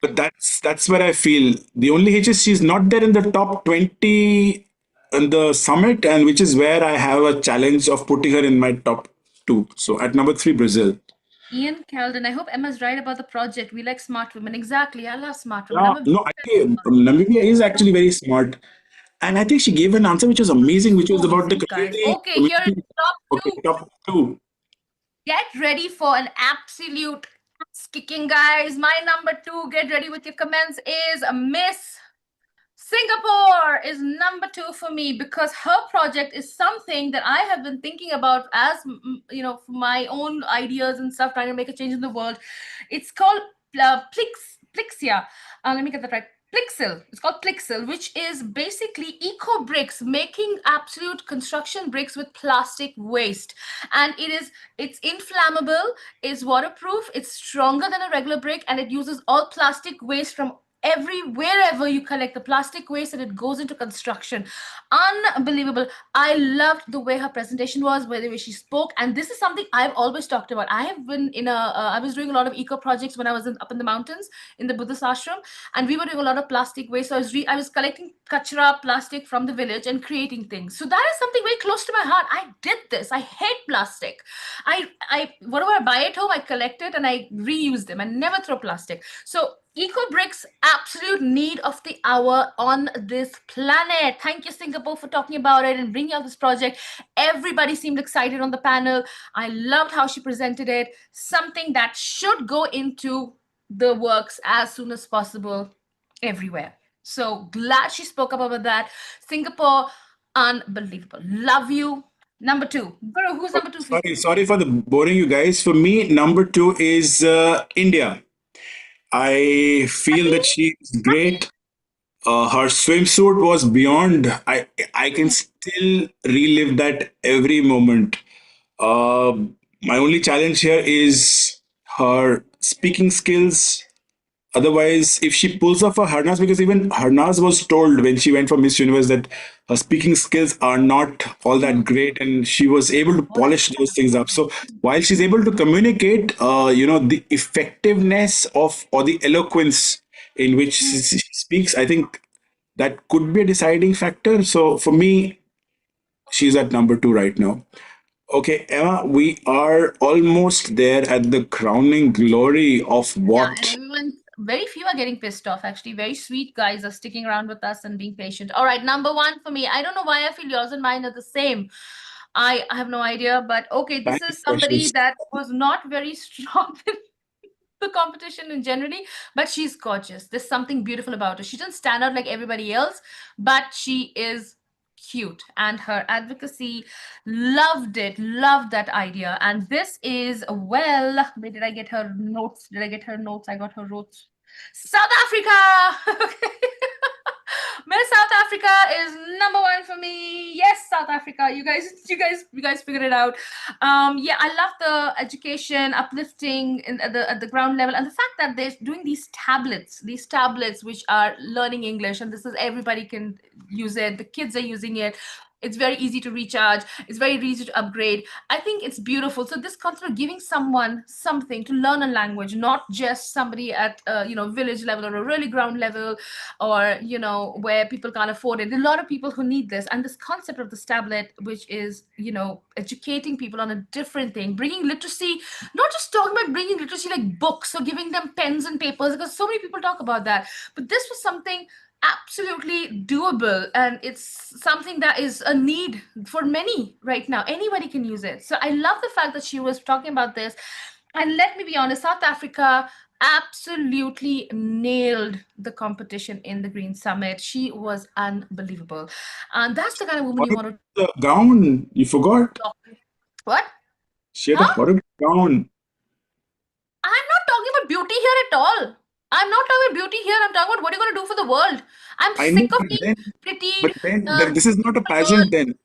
but that's where I feel the only hitch is she's not there in the top 20 in the summit, and which is where I have a challenge of putting her in my top two. So at number three, Brazil. Ian Calden. I hope Emma's right about the project. We like smart women. Exactly. I love smart women. Yeah, I'm a no, I think Namibia is actually very smart, and I think she gave an answer which was amazing, which was so about the deep, guys. community. Okay, here is top Okay, two. top two. Get ready for an absolute ass kicking, guys. My number two, get ready with your comments, is Miss Singapore is number two for me because her project is something that I have been thinking about as for my own ideas and stuff, trying to make a change in the world. It's called Plixia. Let me get that right. Plixil. It's called Plixil, which is basically eco bricks, making absolute construction bricks with plastic waste. And it's inflammable, it's waterproof, it's stronger than a regular brick, and it uses all plastic waste from every wherever you collect the plastic waste and it goes into construction. Unbelievable. I loved the way her presentation was, by the way she spoke, and this is something I've always talked about. I have been in a I was doing a lot of eco projects when I was up in the mountains in the Buddhist ashram, and we were doing a lot of plastic waste. So I was collecting kachra plastic from the village and creating things. So that is something very close to my heart. I did this. I hate plastic. I whatever I buy at home, I collect it and I reuse them and never throw plastic. So eco bricks, absolute need of the hour on this planet. Thank you, Singapore, for talking about it and bringing out this project. Everybody seemed excited on the panel. I loved how she presented it. Something that should go into the works as soon as possible everywhere. So glad she spoke up about that. Singapore, unbelievable. Love you. Number two. Guru, who's number two for you? Sorry for the boring you guys. For me, number two is India. I feel that Happy? she's Happy? great. Her swimsuit was beyond. I can still relive that every moment. Uh, my only challenge here is her speaking skills. Otherwise, if she pulls off a Harnas, because even Harnas was told when she went for Miss Universe that her speaking skills are not all that great, and she was able to What? polish those things up. So while she's able to communicate, the effectiveness of or the eloquence in which she speaks, I think that could be a deciding factor. So for me, she's at number two right now. Okay, Emma, we are almost there at the crowning glory of Yeah, and what. everyone, very few are getting pissed off actually. Very sweet guys are sticking around with us and being patient. All right, number one for me. I don't know why I feel yours and mine are the same. I have no idea, but okay, Time this is is somebody precious. that was not very strong in the competition in generally, but she's gorgeous. There's something beautiful about her. She doesn't stand out like everybody else, but she is cute, and her advocacy, loved it, loved that idea. And this is, well, where did I get her notes? Did I get her notes? I got her notes. South Africa. Okay. Miss South Africa is number one for me. Yes, South Africa. You guys figured it out. Yeah, I love the education, uplifting at the ground level, and the fact that they're doing these tablets which are learning English, and this is everybody can use it. The kids are using it. It's very easy to recharge. It's very easy to upgrade. I think it's beautiful. So this concept of giving someone something to learn a language, not just somebody at village level or a really ground level, or where people can't afford it. There are a lot of people who need this, and this concept of this tablet, which is educating people on a different thing, bringing literacy, not just talking about bringing literacy like books or giving them pens and papers, because so many people talk about that, but this was something absolutely doable, and it's something that is a need for many right now. Anybody can use it. So I love the fact that she was talking about this. And let me be honest, South Africa absolutely nailed the competition in the Green Summit. She was unbelievable. And that's the kind of woman you want to The gown, you forgot. talk to. What? She had a Huh? horrible gown. I'm not talking about beauty here at all. I'm not talking about beauty here. I'm talking about what you're going to do for the world. I'm I know, sick of being but prettied. then Uh, this is not a girl. pageant. Then,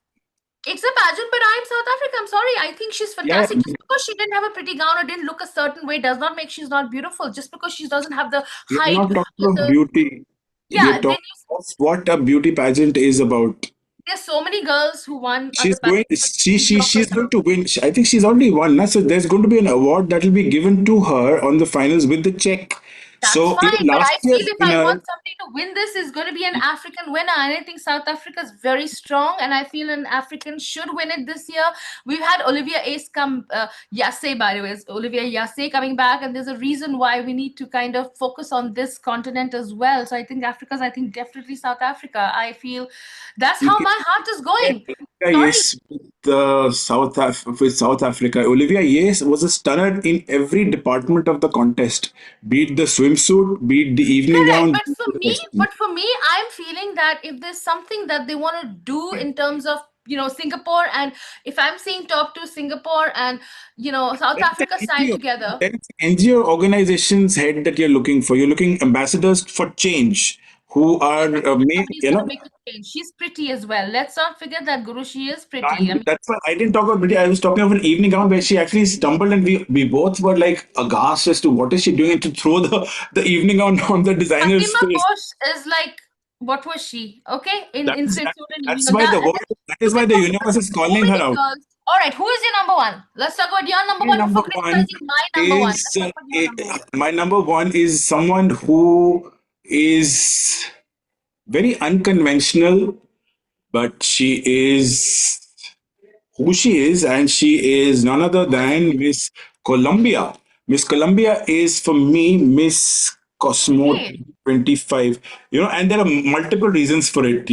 It's a pageant, but I'm South Africa. I'm sorry. I think she's yeah, fantastic. Just because she didn't have a pretty gown or didn't look a certain way does not make she's not beautiful. Just because she doesn't have the we're height, not talking of beauty. We're yeah. Then talking of what a beauty pageant is about. there's so many girls who won other She's going. pageants, but she didn't block She's going herself. to win. I think she's already won. Now, so there's going to be an award that will be given to her on the finals with the check. That's So even fine, but last I feel year's if I winner, want somebody to win this, is going to be an African winner. And I think South Africa is very strong, and I feel an African should win it this year. We've had Olivia Ace come, Yase, by the way, it's Olivia Yase coming back, and there's a reason why we need to kind of focus on this continent as well. So I think Africa's, I think definitely South Africa. I feel that's you how can my heart is compare going. Olivia Sorry. Yes with with South Africa. Olivia Yes was a stunner in every department of the contest. Be it the swimsuit, be it the evening Correct, gown. but for me, I'm feeling that if there's something that they want to do in terms of Singapore, and if I'm seeing top two Singapore and South Then it's Africa an stand NGO. together. Then it's an NGO organization's head that you're looking for. You're looking ambassadors for change who are Somebody's gonna make a change. She's pretty as well. Let's not forget that, Guru. She is pretty. I mean, That's why I didn't talk about Bridget. I was talking of an evening gown where she actually stumbled, and we both were like aghast as to what is she doing, and to throw the evening gown on the designer's Fatima face. Ghosh is like, what was she? Okay, That in is Prince that, Jordan, you that's know why that. the whole that You is why can the talk about universe is so calling her many out. girls. All right, who is your number one? Let's talk about your number My one number before one criticizing my number one. is Let's talk about your number one. my number one is someone who is very unconventional, but she is who she is, and she is none other Who is than she? Miss Colombia. Miss Colombia is for me Miss Cosmo Okay. 25. And there are multiple reasons for it.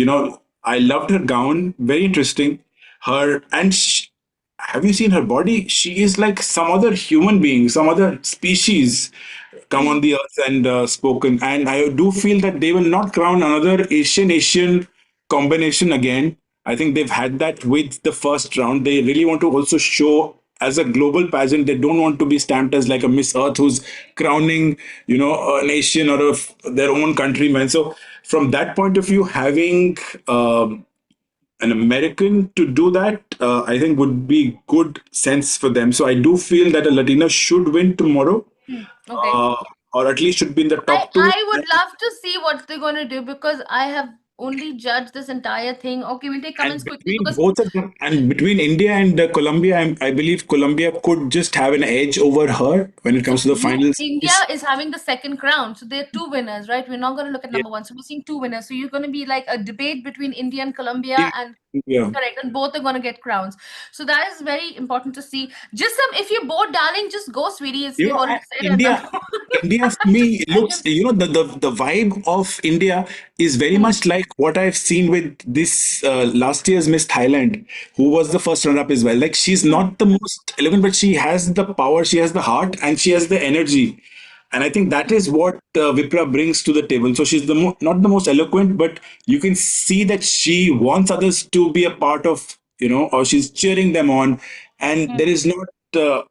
I loved her gown, very interesting. Her and have you seen her body? She is like some other human being, some other species come Hmm. on the earth and spoken. And I do feel that they will not crown another Asian combination again. I think they've had that with the first round. They really want to also show as a global pageant. They don't want to be stamped as like a Miss Earth who's crowning, a nation or their own countrymen. So from that point of view, having an American to do that, I think would be good sense for them. So I do feel that a Latina should win tomorrow, Hmm. Okay. uh, or at least should be in the I top two. I would love to see what they're gonna do because I have only judged this entire thing. Okay, we'll take comments And quickly between because both of them, and between India and Colombia, I believe Colombia could just have an edge over her when it so comes to the finals. India is having the second crown. So there are two winners, right? We're not gonna look at Yeah, number one. So we're seeing two winners. So you're gonna be like a debate between India and yeah, Colombia and yeah. correct, and both are gonna get crowns. So that is very important to see. Just some if you're bored, darling, just go, sweetie. It's we've already said it number India, one. India for me I looks, just the vibe of India is very hmm, much like what I've seen with this last year's Miss Thailand, who was the first runner-up as well. Like she's hmm, not the most elegant, but she has the power, she has the heart, and she has the energy. And I think that hmm, is what Vipra brings to the table. So she's not the most eloquent, but you can see that she wants others to be a part of, or she's cheering them on. And hmm. there is not,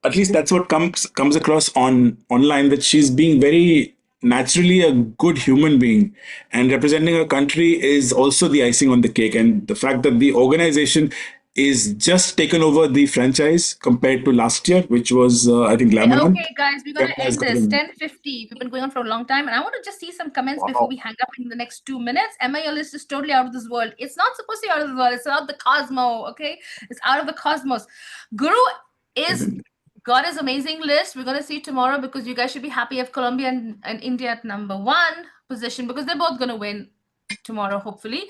at least that's what comes across online, that she's being very naturally a good human being, and representing her country is also the icing on the cake. And the fact that the organization is just taken over the franchise compared to last year, which was I think Okay, Lebanon. okay, guys, we're gonna Lebanon has end got this. it. 10:50. We've been going on for a long time, and I want to just see some comments before Wow. we hang up in the next 2 minutes. Emma, your list is totally out of this world. It's not supposed to be out of this world. It's out of the Cosmo. Okay, it's out of the cosmos. Guru is got his amazing list. We're gonna see tomorrow because you guys should be happy if Colombia and India at number one position because they're both gonna win tomorrow, hopefully.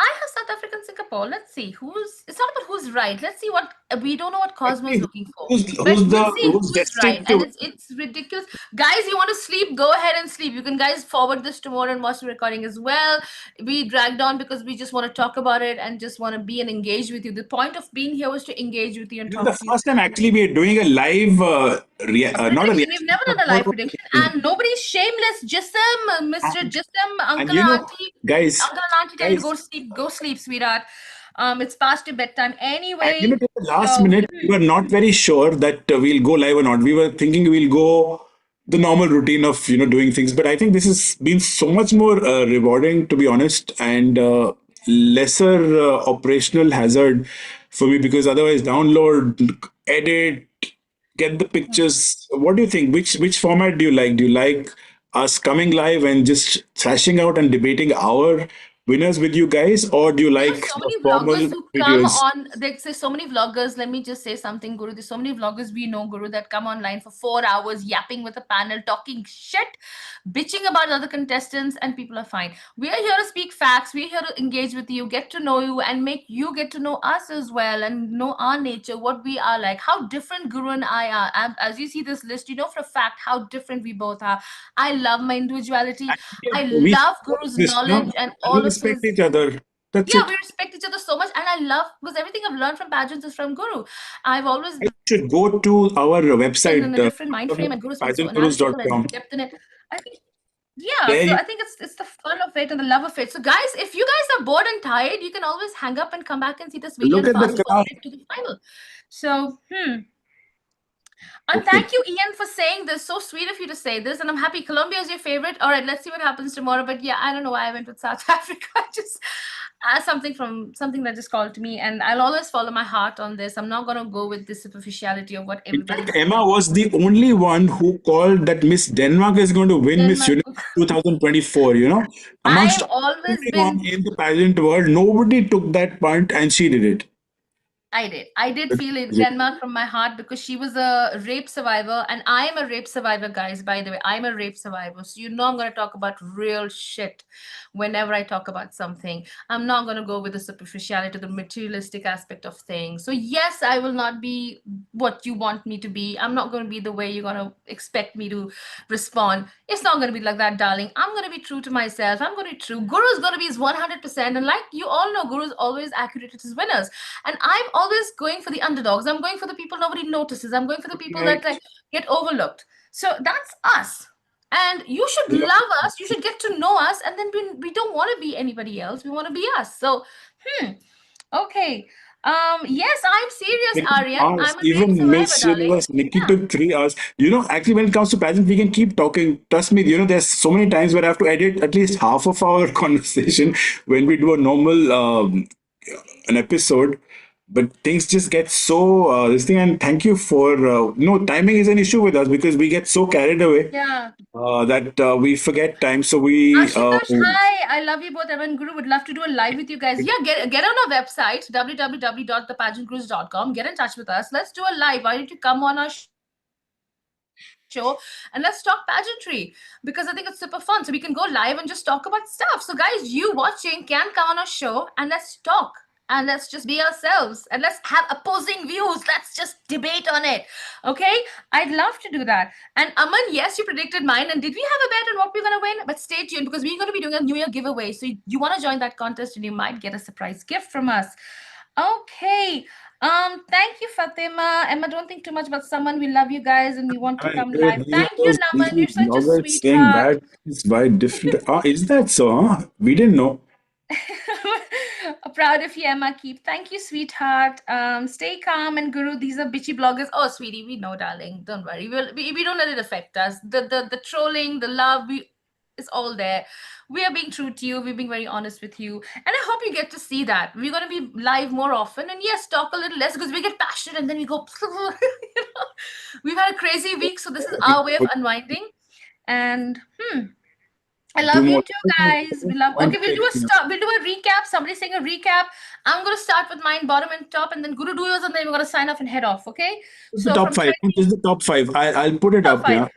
I have South Africa and Singapore. Let's see who's. It's not about who's right. Let's see what we don't know what Cosmo is Actually, looking for, who's but who's the we'll see who's who is right. destined And to it's ridiculous, guys. You want to sleep? Go ahead and sleep. You can guys forward this tomorrow and watch the recording as well. We dragged on because we just want to talk about it and just want to be and engage with you. The point of being here was to engage with you and the talk to you. first time actually we are doing a live, A not a prediction. We've reaction, never but done a more live of prediction, a- and nobody's shameless. Jism, Mr. and, Jism, and uncle and auntie, guys, uncle and auntie tell you to guys, go sleep, sweetheart. It's past your bedtime and anyway. till the last So, minute, we were not very sure that we'll go live or not. We were thinking we'll go the normal routine of doing things, but I think this has been so much more rewarding, to be honest, and lesser operational hazard for me, because otherwise, download, edit, get the pictures. What do you think? Which format do you like? Do you like us coming live and just thrashing out and debating our winners with you guys, or do you there are like so the many vloggers formal who come videos? on. There's so many vloggers. Let me just say something, Guru. There's so many vloggers we know, Guru, that come online for 4 hours yapping with a panel, talking shit, bitching about other contestants, and people are fine. We are here to speak facts. We're here to engage with you, get to know you, and make you get to know us as well and know our nature, what we are like, how different Guru and I are. And as you see this list, you know for a fact how different we both are. I love my individuality. And I we love support Guru's this, knowledge and and we all of respect his each other. That's yeah, we it. respect each other so much, and I love because everything I've learned from pageants is from Guru. I've always You should go to our been website, in a different mind frame, and Guru's been so analytical and pageantgurus.com. depth in it. I think yeah, There so you I think it's the fun of it and the love of it. So guys, if you guys are bored and tired, you can always hang up and come back and see this video look and at the fast crowd. forward it to the final. So And Okay. thank you, Ian, for saying this. So sweet of you to say this. And I'm happy Colombia is your favorite. All right, let's see what happens tomorrow. But yeah, I don't know why I went with South Africa. Just something that just called to me. And I'll always follow my heart on this. I'm not going to go with the superficiality of what In everybody fact, has Emma said. was the only one who called that Miss Denmark is going to win Miss Denmark. Universe 2024. Amongst I've always everyone been in the pageant world, nobody took that punt and she did it. I did. I did feel in Denmark from my heart because she was a rape survivor, and I am a rape survivor, guys. By the way, I'm a rape survivor, so you know I'm going to talk about real shit whenever I talk about something. I'm not going to go with the superficiality, the materialistic aspect of things. So yes, I will not be what you want me to be. I'm not going to be the way you're going to expect me to respond. It's not going to be like that, darling. I'm going to be true to myself. I'm going to be true. Guru's going to be his 100%, and like you all know, Guru's always accurate with his winners. And I'm always going for the underdogs. I'm going for the people nobody notices. I'm going for the people that Right. like get overlooked. So that's us. And you should love us. You should get to know us. And then we don't want to be anybody else. We want to be us. So, okay. Yes, I'm serious, It took Aryan. I'm hours. a rape Even survivor, Miss darling. Universe Nikki Yeah. took 3 hours. Actually, when it comes to pageant, we can keep talking. Trust me, there's so many times where I have to edit at least half of our conversation when we do a normal an episode. But things just get so this thing. And thank you for no timing is an issue with us because we get so carried away Yeah. that we forget time. So we Ashutosh, hi. I love you both. Evan Guru would love to do a live with you guys. Yeah, get on our website, www.thepageantcruise.com. Get in touch with us. Let's do a live. Why don't you come on our show and let's talk pageantry? Because I think it's super fun. So we can go live and just talk about stuff. So, guys, you watching can come on our show and let's talk. And let's just be ourselves and let's have opposing views. Let's just debate on it. Okay? I'd love to do that. And Aman, yes, you predicted mine. And did we have a bet on what we're going to win? But stay tuned because we're going to be doing a New Year giveaway. So you want to join that contest and you might get a surprise gift from us. Okay. Thank you, Fatima. Emma, don't think too much about someone. We love you guys and we want to I come enjoy live. it. Thank you, Naman. You're such a Bloggers saying sweetheart. bad things by different. Is that so? Huh? We didn't know. Proud of you, Emma. Keep. Thank you, sweetheart. Stay calm and Guru. These are bitchy bloggers. Oh, sweetie, we know, darling. Don't worry. We don't let it affect us. The trolling, the love, we is all there. We are being true to you. We're being very honest with you, and I hope you get to see that. We're gonna be live more often, and yes, talk a little less because we get passionate and then we go. We've had a crazy week, so this is I think our way of unwinding. And I do love you more. too, guys. We love. Point Okay, we'll do a taking. start. We'll do a recap. Somebody saying a recap. I'm gonna start with mine, bottom and top, and then Guru do yours, and then we're gonna sign off and head off. Okay. The So top from five. 20 Just the top five. I'll put it top up. five. Yeah.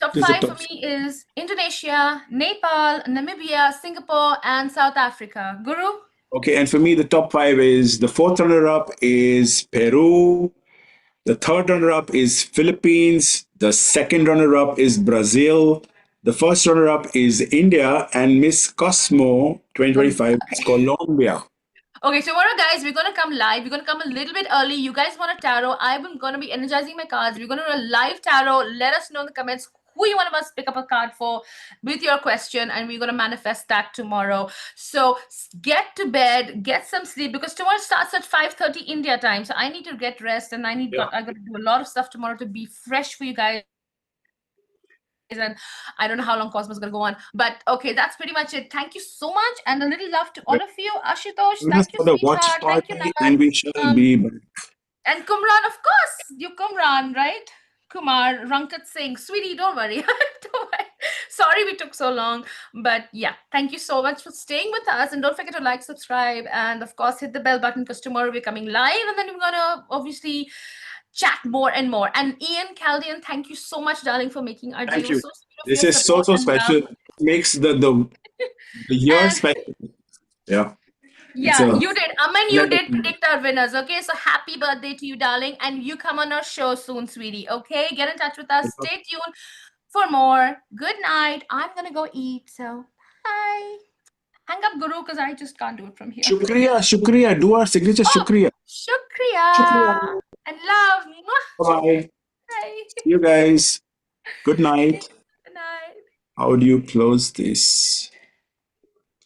Top Just the five for top. me is Indonesia, Nepal, Namibia, Singapore, and South Africa. Guru. Okay, and for me, the top five is the fourth runner-up is Peru. The third runner-up is Philippines. The second runner-up is Brazil. The first runner-up is India, and Miss Cosmo Okay. 2025 is Colombia. Okay, tomorrow, guys, we're gonna come live. We're gonna come a little bit early. You guys want a tarot? I'm gonna be energizing my cards. We're gonna do a live tarot. Let us know in the comments who you want us to pick up a card for with your question, and we're gonna manifest that tomorrow. So get to bed, get some sleep because tomorrow starts at 5:30 India time. So I need to get rest, and Yeah. I got to do a lot of stuff tomorrow to be fresh for you guys. And I don't know how long Cosmo's gonna go on, but okay, that's pretty much it. Thank you so much, and a little love to all of you. Ashutosh, thank you, sweetheart. Thank you, Join us Naman. for the watch Um, party, and we shall be back. and Kumran, of course, you Kumran, right? Kumar, Rankat Singh, sweetie, don't worry. Don't worry. Sorry we took so long. But yeah, thank you so much for staying with us. And don't forget to like, subscribe, and of course, hit the bell button because tomorrow we're coming live. And then we're going to obviously chat more and more. And Ian Chaldean, thank you so much, darling, for making our day. It Thank was you. so sweet of This your is so support so and love. special. It makes the year And special. Yeah. It's yeah, a you did. Aman, you pleasure. did predict our winners. Okay, so happy birthday to you, darling. And you come on our show soon, sweetie. Okay, get in touch with us. Stay tuned for more. Good night. I'm gonna go eat. So bye. Hang up, Guru, because I just can't do it from here. Shukriya, shukriya. Do our signature Oh, shukriya. Shukriya. shukriya and love. Mwah. Bye. Bye. See you guys. Good night. Good night. How do you close this?